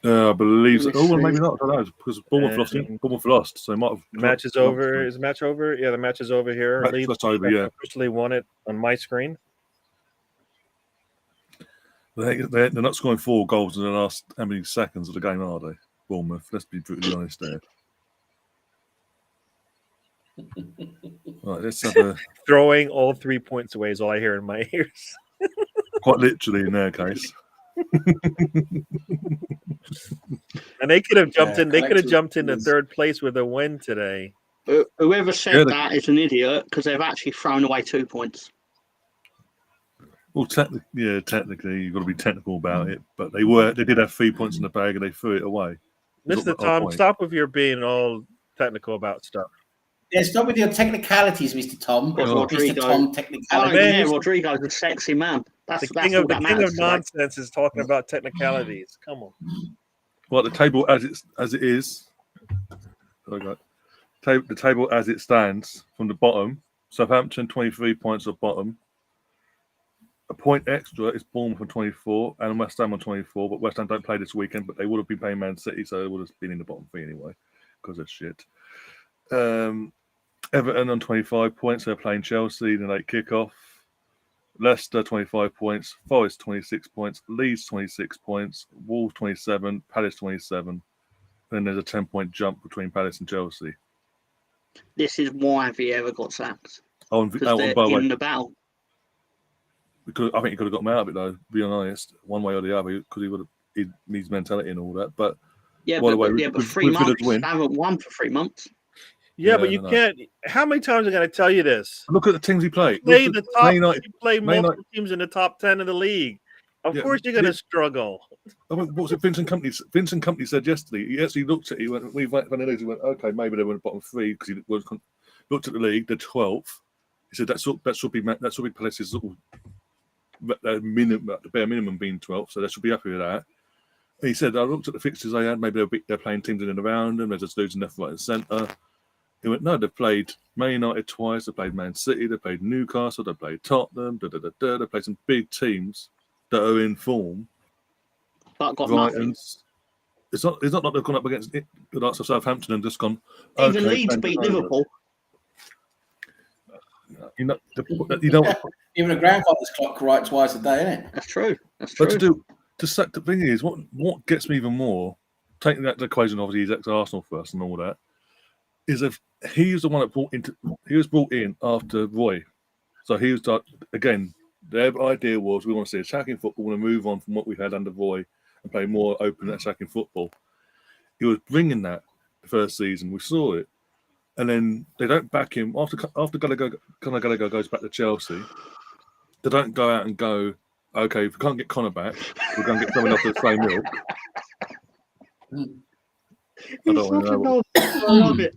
I believe so. Let me Oh, well, see. maybe not. I don't know because Bournemouth lost, so they might have. The match is over. Is the match over? Yeah, the match is over here. That's over. Yeah, Officially won it on my screen. they're not scoring 4 goals in the last how many seconds of the game, are they? Bournemouth. Let's be brutally honest there. Right, let's have a Throwing all 3 points away is all I hear in my ears. quite literally in their case. And they could have jumped in. They could have collective jumped into is- 3rd place with a win today. Whoever said Yeah, that is an idiot because they've actually thrown away 2 points. Well, technically, you've got to be technical about it. But they did have 3 points in the bag, and they threw it away. Mr. Not my Tom, point. stop with your being all technical about stuff. Yeah, stop with your technicalities, Mr. Tom. Got Oh. Rodrigo. Mr. Tom Oh, technicalities. man, yeah, Rodrigo's a sexy man. That's The king all of that matters. today. nonsense is talking about technicalities. Come on. Well, the table as it is. The table as it stands from the bottom. Southampton 23 points at bottom. A point extra is Bournemouth on 24 and West Ham on 24. But West Ham don't play this weekend, but they would have been playing Man City, so they would have been in the bottom 3 anyway because of shit. Everton on 25 points. They're playing Chelsea. The late kickoff. Leicester 25 points. Forest 26 points. Leeds 26 points. Wolves 27. Palace 27. Then there's a 10-point jump between Palace and Chelsea. This is why Vieira got sacked. Oh, Because and they're by the way, in the battle. I think he could have got him out of it though. Being honest, one way or the other, because he would have his mentality and all that. But Yeah, by the but, way, but with 3 Villa's months. win- They haven't won for 3 months. Yeah, but you no. can't. How many times am I going to tell you this? look at the teams he played. Play Look the at top. Man United. You play Man multiple teams in the top 10 of the league. Of Yeah, course, you're going to this- struggle. I mean, what was it Vincent Company? Vincent Company said yesterday. He actually looked at it. He went, "We went for the news." He went, "Okay, maybe they were in the bottom 3 because he looked at the league, the 12th." He said that should be Palace's sort of minimum, the bare minimum being 12th, so they should be happy with that. And he said, "I looked at the fixtures they had. Maybe they're playing teams in and around them. They're just losing left, right, and centre." He went, "No, they've played Man United twice. They played Man City. They played Newcastle. They played Tottenham. They played some big teams that are in form." But got nothing. Brighton's. It's not like they've gone up against the likes of Southampton and just gone. Even okay, Leeds beat Liverpool. You know, Even a grandfather's clock right twice a day, isn't it? That's true. That's but true. the thing is, what gets me even more, taking that equation, obviously he's ex-Arsenal first and all that, is if he was the one that he was brought in after Roy, so he was again. Their idea was we want to see attacking football, we want to move on from what we had under Roy and play more open attacking football. He was bringing that the first season. We saw it. And then they don't back him after Conor Gallagher goes back to Chelsea. They don't go out and go, okay, if we can't get Conor back, we're going to get someone off the same milk. I don't want to know. I love it.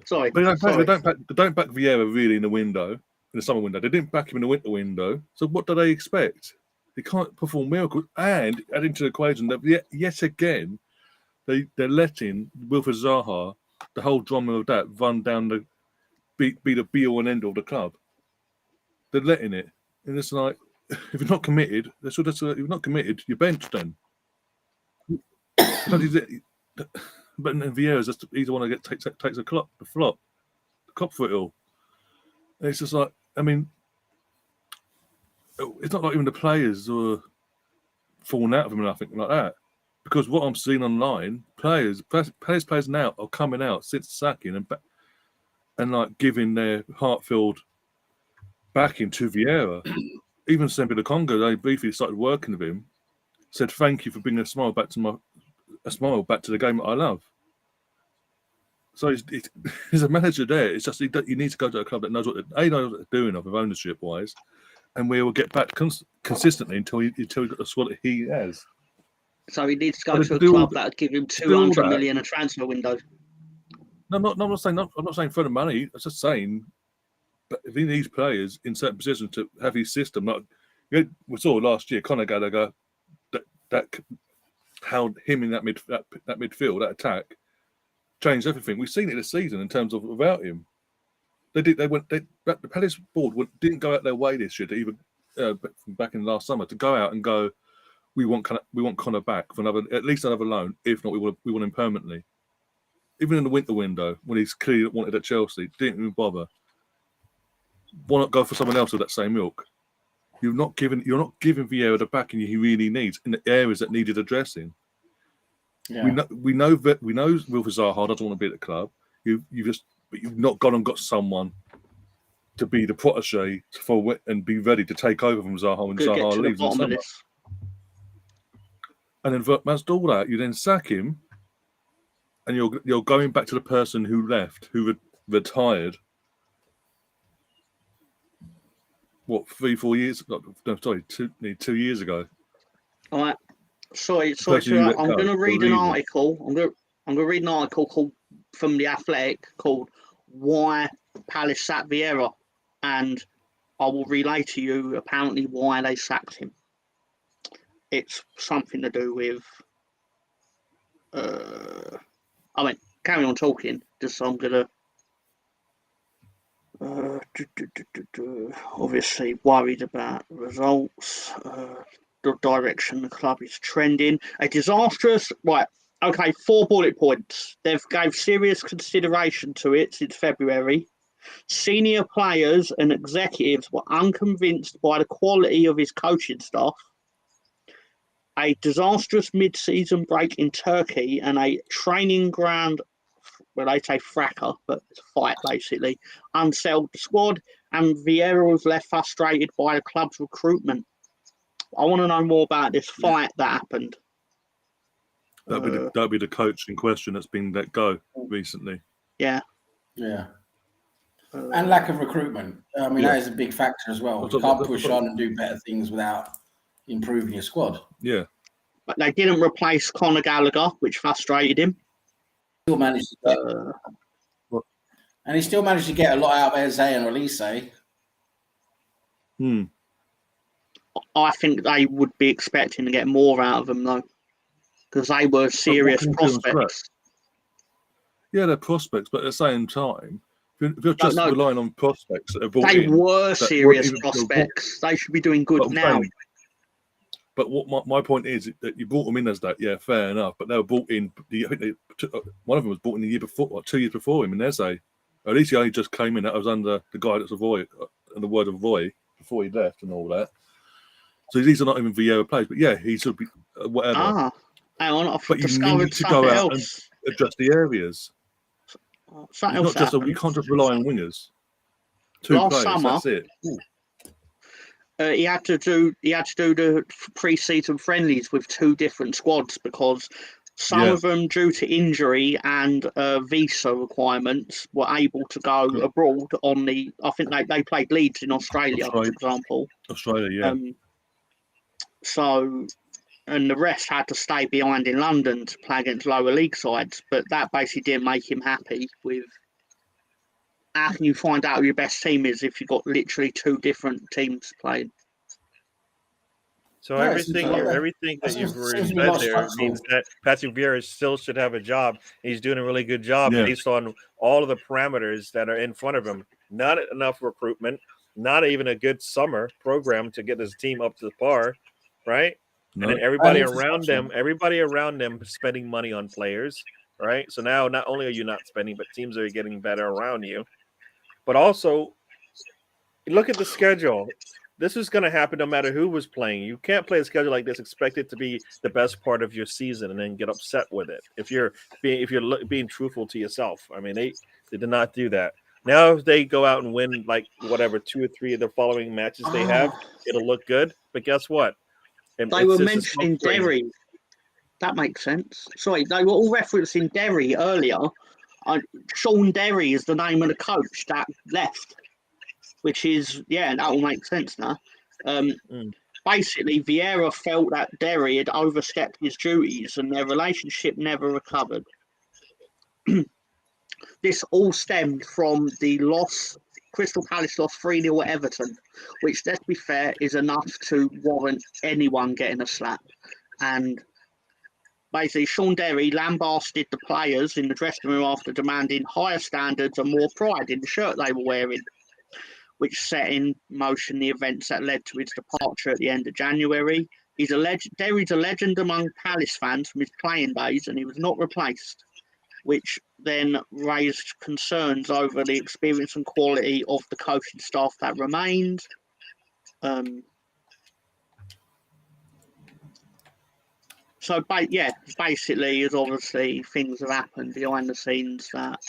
Sorry. They don't Sorry. back Vieira really in the window, in the summer window. They didn't back him in the winter window. So what do they expect? They can't perform miracles. And adding to the equation that yet again, they're letting Wilfred Zaha, the whole drama of that, run down be the be all and end all of the club. They're letting it, and it's like, if you're not committed, if you're not committed, you're benched then. But Vieira's just he's the one that takes the cop for it all. And it's just like, I mean, it's not like even the players are falling out of him or nothing like that. Because what I'm seeing online, players now are coming out since sacking and like giving their heart-filled backing to Vieira. Even Semper the Congo, they briefly started working with him, said thank you for bringing a smile back to the game that I love. So he's a manager there. It's just you need to go to a club that knows what they're doing of ownership wise, and we will get back consistently until he got the squad that he has. So he needs to go to a club that would give him 200 million a transfer window. No, I'm not saying for the money. I'm just saying, but if he needs players in certain positions to have his system, like we saw last year, Conor Gallagher, that how him in that midfield, that attack, changed everything. We've seen it this season in terms of without him. The Palace board didn't go out their way this year to even back in last summer to go out and go, we want Conor back for at least another loan. If not, we want him permanently. Even in the winter window, when he's clearly wanted at Chelsea, didn't even bother. Why not go for someone else with that same ilk? You're not giving Vieira the backing he really needs in the areas that needed addressing. Yeah. We know Wilfried Zaha doesn't want to be at the club. You've not gone and got someone to be the protege and be ready to take over from Zaha when Zaha leaves in summer. And then Vertman's all that, you then sack him, and you're going back to the person who left, who retired. What, 3-4 years? No, sorry, 2 years ago. All right. Sorry. I'm going to read an article. I'm going to read an article from The Athletic called "Why Palace Sacked Vieira," and I will relay to you apparently why they sacked him. It's something to do with. Carry on talking. Just so I'm gonna. Obviously worried about results. The direction the club is trending. A disastrous. Right. Okay. 4 bullet points. They've gave serious consideration to it since February. Senior players and executives were unconvinced by the quality of his coaching staff. A disastrous mid-season break in Turkey and a training ground, well, they say fracas, but it's a fight basically, unsettled the squad, and Vieira was left frustrated by the club's recruitment. I want to know more about this fight that happened. That'd be the coach in question that's been let go recently. Yeah. Yeah. And lack of recruitment. I mean, that is a big factor as well. You can't push on and do better things without improving your squad. Yeah. But they didn't replace Conor Gallagher, which frustrated him. Still managed to get, and he still managed to get a lot out of Eze and Elise. I think they would be expecting to get more out of them, though, because they were serious prospects. Yeah, they're prospects, but at the same time, if you're just relying on prospects that are brought in... They were serious prospects. They should be doing good now. But what my point is that you brought them in as that, yeah, fair enough. But they were brought in. I think one of them was brought in the year before, or 2 years before him, in Eze. Or at least he only just came in. That was under the guidance of Roy and the word of Roy before he left and all that. So these are not even Vieira players, but yeah, he should be whatever. Hang on, but you need to go out and address the areas. You can't just rely on wingers. Last players, that's it. He had to do the pre-season friendlies with 2 different squads because some of them, due to injury and visa requirements, were able to go abroad on the. I think they played Leeds in Australia, for example. Australia, yeah. And the rest had to stay behind in London to play against lower league sides, but that basically didn't make him happy with. How can you find out who your best team is if you've got literally 2 different teams playing? So everything that you've said there means that Patrick Vieira still should have a job. He's doing a really good job based on all of the parameters that are in front of him. Not enough recruitment, not even a good summer program to get his team up to par, right? No. And then everybody around them spending money on players, right? So now not only are you not spending, but teams are getting better around you. But also, look at the schedule. This is going to happen no matter who was playing. You can't play a schedule like this, expect it to be the best part of your season, and then get upset with it. If you're being truthful to yourself, I mean, they did not do that. Now, if they go out and win 2 or 3 of the following matches they have, it'll look good. But guess what? They were mentioning Derry. That makes sense. Sorry, they were all referencing Derry earlier. Sean Derry is the name of the coach that left, which is, that will make sense now. Basically, Vieira felt that Derry had overstepped his duties and their relationship never recovered. This all stemmed from the loss. Crystal Palace lost 3-0 at Everton, which, let's be fair, is enough to warrant anyone getting a slap. And basically, Sean Derry lambasted the players in the dressing room after demanding higher standards and more pride in the shirt they were wearing, which set in motion the events that led to his departure at the end of January. Derry's a legend among Palace fans from his playing days, and he was not replaced, which then raised concerns over the experience and quality of the coaching staff that remained. So, basically, as obviously things have happened behind the scenes that.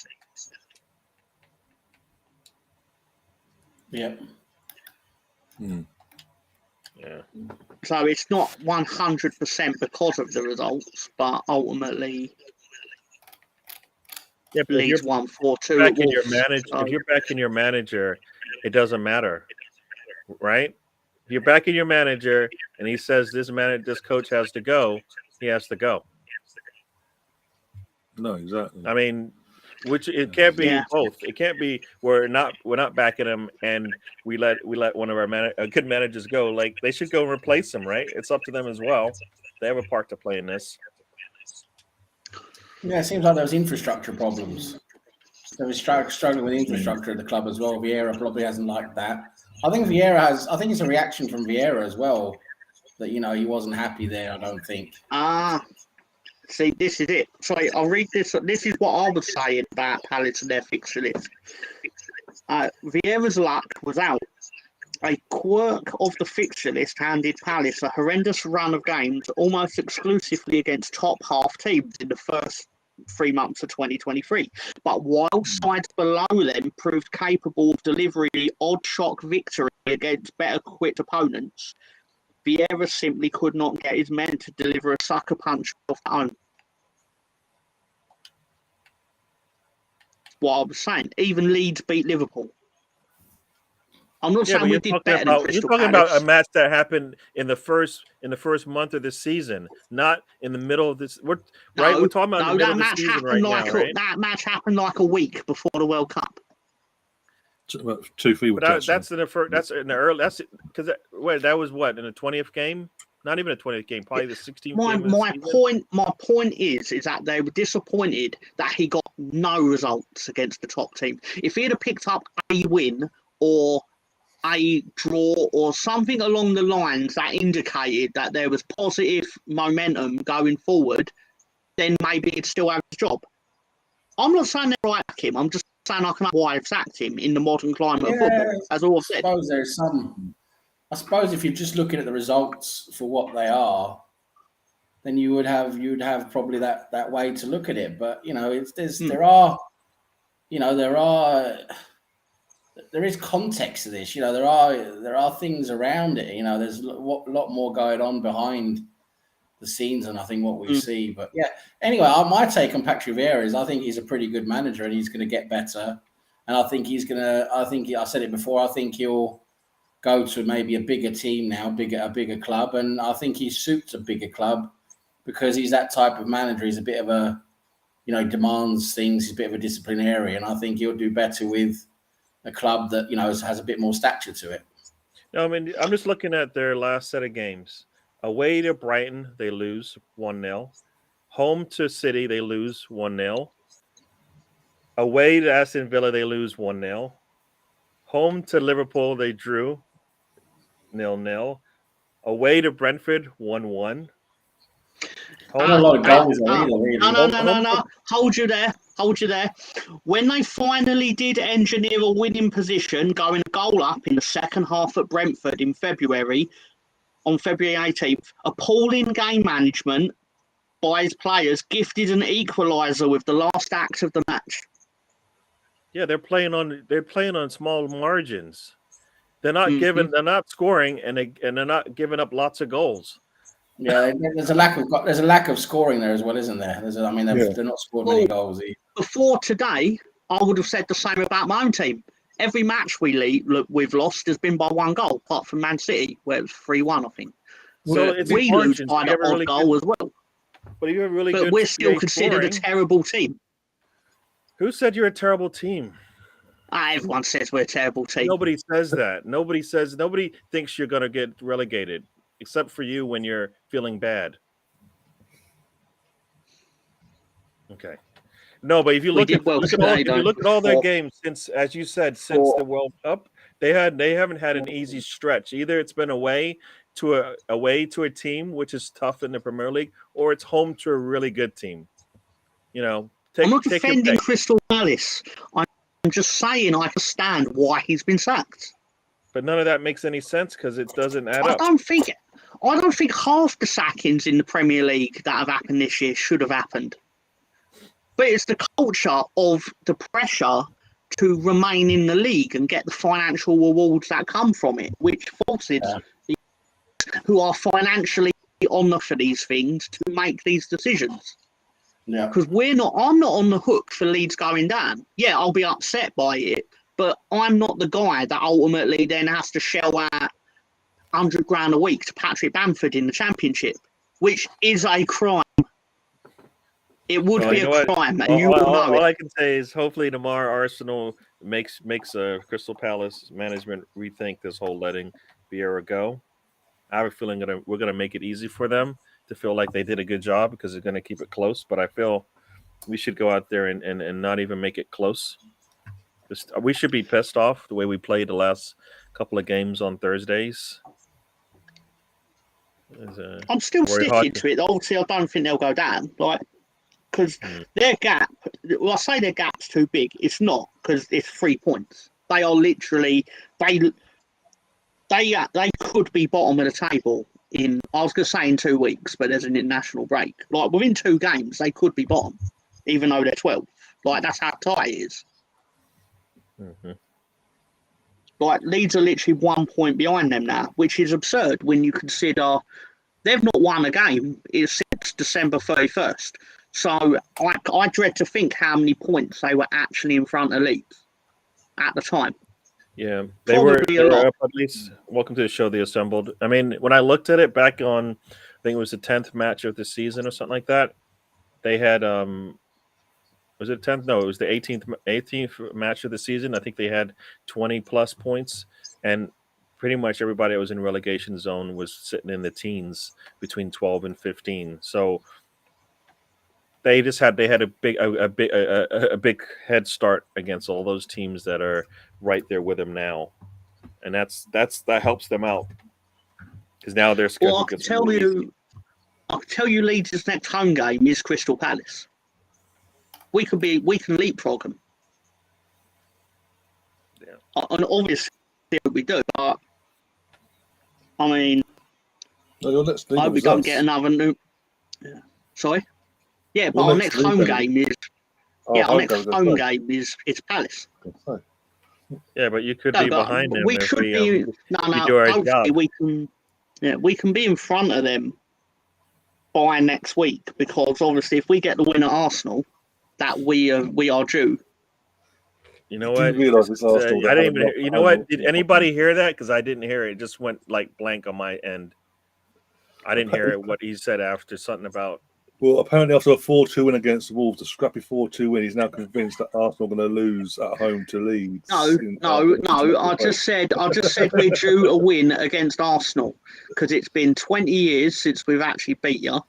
Yeah. Yeah. So it's not 100% because of the results, but ultimately, Leeds won 4-2. Back in your manager, if you're backing your manager, it doesn't matter, right? If you're backing your manager and he says this coach has to go, he has to go. No, exactly. I mean, which it can't be both. It can't be we're not backing him and we let one of our good managers go. Like, they should go and replace him, right? It's up to them as well. They have a part to play in this. Yeah, it seems like there was infrastructure problems. They were struggling with infrastructure at the club as well. Vieira probably hasn't liked that. I think it's a reaction from Vieira as well that, he wasn't happy there, I don't think. See, this is it. Sorry, I'll read this. This is what I was saying about Palace and their fixture list. Vieira's luck was out. A quirk of the fixture list handed Palace a horrendous run of games almost exclusively against top half teams in the first 3 months of 2023. But while sides below them proved capable of delivering the odd shock victory against better equipped opponents, Vieira simply could not get his men to deliver a sucker punch of their own. What I was saying, even Leeds beat Liverpool. I'm not saying we did better than Crystal Palace. You're talking about a match that happened in the first month of this season, not in the middle of this. We're talking about in the middle of the season right now, right? That match happened like a week before the World Cup. About 2-3 weeks. That's in the first. That's in the early. That's because that was what, in the 20th game. Not even a 20th game, probably the 16th game. My point is that they were disappointed that he got no results against the top team. If he had picked up a win or a draw or something along the lines that indicated that there was positive momentum going forward, then maybe he'd still have his job. I'm not saying they're right back him. I'm just saying I can why I've sacked him in the modern climate of football, as all I've said. I suppose if you're just looking at the results for what they are, then you'd have probably that way to look at it. But there is context to this. There are things around it. There's a lot more going on behind the scenes than I think what we see. But anyway, my take on Patrick Vieira is I think he's a pretty good manager and he's going to get better. And I think I said it before. I think he'll go to maybe a bigger team now, a bigger club, and I think he suits a bigger club because he's that type of manager. He's a bit of a, demands things. He's a bit of a disciplinarian. I think he'll do better with a club that has a bit more stature to it. No, I mean, I'm just looking at their last set of games. Away to Brighton, they lose 1-0. Home to City, they lose 1-0. Away to Aston Villa, they lose 1-0. Home to Liverpool, they drew 0-0. Away to Brentford, 1-1. A lot of goals really. No. Hold you there. When they finally did engineer a winning position, going a goal up in the second half at Brentford in February, on February 18th, appalling game management by his players gifted an equaliser with the last act of the match. Yeah, they're playing on small margins. They're not they're not scoring and they're not giving up lots of goals. Yeah, there's a lack of scoring there as well, isn't there? They're not scored many goals either. Before today, I would have said the same about my own team. Every match we've lost has been by 1 goal, apart from Man City, where it was 3-1, I think. So we lose by the odd goal as well. But you have really but good. We're still considered a terrible team. Who said you're a terrible team? Everyone says we're a terrible team. Nobody says that. Nobody thinks you're going to get relegated, except for you when you're feeling bad. Okay. No, but if you look at all their games since, as you said, since the World Cup, they haven't had an easy stretch. Either it's been away to a team which is tough in the Premier League, or it's home to a really good team. I'm not defending Crystal Palace. I'm just saying I understand why he's been sacked. But none of that makes any sense because it doesn't add up. I don't think half the sackings in the Premier League that have happened this year should have happened. But it's the culture of the pressure to remain in the league and get the financial rewards that come from it, which forces who are financially on for these things to make these decisions. Yeah. Because I'm not on the hook for Leeds going down. Yeah, I'll be upset by it, but I'm not the guy that ultimately then has to shell out $100,000 a week to Patrick Bamford in the Championship, which is a crime. It would be a crime, and you will know it. All I can say is hopefully tomorrow Arsenal makes Crystal Palace management rethink this whole letting Vieira go. I have a feeling we're going to make it easy for them to feel like they did a good job because they're going to keep it close. But I feel we should go out there and not even make it close. We should be pissed off the way we played the last couple of games on Thursdays. I'm still sticking to it. Obviously, I don't think they'll go down. Because their gap, well, I say their gap's too big. It's not, because it's 3 points. They are literally, they could be bottom of the table in 2 weeks, but there's an international break. Within 2 games, they could be bottom, even though they're 12. That's how tight it is. Mm-hmm. Leeds are literally 1 point behind them now, which is absurd when you consider they've not won a game since December 31st. So I dread to think how many points they were actually in front of Leeds at the time. Yeah, they were up at least. Welcome to the show, The Assembled. I mean, when I looked at it back on, I think it was the 10th match of the season or something like that. They had was it 10th? No, it was the 18th match of the season. I think they had 20 plus points, and pretty much everybody that was in relegation zone was sitting in the teens between 12 and 15. So they had a big head start against all those teams that are right there with them now, and that helps them out because now they're scheduled. Well, I can tell you, Leeds' next home game is Crystal Palace. We can leapfrog them. Yeah, and obviously we do, but I mean, I hope we don't get another new. Yeah. Sorry. Yeah, but our next home game is. Our next home game is Palace. Yeah, but you could be behind them. We should be. Hopefully we can. Yeah, we can be in front of them by next week because obviously, if we get the win at Arsenal, that we are due. You know what? I didn't even. You know what? Did anybody hear that? Because I didn't hear it. It just went blank on my end. I didn't hear it. What he said after something about. Well, apparently after a 4-2 win against Wolves, a scrappy 4-2 win, he's now convinced that Arsenal are going to lose at home to Leeds. No. I just said we're due a win against Arsenal because it's been 20 years since we've actually beat you.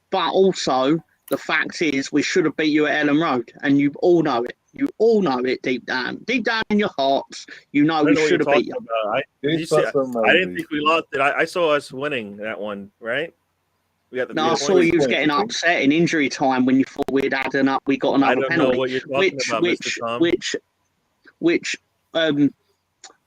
But also, the fact is we should have beat you at Ellen Road, and you all know it. You all know it deep down in your hearts. You know we should have beat you. I didn't think we lost it. I saw us winning that one, right? I saw you was getting upset in injury time when you thought we got another penalty. I don't know what you're talking about, Mr. Tom.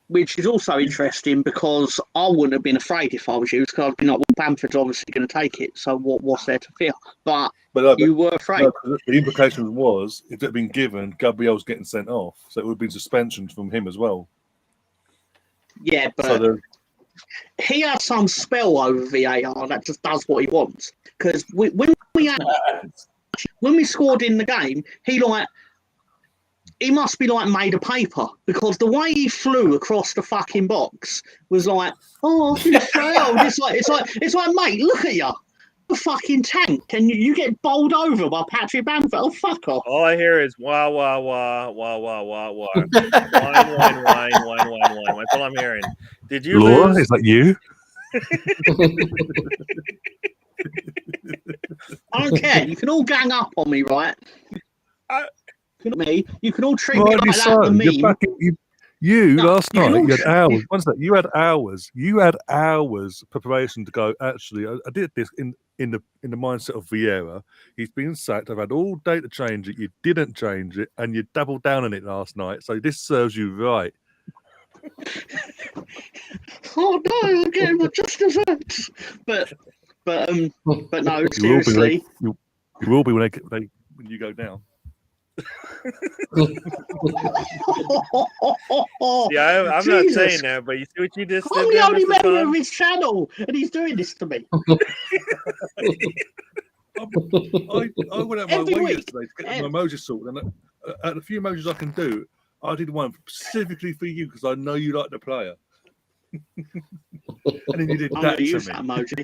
Which is also interesting because I wouldn't have been afraid if I was you, because I'd be like, well, Bamford's obviously going to take it, so what's there to fear? But you were afraid. No, the implication was, if it had been given, Gabriel's getting sent off, so it would have been suspension from him as well. Yeah, but he has some spell over VAR that just does what he wants. Because when we scored in the game, he must be like made of paper, because the way he flew across the fucking box was like, oh, it's failed. It's like, mate, look at you. A fucking tank, and you get bowled over by Patrick Bamford. Oh, fuck off. All I hear is wah, wah, wah, wah, wah, wah, wah. Wine. That's all I'm hearing. Did you Laura, lose? is that you? I don't care. You can all gang up on me, right? You can all treat me Rightly like so. that. The You're meme. back in, last you can night, all you had tr- hours. What's that? You had hours. You had hours preparation to go. Actually, I did this in the mindset of Vieira. He's been sacked. I've had all day to change it. You didn't change it, and you doubled down on it last night. So this serves you right. Oh no, I'm getting my just desserts. But no, You seriously. you will be when when you go down. Yeah, I'm not Jesus. saying that, but you see what you just I'm did the there, only Mr. member Tom? of his channel, and he's doing this to me. I went out my Every way week. yesterday to get my emojis sorted, and at the few emojis I can do, I did one specifically for you because I know you like the player. And then you did I'm that going to to use me. that emoji.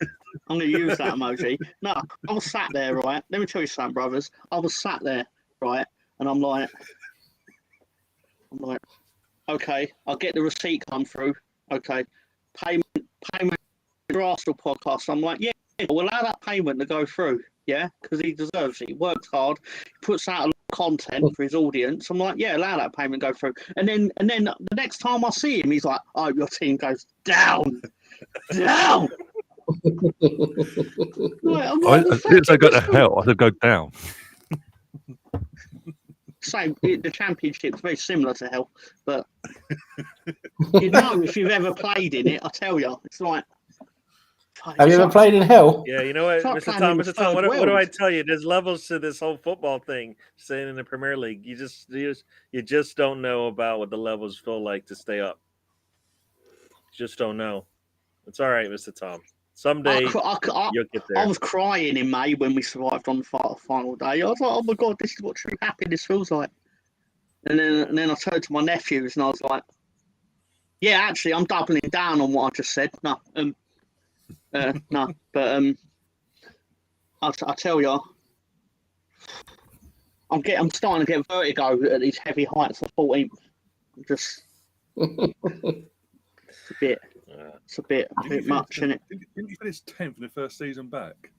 I'm going to use that emoji. No, I was sat there, right? Let me tell you something, brothers. I was sat there, right? And I'm like, okay, I'll get the receipt come through. Okay, payment for Arsenal podcast. I'm like, yeah, we'll allow that payment to go through. Yeah, because he deserves it. He works hard, he puts out a lot of content for his audience. I'm like, yeah, allow that payment to go through. And then the next time I see him, he's like, oh, your team goes down. Down. I didn't say go to hell. I said go down. Same. The championship's very similar to hell, but you know, if you've ever played in it, I tell you, it's like. Have you ever played in hell? Yeah, you know what, Start Mr. playing in Tom, the third what do I world. tell you? There's levels to this whole football thing. Staying in the Premier League, you just don't know about what the levels feel like to stay up. You just don't know. It's all right, Mr. Tom. Someday you'll get there. I was crying in May when we survived on the final day. I was like, oh my God, this is what true happiness feels like. And then I turned to my nephews and I was like, yeah, actually, I'm doubling down on what I just said. No, but I tell you, I'm starting to get vertigo at these heavy heights of 14th. Just it's a bit much, isn't it? Didn't you finish 10th in the first season back?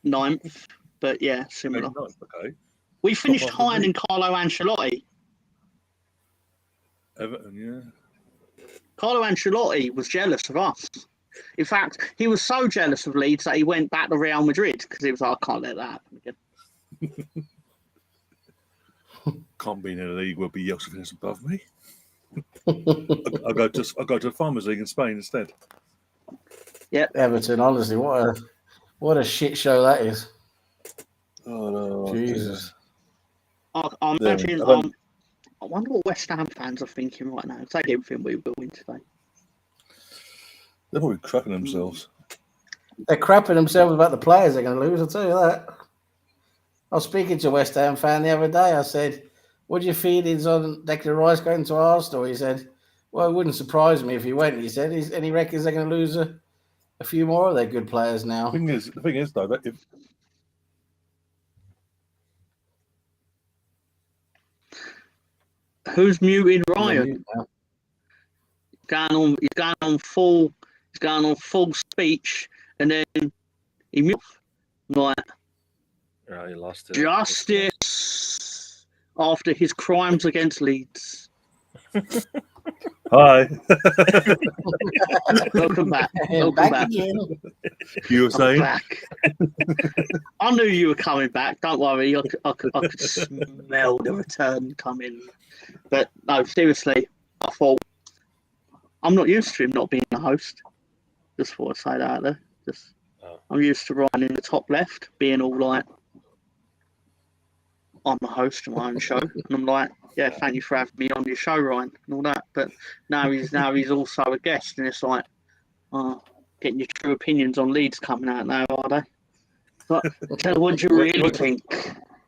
9th, but yeah, similar. Okay. We finished higher than Carlo Ancelotti. Everton, yeah. Carlo Ancelotti was jealous of us. In fact, he was so jealous of Leeds that he went back to Real Madrid because he was like, I can't let that happen again. Can't be in a league where Bielsa finishes above me. I'll go to the Farmers League in Spain instead. Yeah, Everton, honestly, what a shit show that is. Oh no, Jesus. I imagine. I wonder what West Ham fans are thinking right now. They didn't think we will win today. They're probably crapping themselves. They're crapping themselves about the players they're going to lose, I'll tell you that. I was speaking to a West Ham fan the other day. I said, what do you feelings on Declan Rice going to Arsenal? He said, well, it wouldn't surprise me if he went. He said, and he reckons they're going to lose a few more of their good players now. The thing is though, that if Who's muted Ryan? He's going on full speech, and then he mutes. Like, Oh, he lost it. Justice after his crimes against Leeds. hi, Welcome back. Welcome back. Again. you were saying Back. I knew you were coming back. Don't worry. I could smell the return coming. But no, seriously, I thought I'm not used to him not being the host. Just thought I'd say that out there. I'm used to Ryan in the top left, being all like, I'm the host of my own show, and I'm like, yeah, thank you for having me on your show, Ryan, and all that. But now he's also a guest, and it's like, Getting your true opinions on Leeds coming out now, are they? But tell what you really think.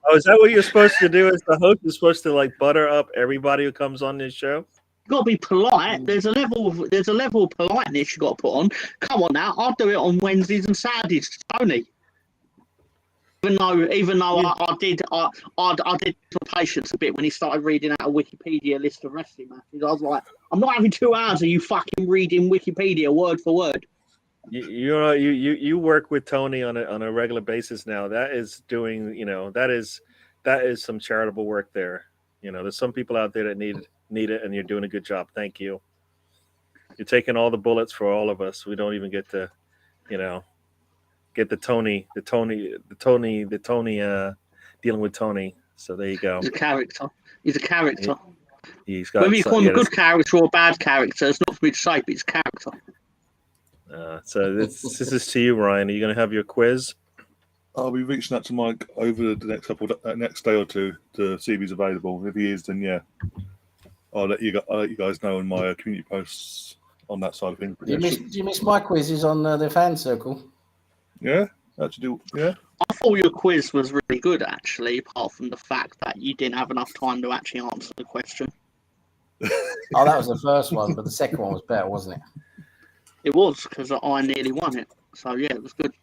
Oh, is that what you're supposed to do as the host? You're supposed to like butter up everybody who comes on this show? You've got to be polite. There's a level of politeness you got to put on. Come on now, I'll do it on Wednesdays and Saturdays, Tony. Even though I did for patience a bit when he started reading out a Wikipedia list of wrestling matches. I was like, I'm not having 2 hours of you fucking reading Wikipedia word for word. You work with Tony on a regular basis now. That is doing, that is some charitable work there. There's some people out there that need it, and you're doing a good job. Thank you. You're taking all the bullets for all of us. We don't even get to, get the Tony dealing with Tony. So there you go. He's a character. He's got. Whether you call him a good character or a bad character, it's not for me to say, but it's character. So this is to you, Ryan. Are you going to have your quiz? I'll be reaching out to Mike over the next day or two to see if he's available. If he is, then yeah, I'll let you guys know on my community posts on that side of things. Do you miss my quizzes on the fan circle? Yeah, actually, yeah. I thought your quiz was really good, actually, apart from the fact that you didn't have enough time to actually answer the question. Oh, that was the first one, but the second one was better, wasn't it? It was, because I nearly won it. So, yeah, it was good.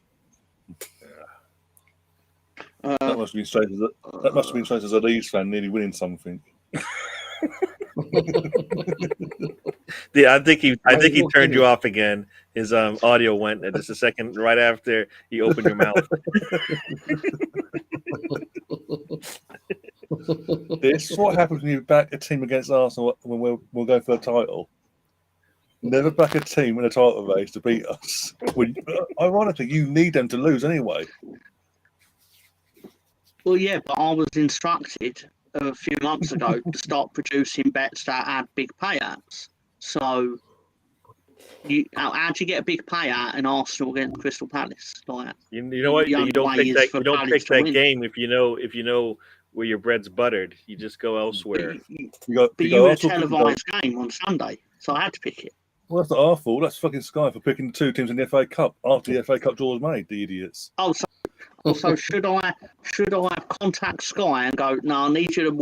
That must have been strange as a Leeds fan nearly winning something. Yeah, I think he turned you off again. His audio went just a second right after you opened your mouth. This is what happens when you back a team against Arsenal when we'll go for a title. Never back a team in a title race to beat us. Ironically, you need them to lose anyway. Well, yeah, but I was instructed a few months ago to start producing bets that had big payouts. So, how do you get a big payout in Arsenal against Crystal Palace? Like, you know what? You don't pick that game if you know where your bread's buttered. You just go elsewhere. But you had a televised game on Sunday, so I had to pick it. Well, that's not our fault. That's fucking Sky for picking the 2 teams in the FA Cup after the FA Cup draw was made. The idiots. Oh, so should I contact Sky and go? No, I need you to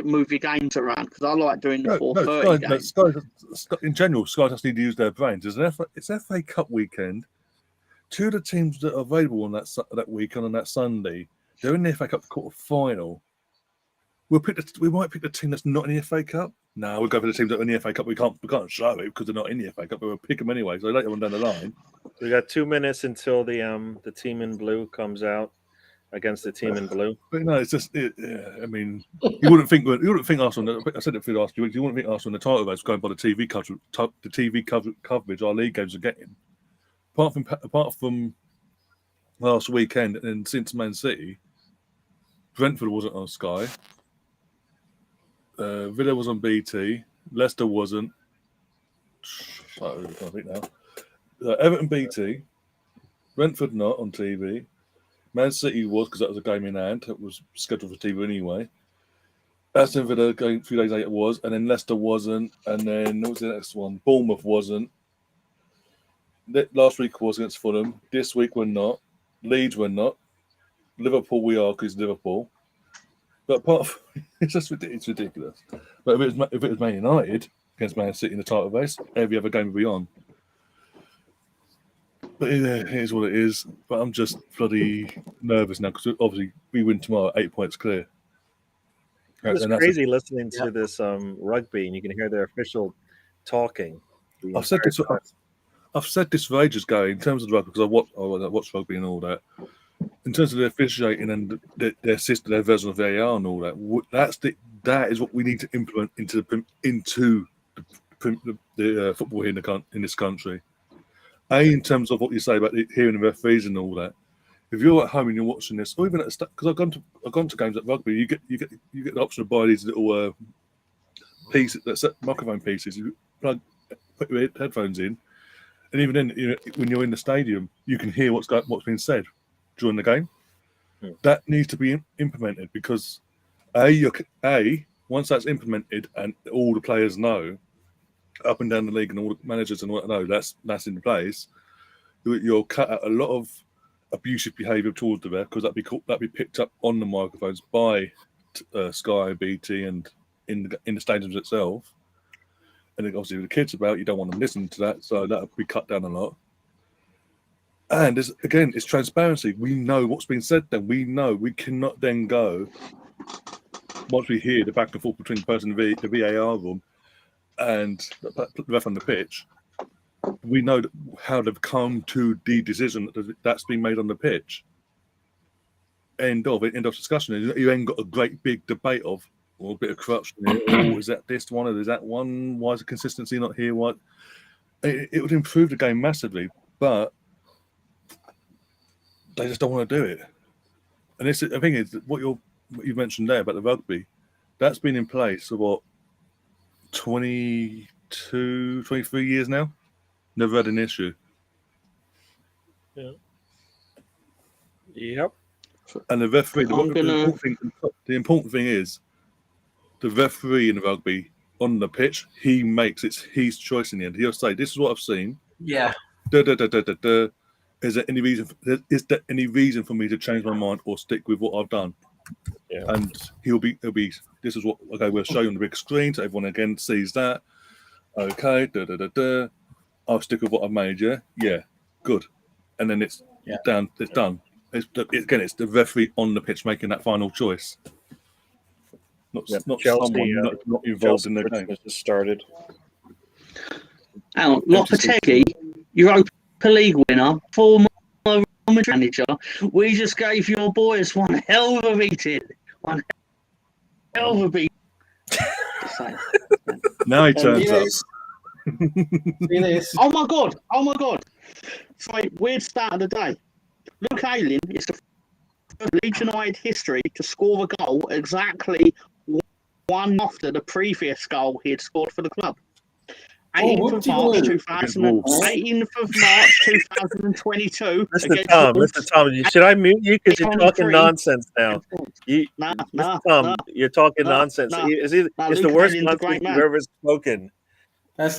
move your games around because I like doing the 4:30 games. Sky, in general, Sky just need to use their brains. It's FA Cup weekend. 2 of the teams that are available on that weekend on that Sunday, they're in the FA Cup quarter final. We might pick the team that's not in the FA Cup. No, we'll go for the teams that are in the FA Cup. We can't show it because they're not in the FA Cup, but we'll pick them anyway. So later on down the line, we got 2 minutes until the team in blue comes out against the team in blue. But no, it's just. I mean, you wouldn't think Arsenal. I said it for the last few weeks. You wouldn't think Arsenal in the title race going by the TV coverage our league games are getting. Apart from last weekend and since Man City, Brentford wasn't on Sky. Villa was on BT. Leicester wasn't. So I think now. Everton BT. Brentford not on TV. Man City was because that was a game in hand. It was scheduled for TV anyway. Aston Villa going a few days later it was, and then Leicester wasn't, and then what was the next one? Bournemouth wasn't. Last week was against Fulham. This week we're not. Leeds we're not. Liverpool we are because Liverpool. But apart from, it's ridiculous. But if it was Man United against Man City in the title race, every other game would be on. But it is what it is. But I'm just bloody nervous now because obviously we win tomorrow, 8 points clear. It's crazy listening to this rugby, and you can hear their official talking. I've said this for ages, Gary, in terms of the rugby, because I watch rugby and all that. In terms of the officiating and their system, their version of VAR and all that, that is what we need to implement into the football here in this country. In terms of what you say about hearing the referees and all that. If you're at home and you're watching this, or even at because I've gone to games at rugby, you get the option to buy these little pieces, microphone pieces. You put your headphones in, and even then, when you're in the stadium, you can hear what's being said during the game. Yeah. That needs to be implemented because once that's implemented and all the players know, up and down the league and all the managers and what, no, that's in place. You'll cut out a lot of abusive behaviour towards the ref because that'd be picked up on the microphones by Sky, BT, and in the stadiums itself. And then obviously with the kids about, you don't want them listening to that, so that'll be cut down a lot. And it's transparency. We know what's been said. Then we know we cannot then go once we hear the back and forth between the person in the VAR room and the ref on the pitch. We know how they've come to the decision that's been made on the pitch. End of discussion. You ain't got a great big debate of a bit of corruption here. Oh, is that this one or is that one? Why is the consistency not here? What? It would improve the game massively, but they just don't want to do it. And the thing is, what you mentioned there about the rugby, that's been in place for what, 22, 23 years now. Never had an issue. Yeah. Yep. And the referee, the important thing is, the referee in the rugby on the pitch, he makes his choice in the end. He'll say, "This is what I've seen." Yeah. Is there any reason for me to change my mind or stick with what I've done? Yeah. And he'll be. This is what. Okay, we'll show you on the big screen, so everyone again sees that. Okay. I'll stick with what I've made. Yeah. Good. And then it's down. It's done. It's the referee on the pitch making that final choice. Not Chelsea, someone not involved in the Chelsea game. just started. Hang on, Lopetegui, Europa League winner, former manager. We just gave your boys one hell of a beating. One hell of a beating. Now he turns up. See this? Oh my god! Sorry, weird start of the day. Luke Ayling is the first Leeds United history to score a goal exactly one after the previous goal he had scored for the club. 18th of March 2022. Mr. Tom, should I mute you because you're talking nonsense now? Mr. Tom, you're talking nonsense. It's the worst nonsense you've ever spoken. That's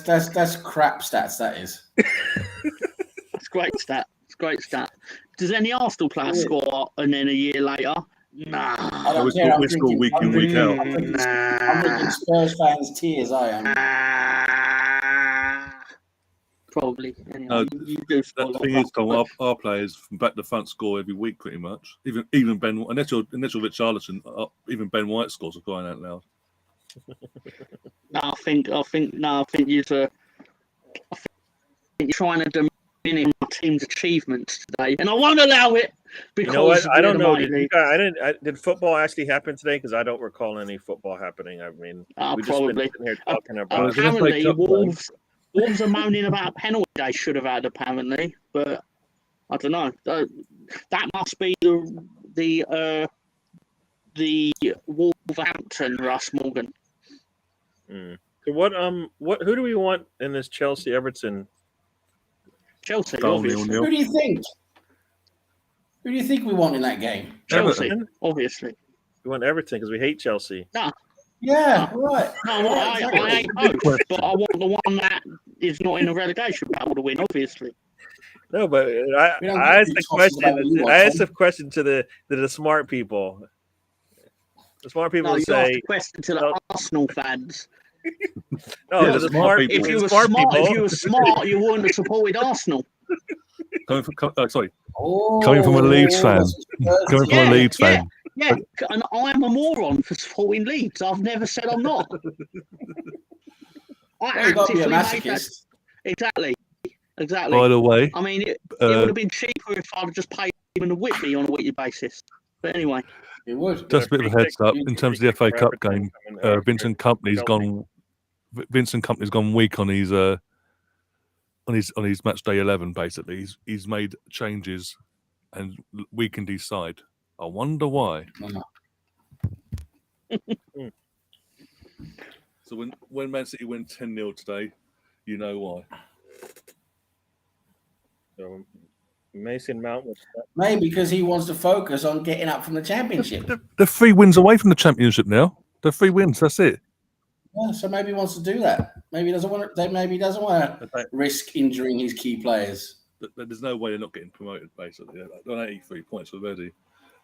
crap stats. That is. That's great stat. It's great stat. Does any Arsenal player score and then a year later? Nah. I don't care. We score week in, week out. I'm thinking Spurs fans' tears. I am. Probably. Anyway, you do score The thing is, Tom, our players from back to front score every week pretty much. Even Ben, unless you're Richarlison, even Ben White scores are crying out loud. I think you're trying to diminish our team's achievements today, and I won't allow it because you know what? I don't know. Did football actually happen today? Because I don't recall any football happening. I mean, we've just been sitting here talking about. Apparently, Wolves are moaning about a penalty they should have had. Apparently, but I don't know. That must be the Wolverhampton Russ Morgan. So who do we want in this Chelsea Everton? Chelsea, obviously. Who do you think? Who do you think we want in that game? Chelsea, Everton. obviously. We want Everton because we hate Chelsea. Yeah, right. No, I hate both, but I want the one that is not in a relegation battle to win, obviously. No, but I asked the question to the smart people. The smart people you say asked the question to the Arsenal fans. No, Yeah, the smart people. If you were smart, you wouldn't have supported Arsenal. Coming from a Leeds fan. Coming from a Leeds fan. Yeah, and I'm a moron for supporting Leeds. I've never said I'm not. You've got to be a masochist. Exactly. By the way, I mean, it would have been cheaper if I'd just paid him to whip me on a weekly basis. But anyway. It would. Just a bit of a heads up in terms of the FA Cup game. Vincent Kompany's gone weak on his match day 11. Basically, he's made changes and weakened his side. I wonder why. So when Man City win 10-0 today, you know why. So Mason Mount was Maybe because he wants to focus on getting up from the Championship. They're 3 wins away from the Championship now. They're 3 wins. That's it. Yeah, so maybe he wants to do that. Maybe he doesn't want to. Maybe he doesn't want to risk injuring his key players. There's no way they're not getting promoted. Basically, they're on 83 points already,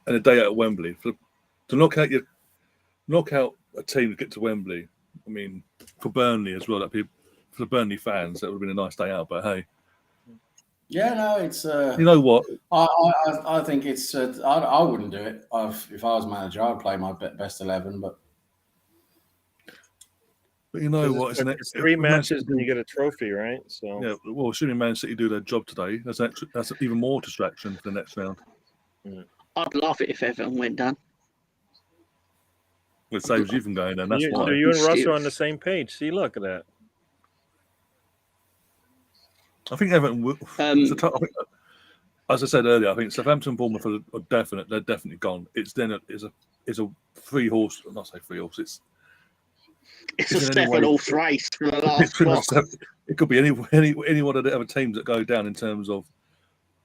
and a day out at Wembley to knock out a team to get to Wembley. I mean, for Burnley as well. For the Burnley fans, that would have been a nice day out. But hey, yeah, no, it's. You know what? I think it's. I wouldn't do it. If I was manager, I'd play my best 11. But you know what? Isn't it? It's 3 matches and you get a trophy, right? So yeah. Well, assuming Man City do their job today, that's even more distraction for the next round. I'd love it if Everton went down. It saves you from going down. That's why. So you and Russ are on the same page. See, look at that. I think Everton will. As I said earlier, I think Southampton, Bournemouth are definite. They're definitely gone. It's then is a 3 horse. Not say 3 horse. It's a 7 horse race for the last spot. It could be any one of the other teams that go down in terms of.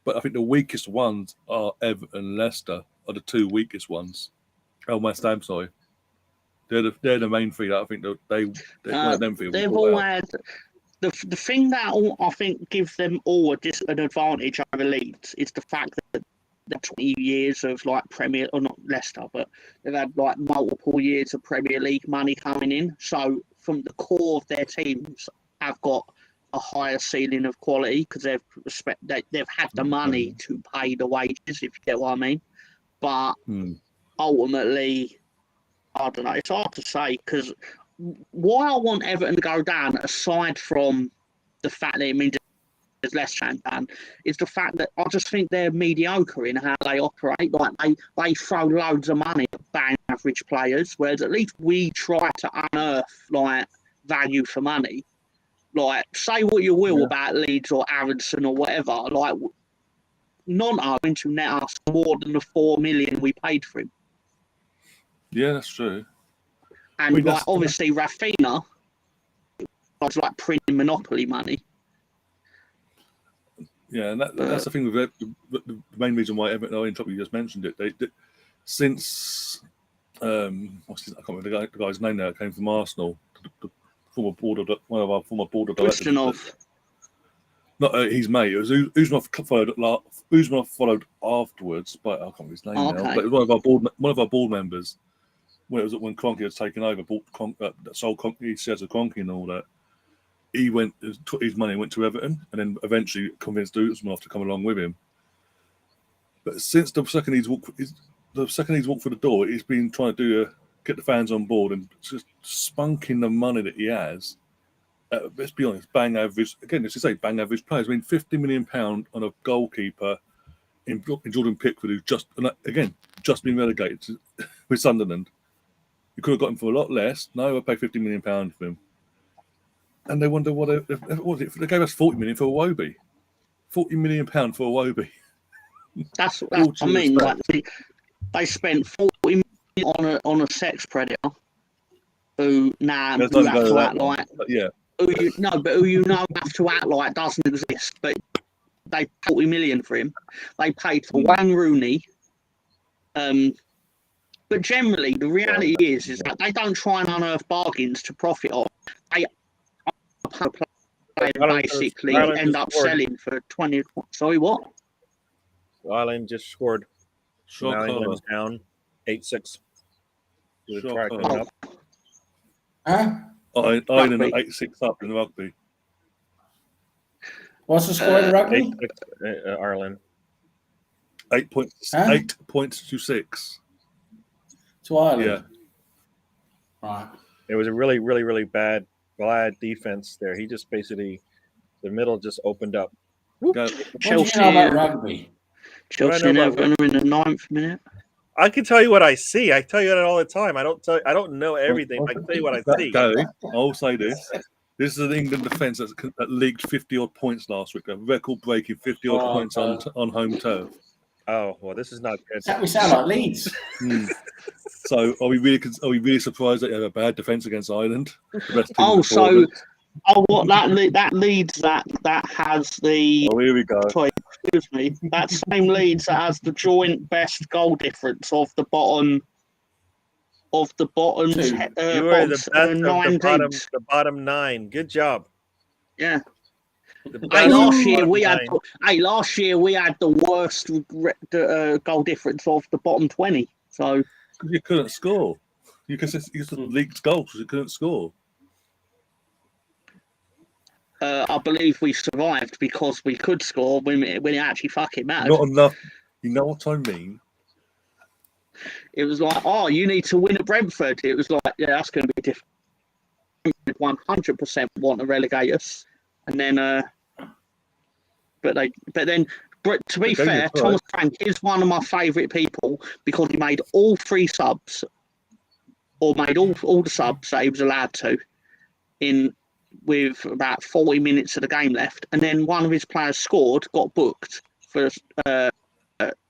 But I think the weakest ones are Everton and Leicester are the 2 weakest ones. Oh, West Ham, sorry. They're the main 3 that I think they them 3. They've all had the thing that I think gives them all an advantage over Leeds is the fact that the 20 years of like Premier, or not Leicester, but they've had like multiple years of Premier League money coming in. So from the core of their teams, have got a higher ceiling of quality because they've had the money to pay the wages, if you get what I mean. But ultimately, I don't know. It's hard to say because why I want Everton to go down, aside from the fact that it means there's less chance down, is the fact that I just think they're mediocre in how they operate. Like they throw loads of money at bang average players, whereas at least we try to unearth like value for money. Like say what you will about Leeds or Aronson or whatever. Like Nonto going to net us more than the 4 million we paid for him. Yeah, that's true. And like obviously Rafinha was like printing monopoly money. Yeah, and that's the thing with the main reason why Everton. I interrupted you just mentioned it. They since I can't remember the guy's name now. Came from Arsenal. The former one of our former board of directors. Christianov. Not his mate. It was Usmanov followed afterwards, but I can't remember his name now. But it was one of our board members. When Kroenke was taken over, sold Kroenke shares of Kroenke and all that. He took his money and went to Everton, and then eventually convinced Usmanov to come along with him. But since the second he's walked through the door, he's been trying to get the fans on board and just spunking the money that he has. Let's be honest, bang average. Again, as you say, bang average players. I mean, £50 million on a goalkeeper in Jordan Pickford, who's just been relegated with Sunderland. You could have got him for a lot less. No, I paid £50 million for him. And they wonder what was it? They gave us £40 million for Iwobi. £40 million for Iwobi. That's what I mean. Like they spent £40 million on a sex predator who now have to act like who you know have to act like doesn't exist. But they paid £40 million for him. They paid for Wayne Rooney. But generally, the reality is that they don't try and unearth bargains to profit off. They basically end up selling for 20. Sorry, what? Ireland just scored. Ireland was down 8-6. Huh? Ireland 8-6 up in the rugby. What's the score in the rugby? Ireland. 8 points to 6. To Ireland. Yeah. Right. It was a really, really, really bad defense there. He just basically, the middle just opened up. Chelsea about rugby? Chelsea and Everton are in the 9th minute. I can tell you what I see. I tell you that all the time. I don't know everything. I can tell you what I see. Gary, I'll say this. This is an England defence that leaked 50-odd points last week. A record-breaking 50-odd points on home turf. Oh, well, this is not good. We sound like Leeds. So are we really surprised that you have a bad defence against Ireland? What that Leeds that has the here we go. Sorry, excuse me. That same Leeds that has the joint best goal difference of the bottom of the bottom. Two. You were the bottom, best of nine teams. the bottom 9. Good job. Yeah. The Hey, best of last the year bottom we had. 9. Hey, last year we had the worst goal difference of the bottom 20. So You couldn't score. You just leaked goals because you couldn't score. I believe we survived because we could score when it actually fucking mattered. Not enough. You know what I mean? It was like, oh, you need to win at Brentford. It was like, yeah, that's going to be different. 100% want to relegate us, and then, but to be fair, Thomas Frank is one of my favourite people because he made all 3 subs, or made all the subs that he was allowed to, in with about 40 minutes of the game left, and then one of his players scored, got booked for shirt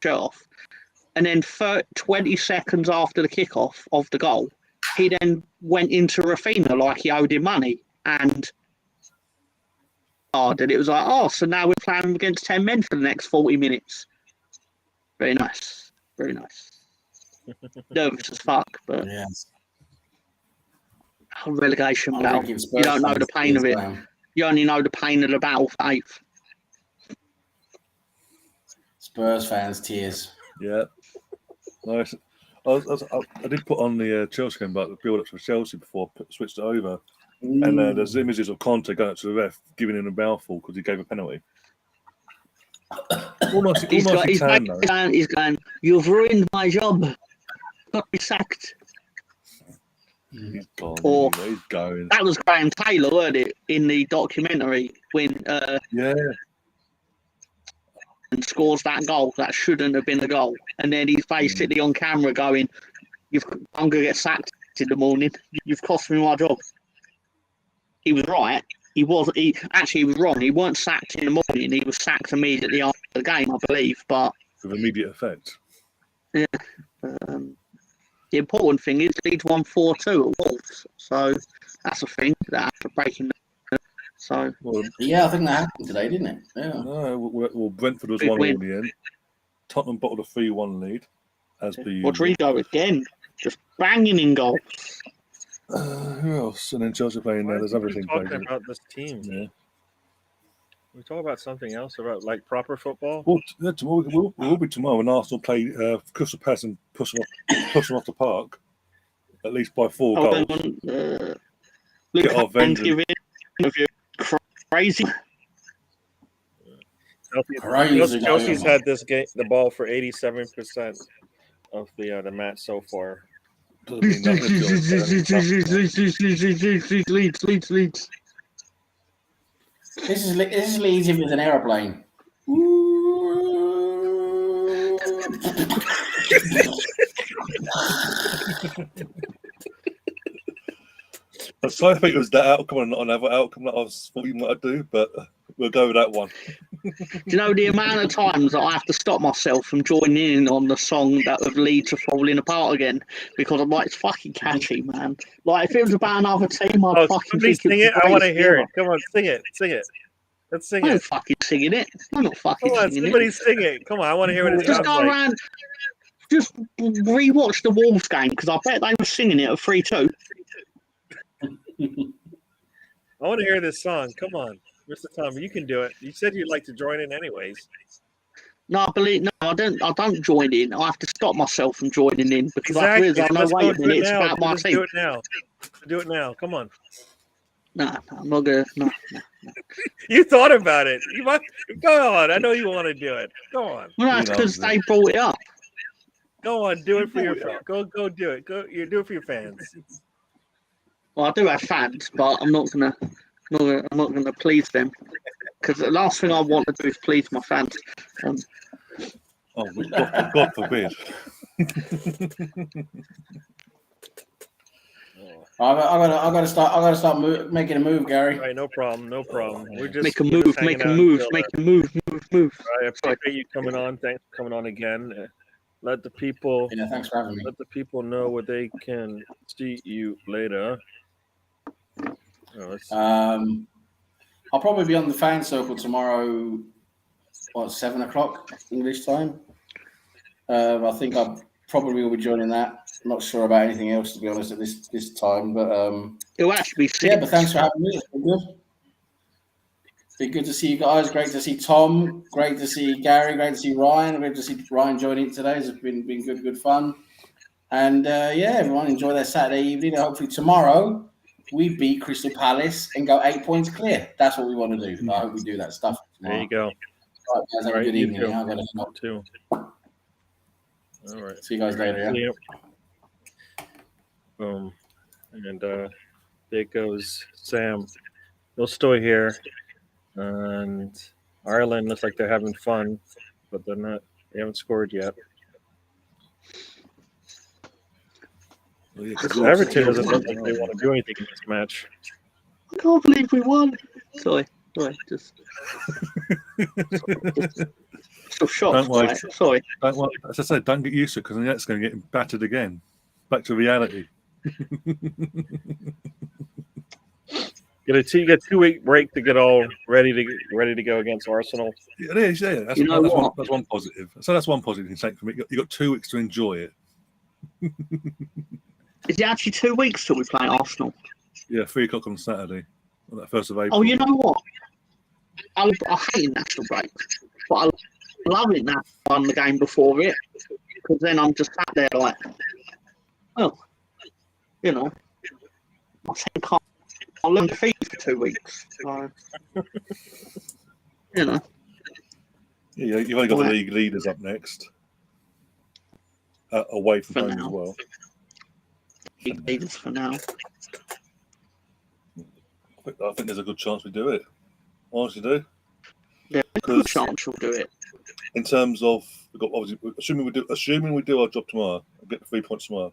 off. And then 20 seconds after the kickoff of the goal, he then went into Rafinha like he owed him money. And it was like, oh, so now we're playing against 10 men for the next 40 minutes. Very nice. Very nice. Nervous as fuck, but relegation battle. You don't know the pain of it. You only know the pain of the battle for 8th. Spurs fans, tears. Yeah. Nice. I did put on the Chelsea game, but the build-up for Chelsea before I switched it over. And there's images of Conte going up to the ref, giving him a mouthful because he gave a penalty. He's going, you've ruined my job. Got me sacked. He's gone. Or, he's going. That was Graham Taylor, weren't it, in the documentary when and scores that goal that shouldn't have been a goal, and then he's basically on camera going, "I'm gonna get sacked in the morning. You've cost me my job." He was right. He was wrong. He weren't sacked in the morning. He was sacked immediately after the game, I believe. But with immediate effect. Yeah. The important thing is Leeds won 4-2 at Wolves, so that's a thing that after breaking. So yeah, I think that happened today, didn't it? Yeah. No, well, Brentford was 1-1 in the end. Tottenham bottled a 3-1 lead, as per usual. Rodrigo again, just banging in goals. Who else? And then Chelsea playing there. There's everything playing. Talking about this team. Yeah. We talk about something else about like proper football. Well, tomorrow will be tomorrow when Arsenal play Crystal Palace and push them off the park, at least by 4 goals. Get our vengeance. Crazy. Chelsea's had this game, the ball for 87% of the match so far. Leeds. This is Leeds if it's an aeroplane. I think it was that outcome and not another outcome that I thought you might do, but we'll go with that one. Do you know the amount of times that I have to stop myself from joining in on the song that of Leeds are falling apart again because I'm like, it's fucking catchy, man. Like if it was about another team, I'd fucking think sing it. I want to hear it. Come on, sing it. Let's sing it. I'm fucking singing it. I'm not fucking singing somebody sing it. Come on, I want to hear what it sounds like. Around, just rewatch the Wolves game because I bet they were singing it at 3-2. I want to hear this song. Come on, Mr. Tom, you can do it. You said you'd like to join in, anyways. No, I don't join in. I have to stop myself from joining in because I know. Wait a minute, it's about my team. Do it now. Come on. No, I'm not gonna. No. You thought about it. You might. Go on. I know you want to do it. Go on. Well, that's because they brought it up. Go on, do it for your fans. Go do it. You do it for your fans. Well, I do have fans, but I'm not gonna please them because the last thing I want to do is please my fans. God forbid. I gotta start making a move, Gary. All right, no problem. We're just make a move. I appreciate you coming on. Thanks for coming on again. Let the people. Yeah, thanks for having me. Let the people know where they can see you later. I'll probably be on the fan circle tomorrow. 7 o'clock English time? I think probably will be joining that. I'm not sure about anything else, to be honest, at this time. But It'll actually be yeah, but thanks for having me. It's been good. Been good to see you guys. Great to see Tom. Great to see Gary. Great to see Ryan. Great to see Ryan joining today. It's been good fun. And yeah, everyone enjoy their Saturday evening. Hopefully tomorrow we beat Crystal Palace and go 8 points clear. That's what we want to do. I hope we do that stuff tomorrow. There you go. All right, guys, have a good you evening. too. Yeah, I'm gonna Too. All right. see you guys later. Yeah. See you. Boom. And there goes Sam. No story here. And Ireland looks like they're having fun, but they're not. They haven't scored yet. Oh, yeah, Everton doesn't look like they want to do anything in this match. I can't believe we won. Sorry, just so shocked. Don't worry. Right? Sorry. As I said, don't get used to it because the net's going to get battered again. Back to reality. You get a 2-week break to get all ready to go against Arsenal. Yeah, it is, yeah. That's one positive. So that's one positive you can take from it. You got 2 weeks to enjoy it. Is it actually 2 weeks till we play Arsenal? Yeah, 3 o'clock on Saturday, on that 1st of April. Oh, you know what? I hate national break, but I love it now. I won the game before it, because then I'm just sat there like, oh, you know, I think I'll learn defeat for 2 weeks. So, you know. Yeah, you've only got the league leaders up next, away from home as well. League leaders for now. I think there's a good chance we do it. I honestly do. There's a good chance we'll do it. In terms of, we've got obviously, assuming we do our job tomorrow, and get the 3 points tomorrow.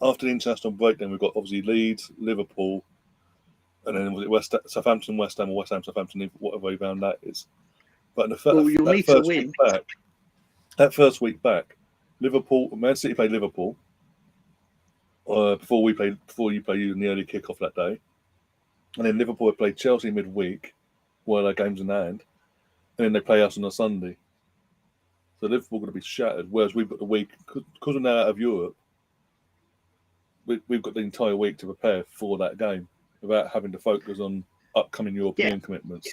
After the international break, then we've got obviously Leeds, Liverpool, and then was it Southampton, West Ham, or West Ham, Southampton, whatever way round that is. But in the that first week back, Liverpool, Man City played Liverpool. Before you play you in the early kickoff that day, and then Liverpool played Chelsea midweek, while their games in hand, and then they play us on a Sunday. So Liverpool are going to be shattered. Whereas we've got the week because we're now out of Europe. We've got the entire week to prepare for that game without having to focus on upcoming European commitments.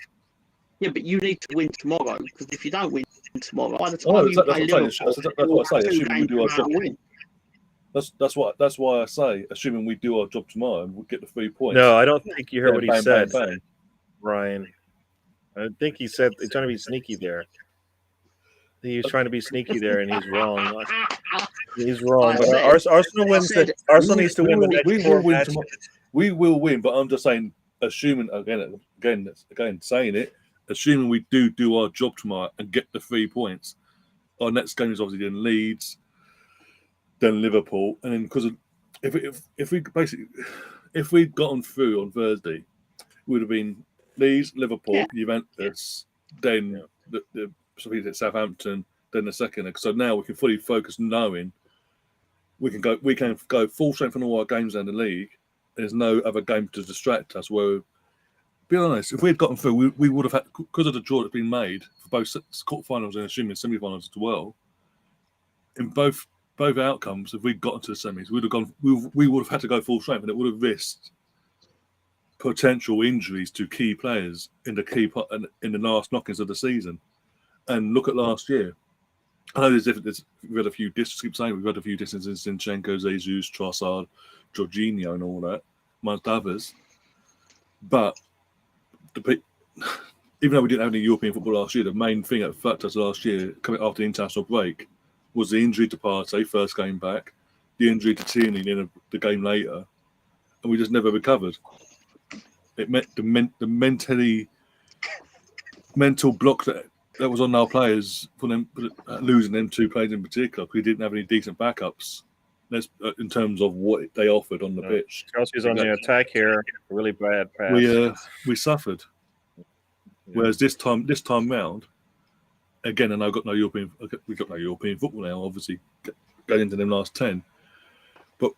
Yeah, but you need to win tomorrow because if you don't win tomorrow, by the time you play Liverpool, that's what I say. Assuming we do our job. That's why I say, assuming we do our job tomorrow and we get the 3 points. No, I don't think you heard what he said, bang. Ryan. I think he said he's trying to be sneaky there. He was trying to be sneaky there, and he's wrong. He's wrong. But Arsenal wins. Arsenal needs to win the next 4 matches. We will win, but I'm just saying, assuming again, saying it, assuming we do our job tomorrow and get the 3 points. Our next game is obviously in Leeds, then Liverpool, and then because if we'd gotten through on Thursday, it would have been Leeds, Liverpool, Juventus, then the Southampton, then the second. So now we can fully focus, knowing we can go full strength on all our games in the league. There's no other game to distract us. Where, be honest, if we had gotten through, we would have had, because of the draw that's been made for both quarterfinals and assuming semi-finals as well. In both outcomes, if we'd gotten to the semis, we would have had to go full strength, and it would have risked potential injuries to key players in the last knockings of the season. And look at last year. I know we've had a few distances in Zinchenko, Jesus, Trossard, Jorginho, and all that, amongst others. But even though we didn't have any European football last year, the main thing that fucked us last year, coming after the international break, was the injury to Partey, first game back, the injury to Tierney in the game later, and we just never recovered. It meant the mental block that was on our players for them losing them 2 players in particular, because we didn't have any decent backups. That's in terms of what they offered on the pitch. Chelsea's on the attack here. Really bad pass. We suffered. Yeah. Whereas this time round, again, and we've got no European football now. Obviously, going into them last 10. But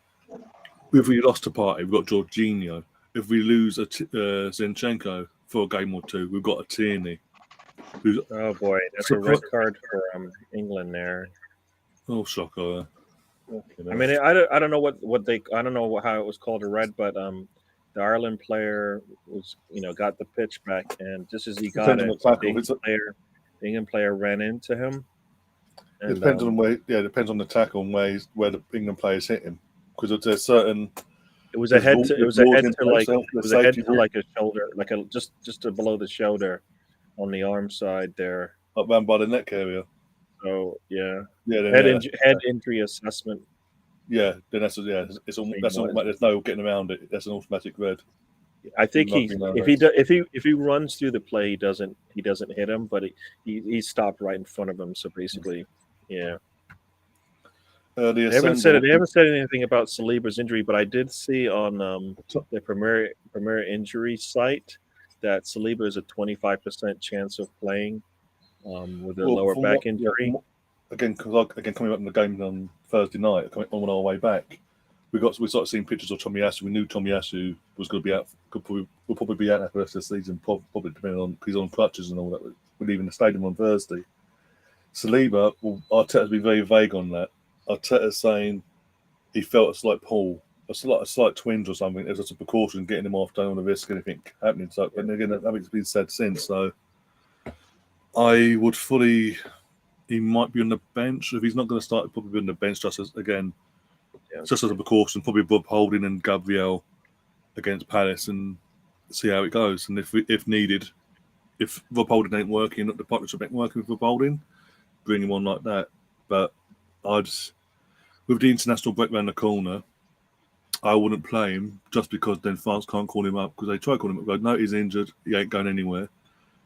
if we lost to Partey, we've got Jorginho. If we lose Zinchenko for a game or two, we've got a Tierney. Oh boy, that's a red card for England there. Oh, shocker! I mean, I don't know I don't know how it was called a red, but the Ireland player was got the pitch back, and just as he got Depends on it, the tackle. the England player ran into him. It And, depends on where. Yeah, it depends on the tackle and where the England players hit him, because there's certain. It was a head to like a shoulder, like just below the shoulder, on the arm side there. Up round by the neck area. So yeah, Yeah, head injury assessment. Yeah, then that's It's automatic. There's no getting around it. That's an automatic red. I think if he runs through the play, he doesn't hit him, but he stopped right in front of him. So basically, yeah. They haven't said anything about Saliba's injury, but I did see on the Premier Injury site that Saliba is a 25% chance of playing with a lower back injury. Again, coming back from the game on Thursday night, on our way back, we started seeing pictures of Tomiyasu. We knew Tomiyasu was going to be out. Will probably be out for the rest of the season. Probably depending on he's on crutches and all that. We're leaving the stadium on Thursday. Saliba, Arteta's been very vague on that. Arteta's saying he felt a slight pull, a slight twinge or something. It was just a precaution, getting him off. Don't want to risk anything happening. So, but again, nothing's been said since. So, I would fully. He might be on the bench. If he's not going to start, he'll probably be on the bench just as a precaution. Probably Bob Holding and Gabriel against Palace and see how it goes. And if needed, if Rob Holding ain't working, the partnership ain't working with Rob Holding, bring him on like that. But with the international break around the corner, I wouldn't play him just because then France can't call him up, because they try calling him up. Go, no, he's injured. He ain't going anywhere.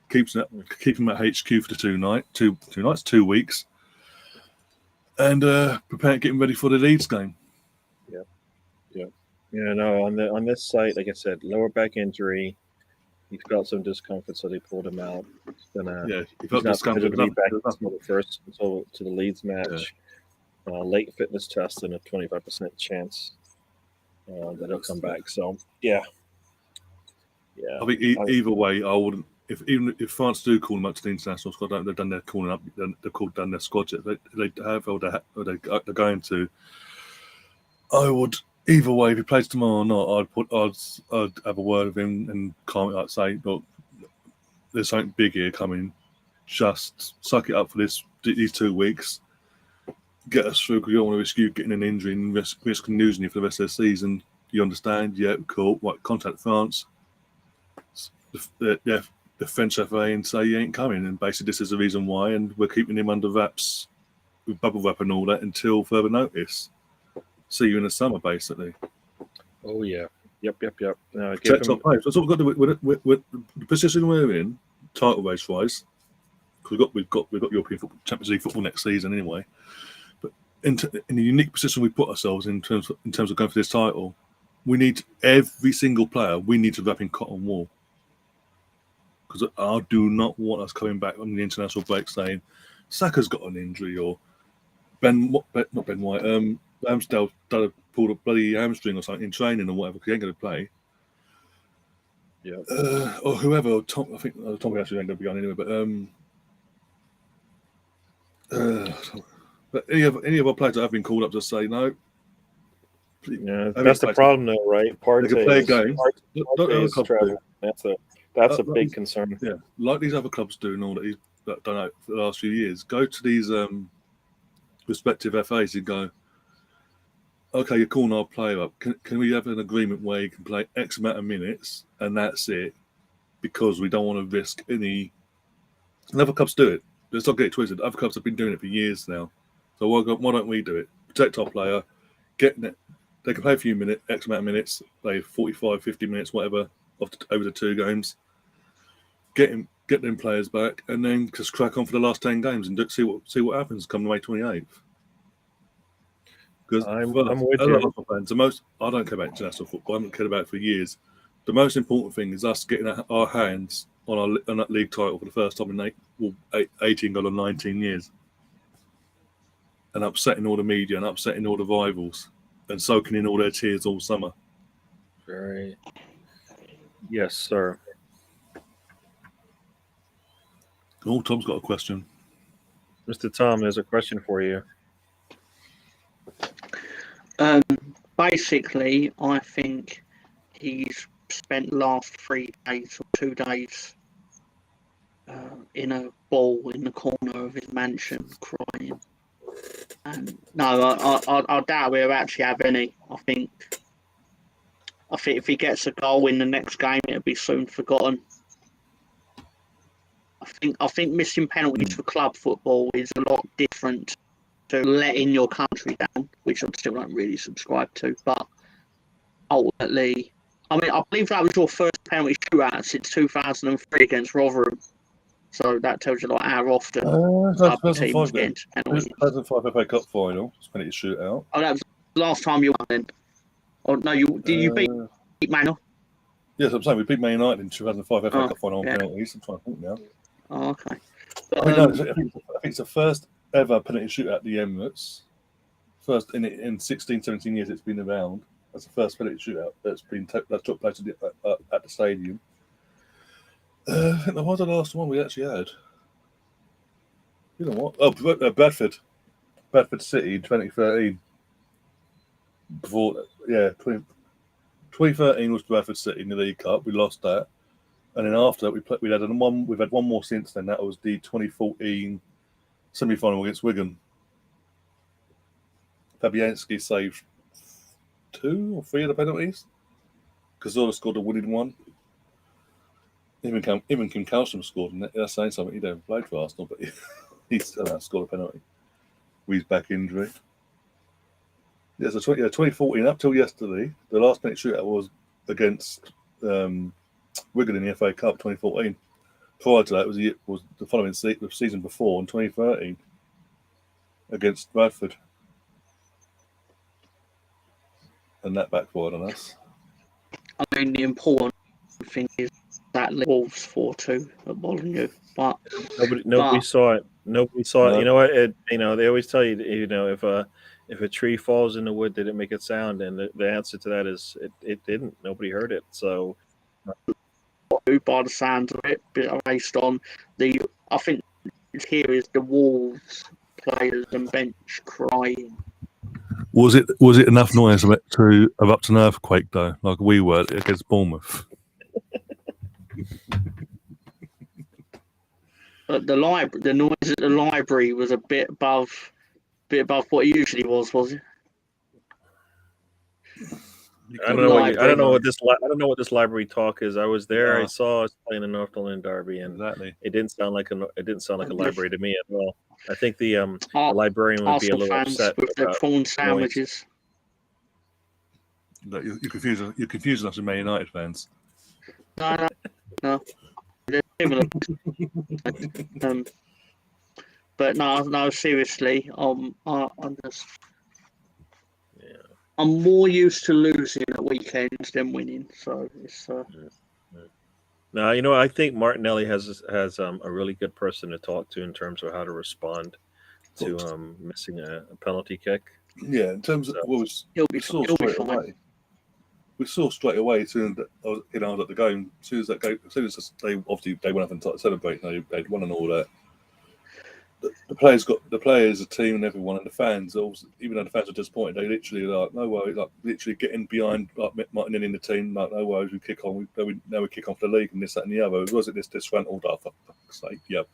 Keep him at HQ for the 2 weeks, and prepare getting ready for the Leeds game. Yeah. No, on this site, like I said, lower back injury. He felt some discomfort, so they pulled him out. He felt discomfort. He's not be back until the Leeds match. Late fitness test and a 25% chance that he'll come back. So yeah. I think either way, I wouldn't. If France do call them up to the international squad, they've done their calling up. They've done their squad yet. They have or they're going to. I would either way. If he plays tomorrow or not, I'd have a word with him and calm it up. Say, look, there's something big here coming. Just suck it up for these 2 weeks. Get us through, because you don't want to risk you getting an injury and risk losing you for the rest of the season. You understand? Yeah, cool. Right, contact France. The French FA and say he ain't coming, and basically this is the reason why, and we're keeping him under wraps with bubble wrap and all that until further notice. See you in the summer, basically. Oh yeah, yep. Top players. That's what we've got to do with the position we're in, title race wise. Because we've got European football, Champions League football next season anyway. But in the unique position we put ourselves in terms of going for this title, we need every single player. We need to wrap in cotton wool. Because I do not want us coming back on the international break saying Saka's got an injury, or not Ben White, Ramsdale pulled a bloody hamstring or something in training or whatever, because he ain't going to play. Yeah. Or whoever. I think Tommy actually ain't going to be going anyway. But any of our players that have been called up to say no. Yeah, that's the problem, though, right? They can play a game. That's a big concern. Yeah, like these other clubs do and all that he's done out for the last few years. Go to these respective FAs and go, okay, you're calling our player up. Can we have an agreement where you can play X amount of minutes and that's it? Because we don't want to risk any. And other clubs do it. Let's not get it twisted. Other clubs have been doing it for years now. So why don't we do it? Protect our player, get it. They can play a few minutes, X amount of minutes, play 45, 50 minutes, whatever, over the 2 games. Get them players back, and then just crack on for the last 10 games and see what happens come May 28th. Because I'm with you. Fans, I don't care about international football. I haven't cared about it for years. The most important thing is us getting our hands on that league title for the first time in 18 or 19 years, and upsetting all the media and upsetting all the rivals and soaking in all their tears all summer. Very. Yes, sir. Oh, Tom's got a question. Mr. Tom, there's a question for you. Basically, I think he's spent the last 3 days or 2 days in a ball in the corner of his mansion crying. And no, I doubt we'll actually have any. I think if he gets a goal in the next game, it'll be soon forgotten. I think missing penalties for club football is a lot different to letting your country down, which I still don't really subscribe to. But ultimately, I mean, I believe that was your first penalty shootout since 2003 against Rotherham. So that tells you like how often club teams get into penalties. 2005 FA Cup final, it's penalty shootout. Oh, that was the last time you won then. Or no, you beat Man? Yes, I'm saying we beat Man United in 2005 FA Cup final on penalties. I'm trying to think now. Oh, okay. But, I think it's the first ever penalty shootout at the Emirates. First in 16, 17 years it's been around. That's the first penalty shootout that took place at the stadium. I think that was the last one we actually had. You know what? Oh, Bradford City in 2013. Before, 2013 was Bradford City in the League Cup. We lost that, and then after that we've had one more since then. That was the 2014 semi-final against Wigan. Fabianski saved 2 or 3 of the penalties. Cazorla scored a winning one. Even Kim Kallstrom scored, and that's saying something. He never played for Arsenal, but he still scored a penalty with his back injury. Yeah, so 2014 up till yesterday, the last penalty shootout was against Wigan in the FA Cup 2014. Prior to that, was the following season before in 2013 against Bradford, and that backfired on us. I mean, the important thing is that Wolves 4-2 at Molineux, but nobody saw it. Nobody saw it. You know what? They always tell you, if a tree falls in the wood, did it make a sound? And the answer to that is it didn't. Nobody heard it. So, by the sounds of it, based on I think here is the Wolves players and bench crying. Was it enough noise to erupt an earthquake though, like we were against Bournemouth? But the noise at the library was a bit above what it usually was it? I don't know what this library talk is. I was there. Yeah. I saw us playing the Northumberland Derby, and it didn't sound like a library to me at all. I think the librarian would be a little upset with their prawn sandwiches. You're confusing us with Man United fans. No. They're similar. But no, seriously, I'm just. I'm more used to losing at weekends than winning, so it's. Now, I think Martinelli has a really good person to talk to in terms of how to respond to missing a penalty kick. Yeah, in terms of he'll be fine. We saw straight away as soon as I was at the game. As soon as they went up and started celebrating, they'd won and all that. The players, the team, and everyone, and the fans. Even though the fans are disappointed, they literally like no worries, like literally getting behind Martinelli in the team. Like no worries, we kick on. We kick off the league and this, that, and the other. Was it this disgruntled? Oh, for fuck's sake, yeah.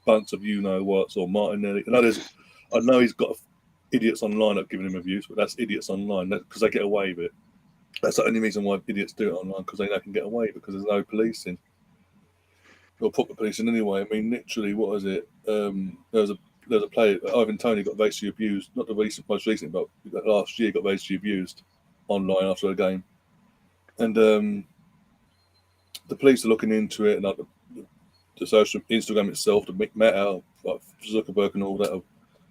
Bunch of whats or Martinelli. I know he's got idiots online that giving him abuse, but that's idiots online because they get away with it. That's the only reason why idiots do it online, because they can get away because there's no policing. Or proper policing anyway. I mean, literally, what was it? There's a player, Ivan Toney, got racially abused. Not the most recent, but last year got racially abused online after a game. And the police are looking into it, and like the social Instagram itself, the Meta, like Zuckerberg and all that, are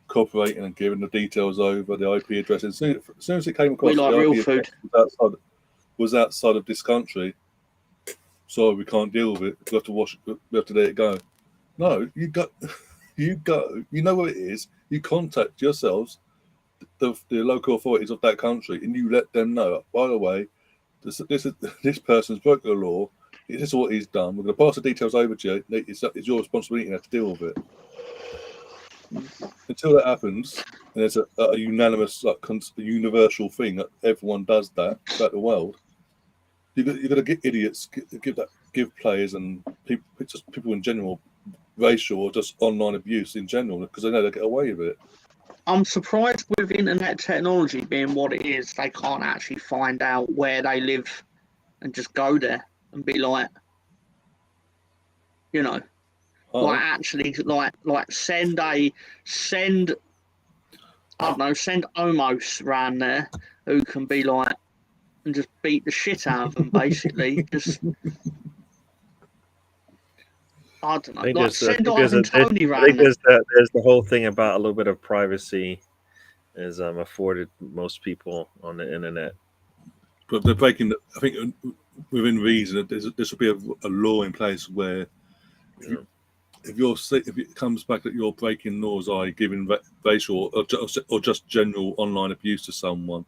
cooperating and giving the details over the IP addresses. As soon as it came across, like real food was outside of this country. Sorry, we can't deal with it. We have to we have to let it go. No, you go. You know where it is. You contact yourselves, the local authorities of that country, and you let them know. By the way, this person's broken the law. This is what he's done. We're going to pass the details over to you. It's your responsibility to deal with it. until that happens, and it's a unanimous, like, a universal thing that everyone does that throughout the world. You're going to get idiots, give players and people in general racial or just online abuse in general because they know they get away with it. I'm surprised with internet technology being what it is, they can't actually find out where they live and just go there and be like, you know, like actually like send I don't know, send Omos around there who can be like and just beat the shit out of them basically. Just I don't know. Like send Ivan Tony around there. There's the whole thing about a little bit of privacy is afforded most people on the internet. But they're breaking. I think within reason, there should be a law in place where if it comes back that you're breaking laws, i.e., giving racial or just general online abuse to someone,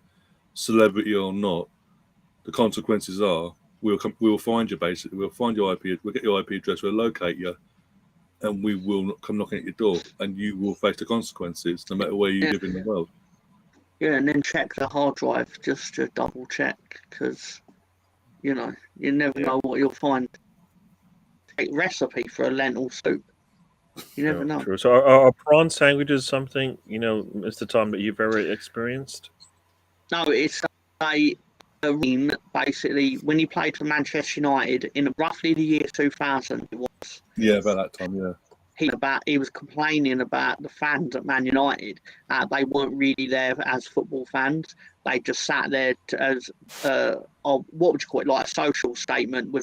celebrity or not, the consequences are we'll find you basically. We'll find your IP. We'll get your IP address. We'll locate you, and we will come knocking at your door, and you will face the consequences no matter where you live in the world. Yeah, and then check the hard drive just to double check because, you know, you never know what you'll find. Take recipe for a lentil soup. You never know. True. So are prawn sandwiches something, you know, Mr. Tom, that you've ever experienced? No, it's a basically when he played for Manchester United in roughly the year 2000 it was. Yeah, about that time, yeah. He was complaining about the fans at Man United. They weren't really there as football fans. They just sat there as what would you call it, like a social statement.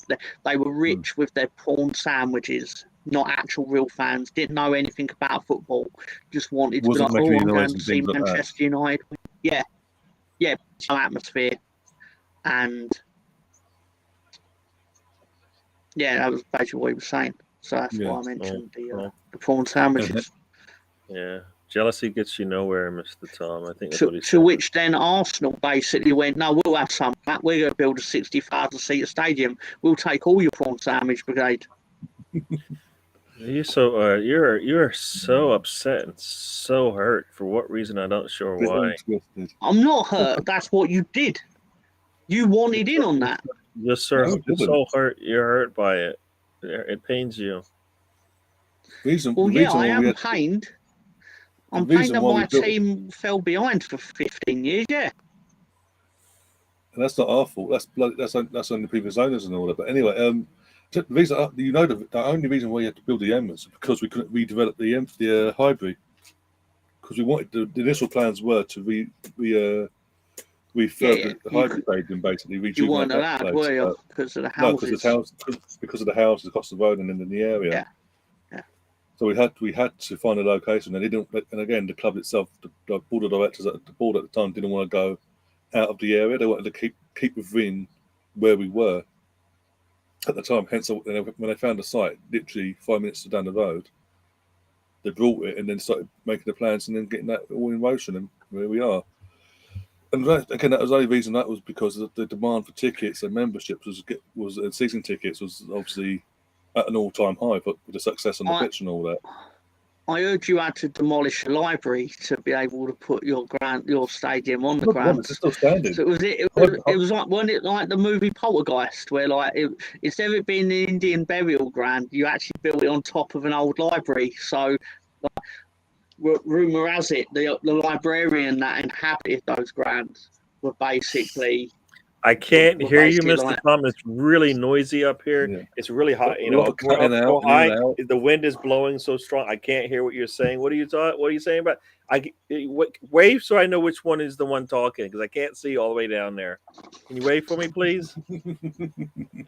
They were rich with their prawn sandwiches, not actual real fans. Didn't know anything about football. Just wanted to be like, I'm going to see Manchester United. Yeah, no atmosphere, and yeah, that was basically what he was saying. So that's why I mentioned the prawn sandwiches. Yeah, jealousy gets you nowhere, Mr. Tom. I think that's what he said. To which then Arsenal basically went, no, we'll have some. We're going to build a 60,000 seat stadium. We'll take all your prawn sandwich brigade. You're so upset and so hurt. For what reason? I'm not sure why. I'm not hurt. That's what you did. You wanted in on that. You're so hurt. You're hurt by it. It pains you. I am pained. I'm pained that my team fell behind for 15 years. Yeah. And that's not our fault. That's on the previous owners and all that. But anyway, the reason the only reason why you had to build the Emirates is because we couldn't redevelop the Highbury, because we wanted the initial plans were to refurb the Highbury Stadium, basically. You weren't allowed, were you? Because of the houses. No, because of the houses across the road and in the area. Yeah. So we had to find a location, and they didn't. And again, the club itself, the board of directors at the board at the time didn't want to go out of the area. They wanted to keep within where we were at the time. Hence, when they found a site, literally 5 minutes down the road, they brought it and then started making the plans and then getting that all in motion, and where we are. And again, that was the only reason. That was because the demand for tickets and memberships was season tickets was obviously at an all-time high, but with the success on the pitch and all that. I heard you had to demolish a library to be able to put your stadium on the ground. It's still standing. So it was like, wasn't it like the movie Poltergeist, where like instead of it being an Indian burial ground, you actually built it on top of an old library. So, rumor has it, the librarian that inhabited those grounds were basically. I can't hear you, Mr. Tom. It's really noisy up here. Yeah. It's really hot. You know, the wind is blowing so strong. I can't hear what you're saying. What are you saying about? Wave so I know which one is the one talking, because I can't see all the way down there. Can you wave for me, please?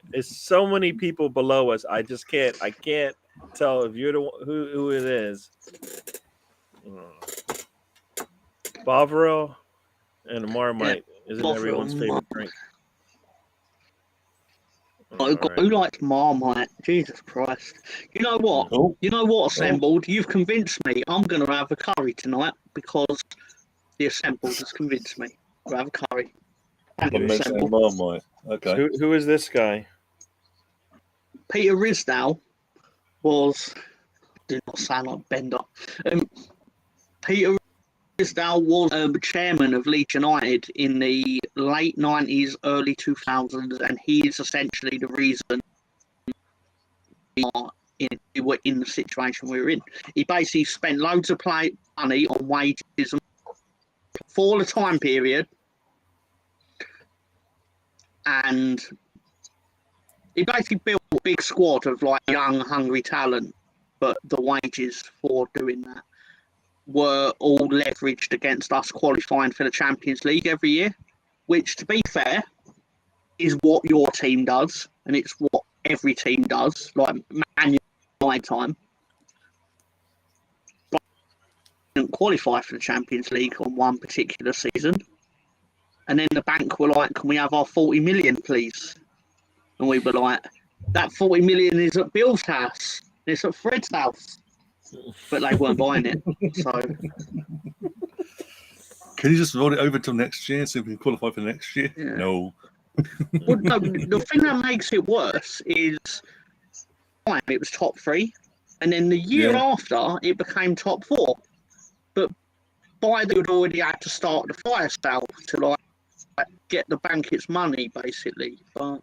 There's so many people below us. I just can't. I can't tell if you're the one, who it is. Bovril and Marmite. Isn't everyone's favorite drink? Who likes Marmite? Jesus Christ. You know what? Oh. You know what, Assembled? You've convinced me. I'm going to have a curry tonight because the Assembled has convinced me to have a curry. Marmite. Okay. Who is this guy? Peter Risdale was... Do not sound like Bender. Peter Isdale was chairman of Leeds United in the late 90s, early 2000s, and he is essentially the reason we were in the situation we were in. He basically spent loads of money on wages for the time period, and he basically built a big squad of like young, hungry talent, but the wages for doing that were all leveraged against us qualifying for the Champions League every year, which, to be fair, is what your team does, and it's what every team does, like Man United time. But didn't qualify for the Champions League on one particular season, and then the bank were like, "Can we have our 40 million, please?" And we were like, "That 40 million is at Bill's house. It's at Fred's house." But they weren't buying it. So can you just roll it over till next year so we can qualify for next year? Yeah. No. Well, no, the thing that makes it worse is it was top 3, and then the year after it became top 4. But by then, we'd already had to start the fire sale to like get the bank its money, basically. But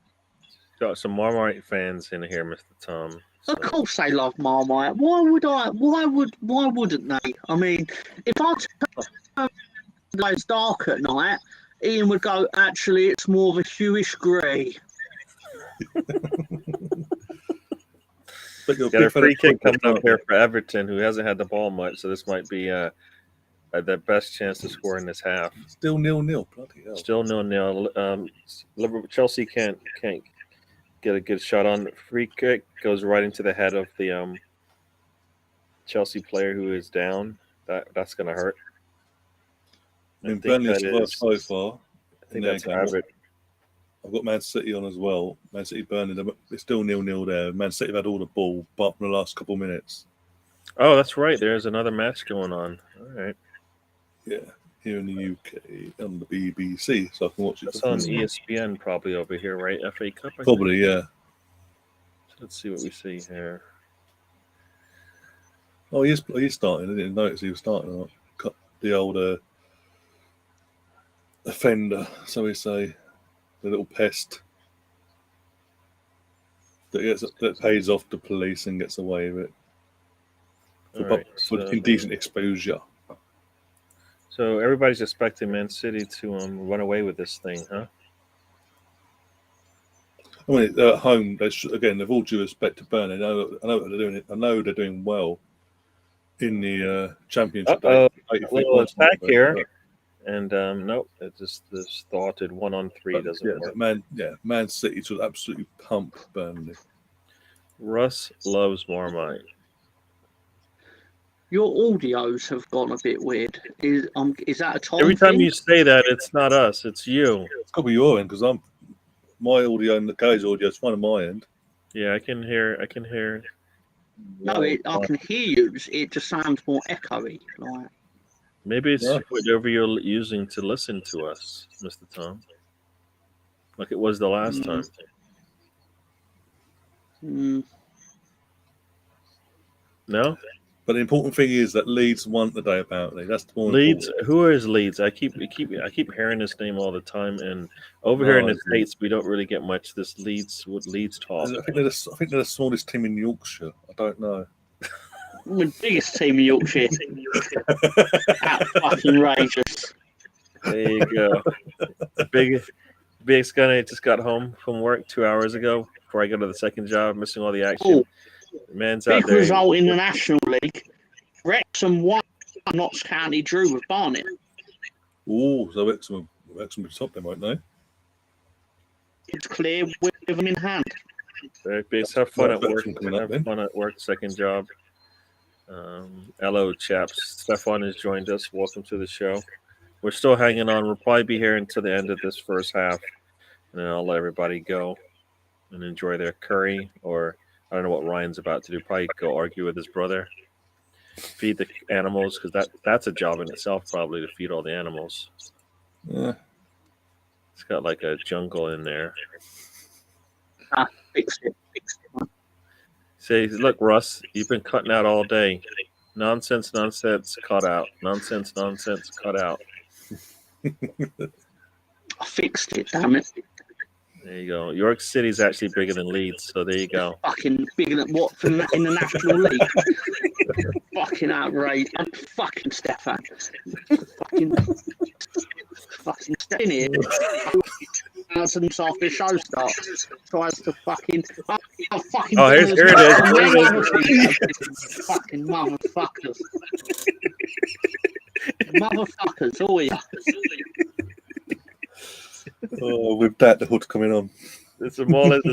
Got some Marmite fans in here, Mr. Tom. So. Of course they love Marmite. Why wouldn't they? I mean, if I turn those dark at night, Ian would go, "Actually, it's more of a hueish grey." Got a free kick coming up here for Everton, who hasn't had the ball much, so this might be their best chance to score in this half. Still 0-0. Bloody hell. Still 0-0. Chelsea can't get a good shot on. Free kick goes right into the head of the Chelsea player who is down. That's going to hurt. I mean, Burnley's worst so far. I think that's Everton. I've got Man City on as well. Man City Burnley. It's still 0-0 there. Man City have had all the ball, apart from the last couple of minutes. Oh, that's right. There's another match going on. All right. Yeah, here in the UK on the BBC, so I can watch it. It's on ESPN probably over here, right? FA Cup. Probably, yeah. So let's see what we see here. Oh, he's starting. I didn't notice he was starting. Cut the old offender, so we say, the little pest that pays off the police and gets away with it for indecent exposure. So everybody's expecting Man City to run away with this thing, huh? I mean, they're at home. Again, they've all due respect to Burnley. I know what they're doing. I know they're doing well in the Championship. A little attack here, and nope, it just started 1-on-3. Doesn't work. Man City to absolutely pump Burnley. Russ loves Marmite. Your audios have gone a bit weird. Is that a Tom Every time thing? you say that, it's not us, it's you. It's got to be your end because my audio and the guy's audio is fine on my end. Yeah, I can hear. No, I can hear you. It just sounds more echoey. Like maybe it's whatever you're using to listen to us, Mr. Tom. Like it was the last time. No. But the important thing is that Leeds won today. Apparently, that's the more Leeds. important. Who is Leeds? I keep hearing this name all the time, and over here in the States, we don't really get much this Leeds talk. I think they're the smallest team in Yorkshire. I don't know. the biggest team in Yorkshire. That's fucking outrageous. There you go. Biggest guy just got home from work 2 hours ago before I go to the second job, missing all the action. Man's out Big there. result in the National League. Wrexham won. Notts County drew with Barnet. Oh, so Wrexham will top them, won't they? It's clear with them in hand. Very big. Have fun at work. Have fun at work. Second job. Hello, chaps. Stefan has joined us. Welcome to the show. We're still hanging on. We'll probably be here until the end of this first half, and then I'll let everybody go and enjoy their curry, or I don't know what Ryan's about to do. Probably go argue with his brother. Feed the animals, because that's a job in itself, probably, to feed all the animals. Yeah. It's got like a jungle in there. Fix it. Say, look, Russ, you've been cutting out all day. Nonsense, cut out. Nonsense, cut out. I fixed it, damn it. There you go. York City's actually bigger than Leeds, so there you go. Fucking bigger than Watford in the National League. Fucking outrage. I'm fucking Stefan. Fucking stay in here. Thousands after the show starts. Tries to fucking. Fucking Oh, here it is. Fucking motherfuckers. Motherfuckers, all you. Oh, with that, the hood's coming on. The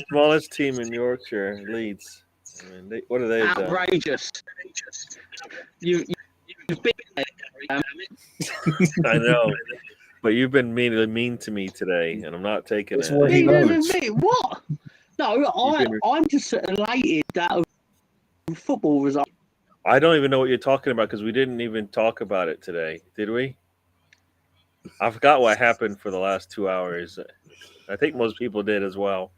smallest team in Yorkshire, Leeds. I mean, what are they? Outrageous. You've been there, I know, but you've been mean to me today, and I'm not taking That's it. why he knows. What? No, I'm just elated that of football result. I don't even know what you're talking about because we didn't even talk about it today, did we? I forgot what happened for the last 2 hours. I think most people did as well.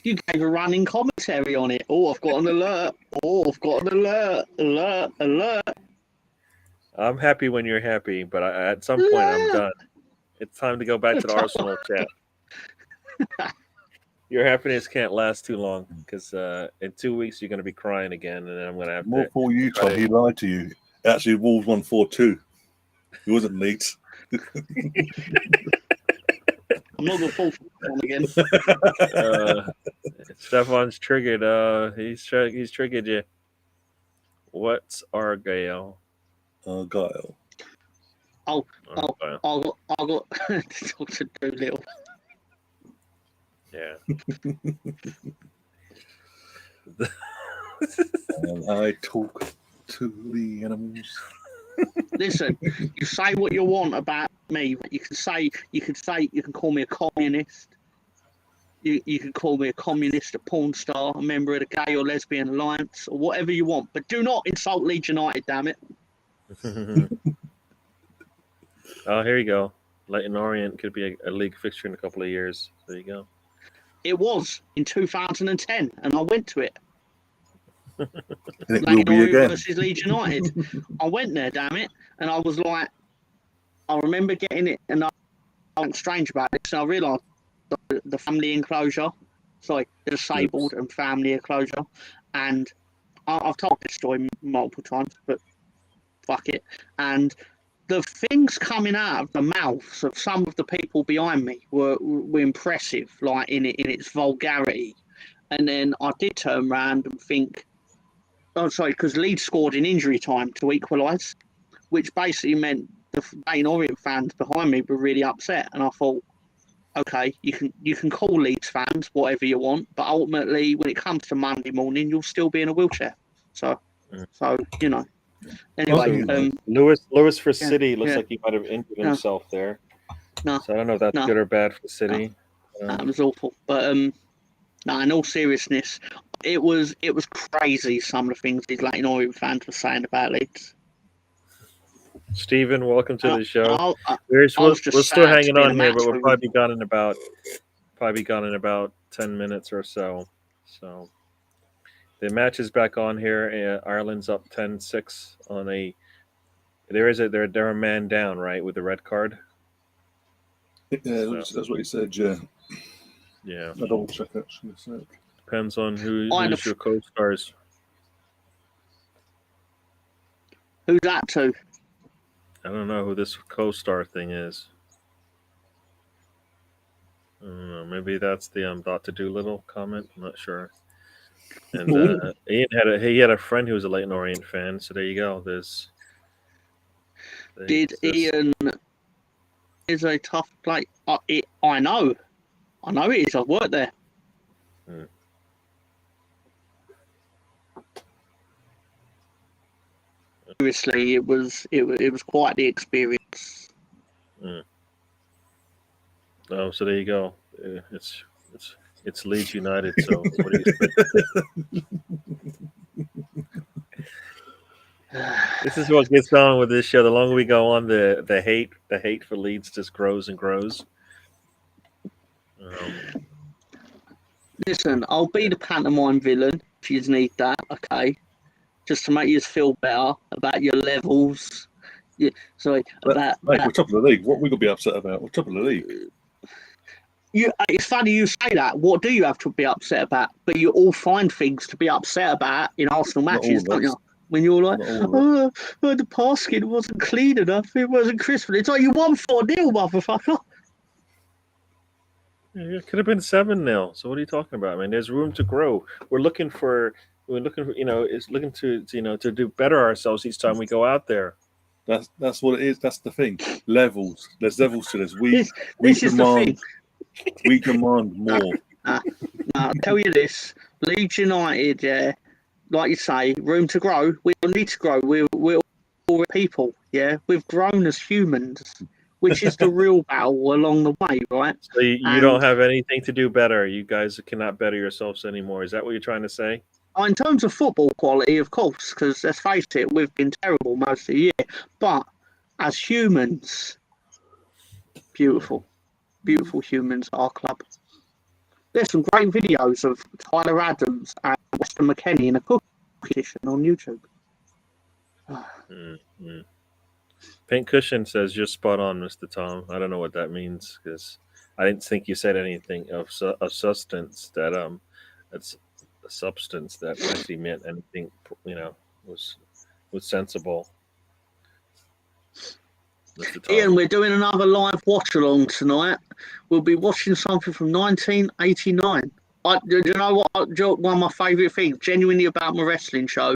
You gave a running commentary on it. Oh, I've got an alert. Oh, I've got an alert. Alert. I'm happy when you're happy, but at some point I'm done. It's time to go back to the Arsenal chat. Your happiness can't last too long because in 2 weeks you're going to be crying again, and then I'm going to have More to. for you, Tom. He lied to you. Actually, Wolves won 4-2. He wasn't Leeds. I'm not going to fall for one again. Stefan's triggered. He's triggered you. What's Argyle? Guile. I'll Argyle. got to talk to Doolittle. Yeah. And I talk to the animals. Listen, you say what you want about me. You can call me a communist. You can call me a communist, a porn star, a member of the Gay or Lesbian Alliance, or whatever you want. But do not insult Leeds United, damn it. Oh, here you go. Leighton Orient could be a league fixture in a couple of years. There you go. It was in 2010, and I went to it. And it will Leighton be Orient again. versus Leeds United. I went there, damn it, and I was like, I remember getting it, and I felt strange about it. So I realised the family enclosure, the disabled and family enclosure, and I've told this story multiple times, but fuck it. And the things coming out of the mouths of some of the people behind me were impressive, like in its vulgarity. And then I did turn around and think, because Leeds scored in injury time to equalise, which basically meant the Leighton Orient fans behind me were really upset. And I thought, okay, you can call Leeds fans whatever you want, but ultimately, when it comes to Monday morning, you'll still be in a wheelchair. So you know. Anyway, Lewis for City looks like he might have injured himself there. No, so I don't know if that's good or bad for City. That was awful. But no, in all seriousness, it was crazy. Some of the things these Leighton Orient fans were saying about Leeds. Stephen, welcome to the show. We're still hanging on here, but we'll probably be gone in about 10 minutes or so. So the match is back on here. Ireland's up 10-6 on they're a man down, right, with the red card. Yeah, that's what he said. Yeah. Yeah. I'll double check actually. So. Depends on who's your co-stars. Who's that to? I don't know who this co-star thing is. I don't know. Maybe that's the Dr. Doolittle comment. I'm not sure. And Ian had a friend who was a Leighton Orient fan. So there you go. Ian is a tough play. I know it is. I've worked there. Seriously, it was quite the experience. Oh, so there you go. It's Leeds United. So what do you expect? This is what gets on with this show. The longer we go on, the hate for Leeds just grows and grows. Listen, I'll be the pantomime villain if you need that. Okay. just to make you feel better about your levels. Yeah, sorry, Mate, we're top of the league. What we got to be upset about? We're top of the league. It's funny you say that. What do you have to be upset about? But you all find things to be upset about in Arsenal Not matches, all don't of you? us. When you're like, Not all of the basket wasn't clean enough, it wasn't crisp. It's like you won 4-0, motherfucker. Yeah, it could have been 7-0. So what are you talking about? I mean, there's room to grow. We're looking for to do better ourselves each time we go out there. That's what it is. That's the thing. Levels. There's levels to this. We This is the thing. We demand more. I'll tell you this: Leeds United, yeah, like you say, room to grow. We don't need to grow. We're all people, yeah. We've grown as humans, which is the real battle along the way, right? So you don't have anything to do better. You guys cannot better yourselves anymore. Is that what you're trying to say? In terms of football quality, of course, because let's face it, we've been terrible most of the year. But as humans, beautiful humans, our club. There's some great videos of Tyler Adams and Weston McKennie in a cooking edition on YouTube. Pink Cushion says you're spot on, Mr. Tom. I don't know what that means because I didn't think you said anything of substance that that's a substance that actually meant anything. Was sensible. Mr. Tom. Ian, we're doing another live watch along tonight. We'll be watching something from 1989. Do you know what? One of my favourite things, genuinely, about my wrestling show,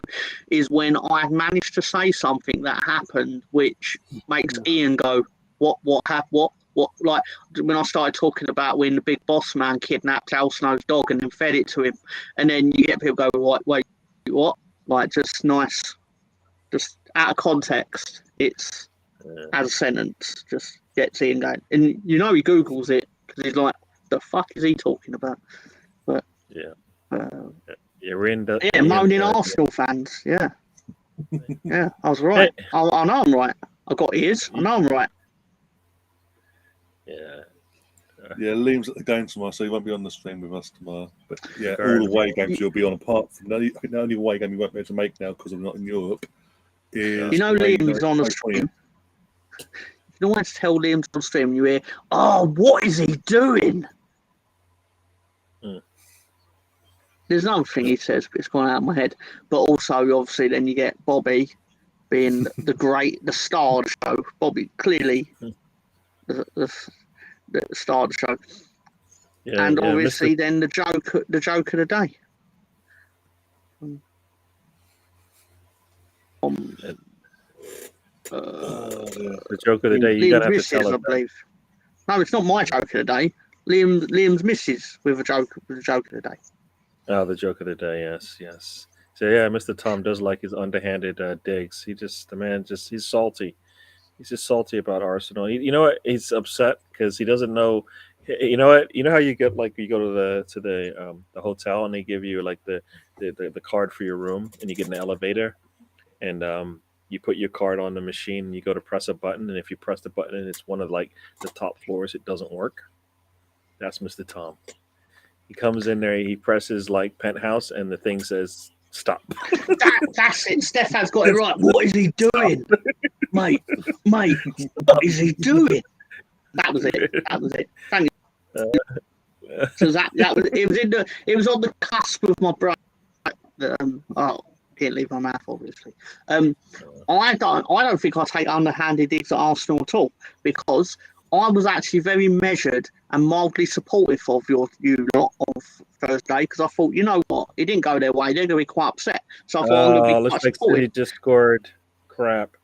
is when I managed to say something that happened, which makes Ian go, "What happened? What?" Like when I started talking about when the big boss man kidnapped Al Snow's dog and then fed it to him, and then you get people go, "Wait, what?" Like just nice, just out of context. It's as a sentence, just gets Ian going, and he Googles it because he's like, "The fuck is he talking about?" But moaning Arsenal fans, yeah, I was right. I know I'm right. I got ears. I know I'm right. Yeah. Liam's at the game tomorrow, so he won't be on the stream with us tomorrow. But all the away games you'll be on. Apart from I think the only away game you won't be able to make now because I'm not in Europe is Liam's on the stream. You don't want to tell Liam's on stream. You hear, "Oh, what is he doing?" There's another thing he says, but it's gone out of my head. But also, obviously, then you get Bobby being the star of the show. Bobby, clearly, the star of the show. Yeah, and obviously, then the joke of the day. The joke of the day. You gotta have to tell us. I believe. No, it's not my joke of the day. Liam's missus with a joke of the day. Oh, the joke of the day. Yes. So yeah, Mr. Tom does like his underhanded digs. He's salty. He's just salty about Arsenal. You know what? He's upset because he doesn't know. You know what? You know how you get you go to the hotel and they give you like the card for your room and you get an elevator and you put your card on the machine and you go to press a button and if you press the button and it's one of like the top floors, it doesn't work. That's Mr. Tom. He comes in there, he presses like penthouse, and the thing says stop. That's it. Stefan's got it right. What is he doing, mate? What is he doing? That was it. Thank you. So it was on the cusp of my brain. Can't leave my mouth, obviously. I don't think I take underhanded digs at Arsenal at all because I was actually very measured and mildly supportive of you lot on Thursday because I thought, you know what, it didn't go their way. They're going to be quite upset. So I thought I'm going to be quite supportive. City just scored. Crap.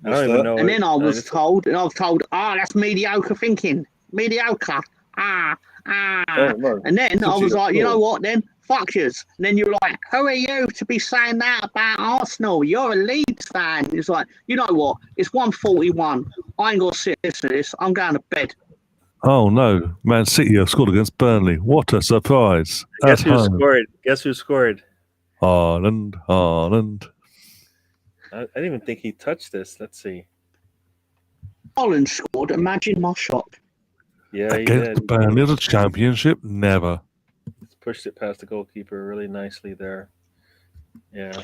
I don't even know. And then I was told, that's mediocre thinking. Mediocre. Oh, no. And then I was like, you know what, then? Fuck yous. And then you're like, who are you to be saying that about Arsenal? You're a Leeds fan. It's like, you know what? It's 1:41. I ain't going to sit listen to this. I'm going to bed. Oh, no. Man City have scored against Burnley. What a surprise. Guess who scored? Haaland. I didn't even think he touched this. Let's see. Haaland scored. Imagine my shock. Yeah, against Burnley, the championship? Never. Pushed it past the goalkeeper really nicely there. Yeah.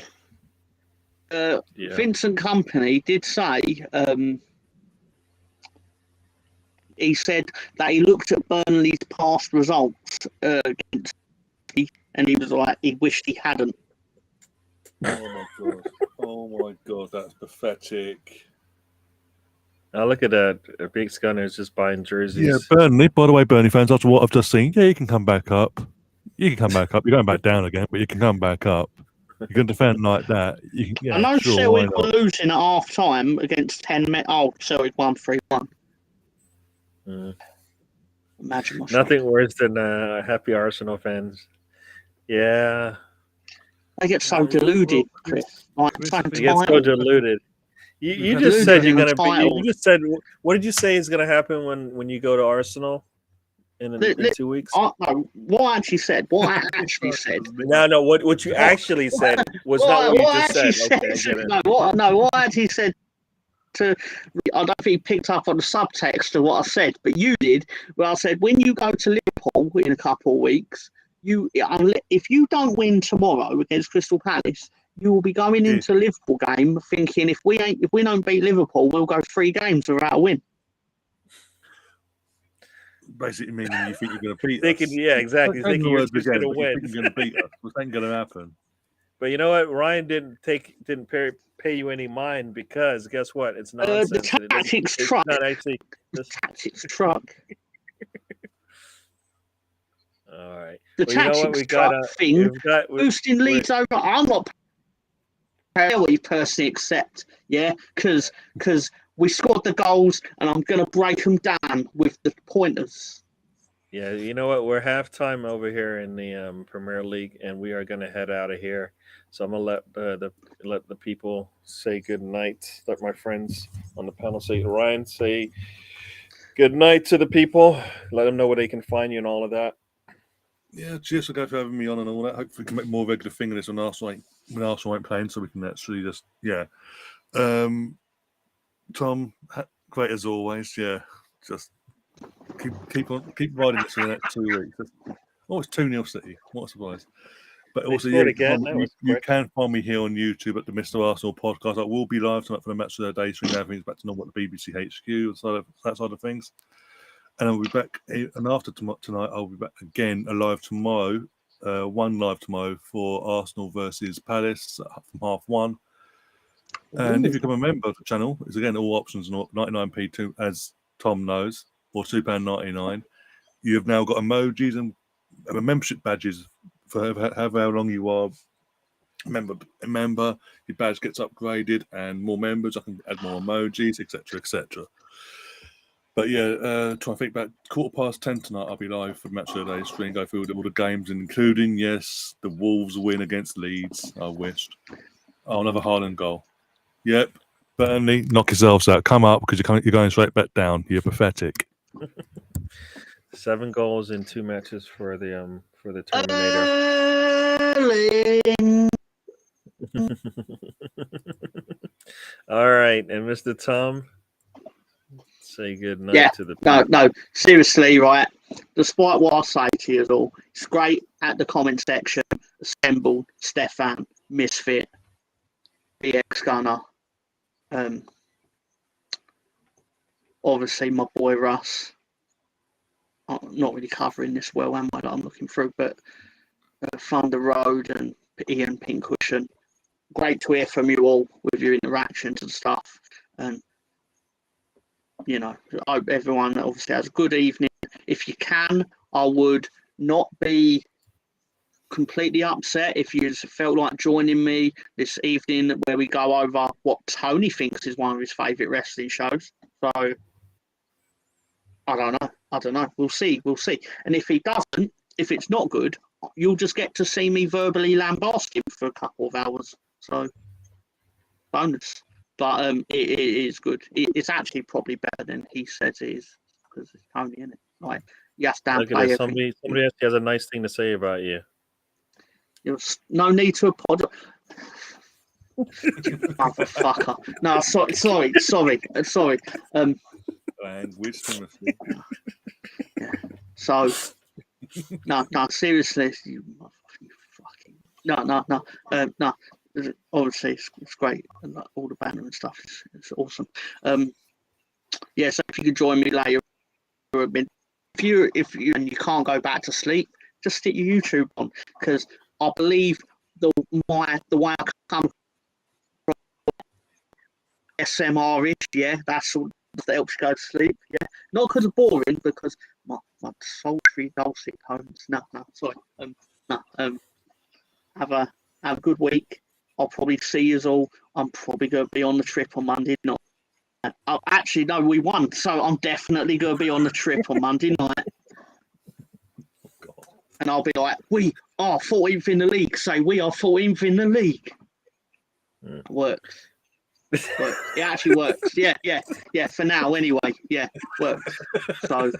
Yeah. Vincent Company did say he said that he looked at Burnley's past results against me, and he was like, he wished he hadn't. Oh my god! Oh my god! That's pathetic. Now look at that. Big Gunner's just buying jerseys. Yeah, Burnley. By the way, Burnley fans, after what I've just seen, yeah, you can come back up. You can come back up. You're going back down again, but you can come back up. You can defend like that. You can, yeah, I know sure, why Celtic were not? losing at half time against 10 men. Oh, Celtic won 3-1. Imagine myself. Nothing worse than happy Arsenal fans. Yeah. They get so deluded, Chris. Like, so They get so entitled. deluded. You just said you're gonna be. You just said. What did you say is gonna happen when you go to Arsenal in 2 weeks? No, what I actually said. No. What you actually said was not what you just said. Okay, I get it. What I actually said to. I don't think he picked up on the subtext of what I said, but you did. Where I said when you go to Liverpool in a couple of weeks, if you don't win tomorrow against Crystal Palace, you will be going into Liverpool game thinking if we don't beat Liverpool, we'll go 3 games without a win. Basically, meaning you think you're going to beat us. Yeah, exactly. Thinking you're just going to win. You're going to beat us. Which ain't going to happen. But you know what? Ryan didn't pay you any mind because guess what? It's nonsense. The tactics truck. Not actually. The tactics truck. All right. The tactics truck thing. Boosting leads over. I'm not. We personally accept, yeah, because we scored the goals, and I'm going to break them down with the pointers. Yeah, you know what? We're halftime over here in the Premier League, and we are going to head out of here. So I'm going to let the people say good night. Let my friends on the panel say, Ryan, say good night to the people. Let them know where they can find you and all of that. Yeah, cheers for having me on and all that. Hopefully we can make more regular thing of this when Arsenal ain't playing, so we can actually just Tom, great as always. Yeah, just keep riding it for the next 2 weeks. Oh, it's 2-0 City. What a surprise! But also, you can find me here on YouTube at the Mr. Arsenal podcast. I will be live tonight for the match of the day stream. Everything's back to normal at the BBC HQ, that side of things. And I'll be back, and after tonight, I'll be back again live tomorrow, live tomorrow for Arsenal versus Palace from 1:30. And if you become a member of the channel, it's again all options 99p too, as Tom knows, or £2.99. You have now got emojis and membership badges for however long you are a member. Your badge gets upgraded, and more members. I can add more emojis, etc., etc. But yeah, trying to think back, 10:15 tonight, I'll be live for Match of the Day stream, go through all the games, including, yes, the Wolves win against Leeds, I wished. Oh, another Haaland goal. Yep, Burnley, knock yourselves out. Come up, because you're going straight back down. You're pathetic. 7 goals in 2 matches for the Terminator. All right, and Mr. Tom, say good night to the people. No, seriously, right? Despite what I say to you all, it's great at the comment section. Assembled, Stefan, Misfit, BX Gunner, obviously my boy Russ. I'm not really covering this well, am I? That I'm looking through, but Thunder Road and Ian Pincushion. Great to hear from you all with your interactions and stuff. And you know, I hope everyone obviously has a good evening. If you can, I would not be completely upset if you felt like joining me this evening where we go over what Tony thinks is one of his favourite wrestling shows. So I don't know. We'll see. And if he doesn't, if it's not good, you'll just get to see me verbally lambast him for a couple of hours. So bonus. But it is good. It's actually probably better than he says it is because it's Tony, isn't it? Like, yes, somebody actually has a nice thing to say about you. There's no need to apologize. Motherfucker. No, sorry. Language. Yeah. So, no, seriously, you fucking no. obviously it's great, and like, all the banner and stuff. It's awesome. Yeah, so if you could join me later, if you and you can't go back to sleep, just stick your YouTube on, because I believe the way I come from SMR-ish, yeah, that's all that helps you go to sleep. Yeah, not because of boring, because my sultry dulcet tones. No, sorry. Have a good week. I'll probably see you all. I'm probably going to be on the trip on Monday night. Oh, actually, no, we won, so I'm definitely going to be on the trip on Monday night. And I'll be like, we are 14th in the league. Say, we are 14th in the league. Works. It actually works. Yeah. For now, anyway. Yeah, works. So,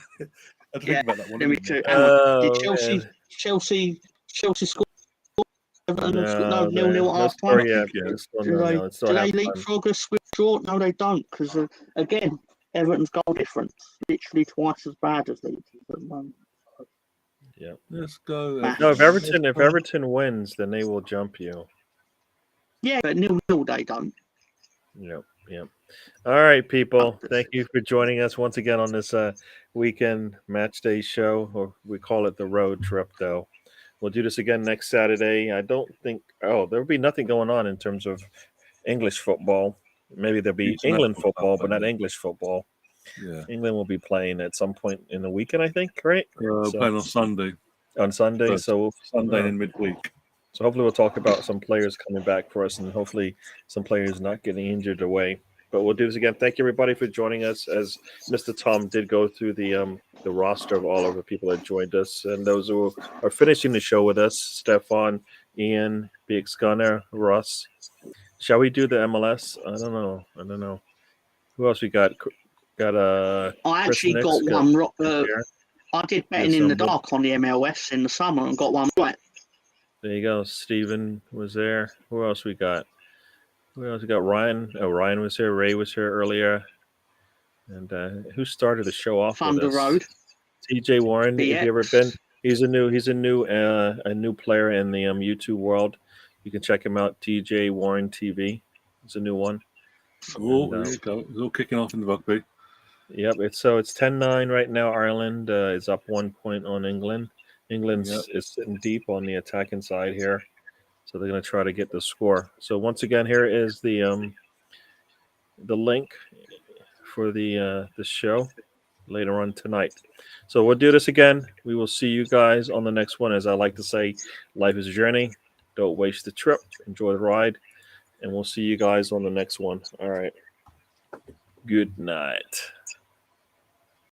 yeah. Let me too. Did Chelsea score? No, 0-0 half time. Do they leapfrog us with draw? No, they don't, because again, Everton's goal difference literally twice as bad as Leeds at the moment. Yeah. Let's go. No, if Everton wins, then they will jump you. Yeah, but 0-0 they don't. Yep. All right, people. Thank you for joining us once again on this weekend match day show, or we call it the road trip, though. We'll do this again next Saturday. I don't think. There'll be nothing going on in terms of English football. Maybe there'll be England football, but not English football. Yeah. England will be playing at some point in the weekend, I think. Right? Playing on Sunday. On Sunday, Sunday in midweek. So hopefully we'll talk about some players coming back for us, and hopefully some players not getting injured away. But we'll do this again. Thank you, everybody, for joining us. As Mr. Tom did go through the roster of all of the people that joined us, and those who are finishing the show with us: Stefan, Ian, BX Gunner, Russ. Shall we do the MLS? I don't know. Who else we got? I actually got one. I did betting in the dark on the MLS in the summer and got one right. There you go. Steven was there. Who else we got? Ryan. Oh, Ryan was here. Ray was here earlier. And who started the show off Thunder with us? Road. TJ Warren. BX. Have you ever been? He's a new player in the YouTube world. You can check him out. TJ Warren TV. It's a new one. Oh, there you go. It's all kicking off in the rugby. Yep. It's 10-9 right now. Ireland is up 1 point on England. England is sitting deep on the attacking side here, so they're going to try to get the score. So once again, here is the link for the show later on tonight. So we'll do this again. We will see you guys on the next one. As I like to say, life is a journey. Don't waste the trip. Enjoy the ride, and we'll see you guys on the next one. All right. Good night.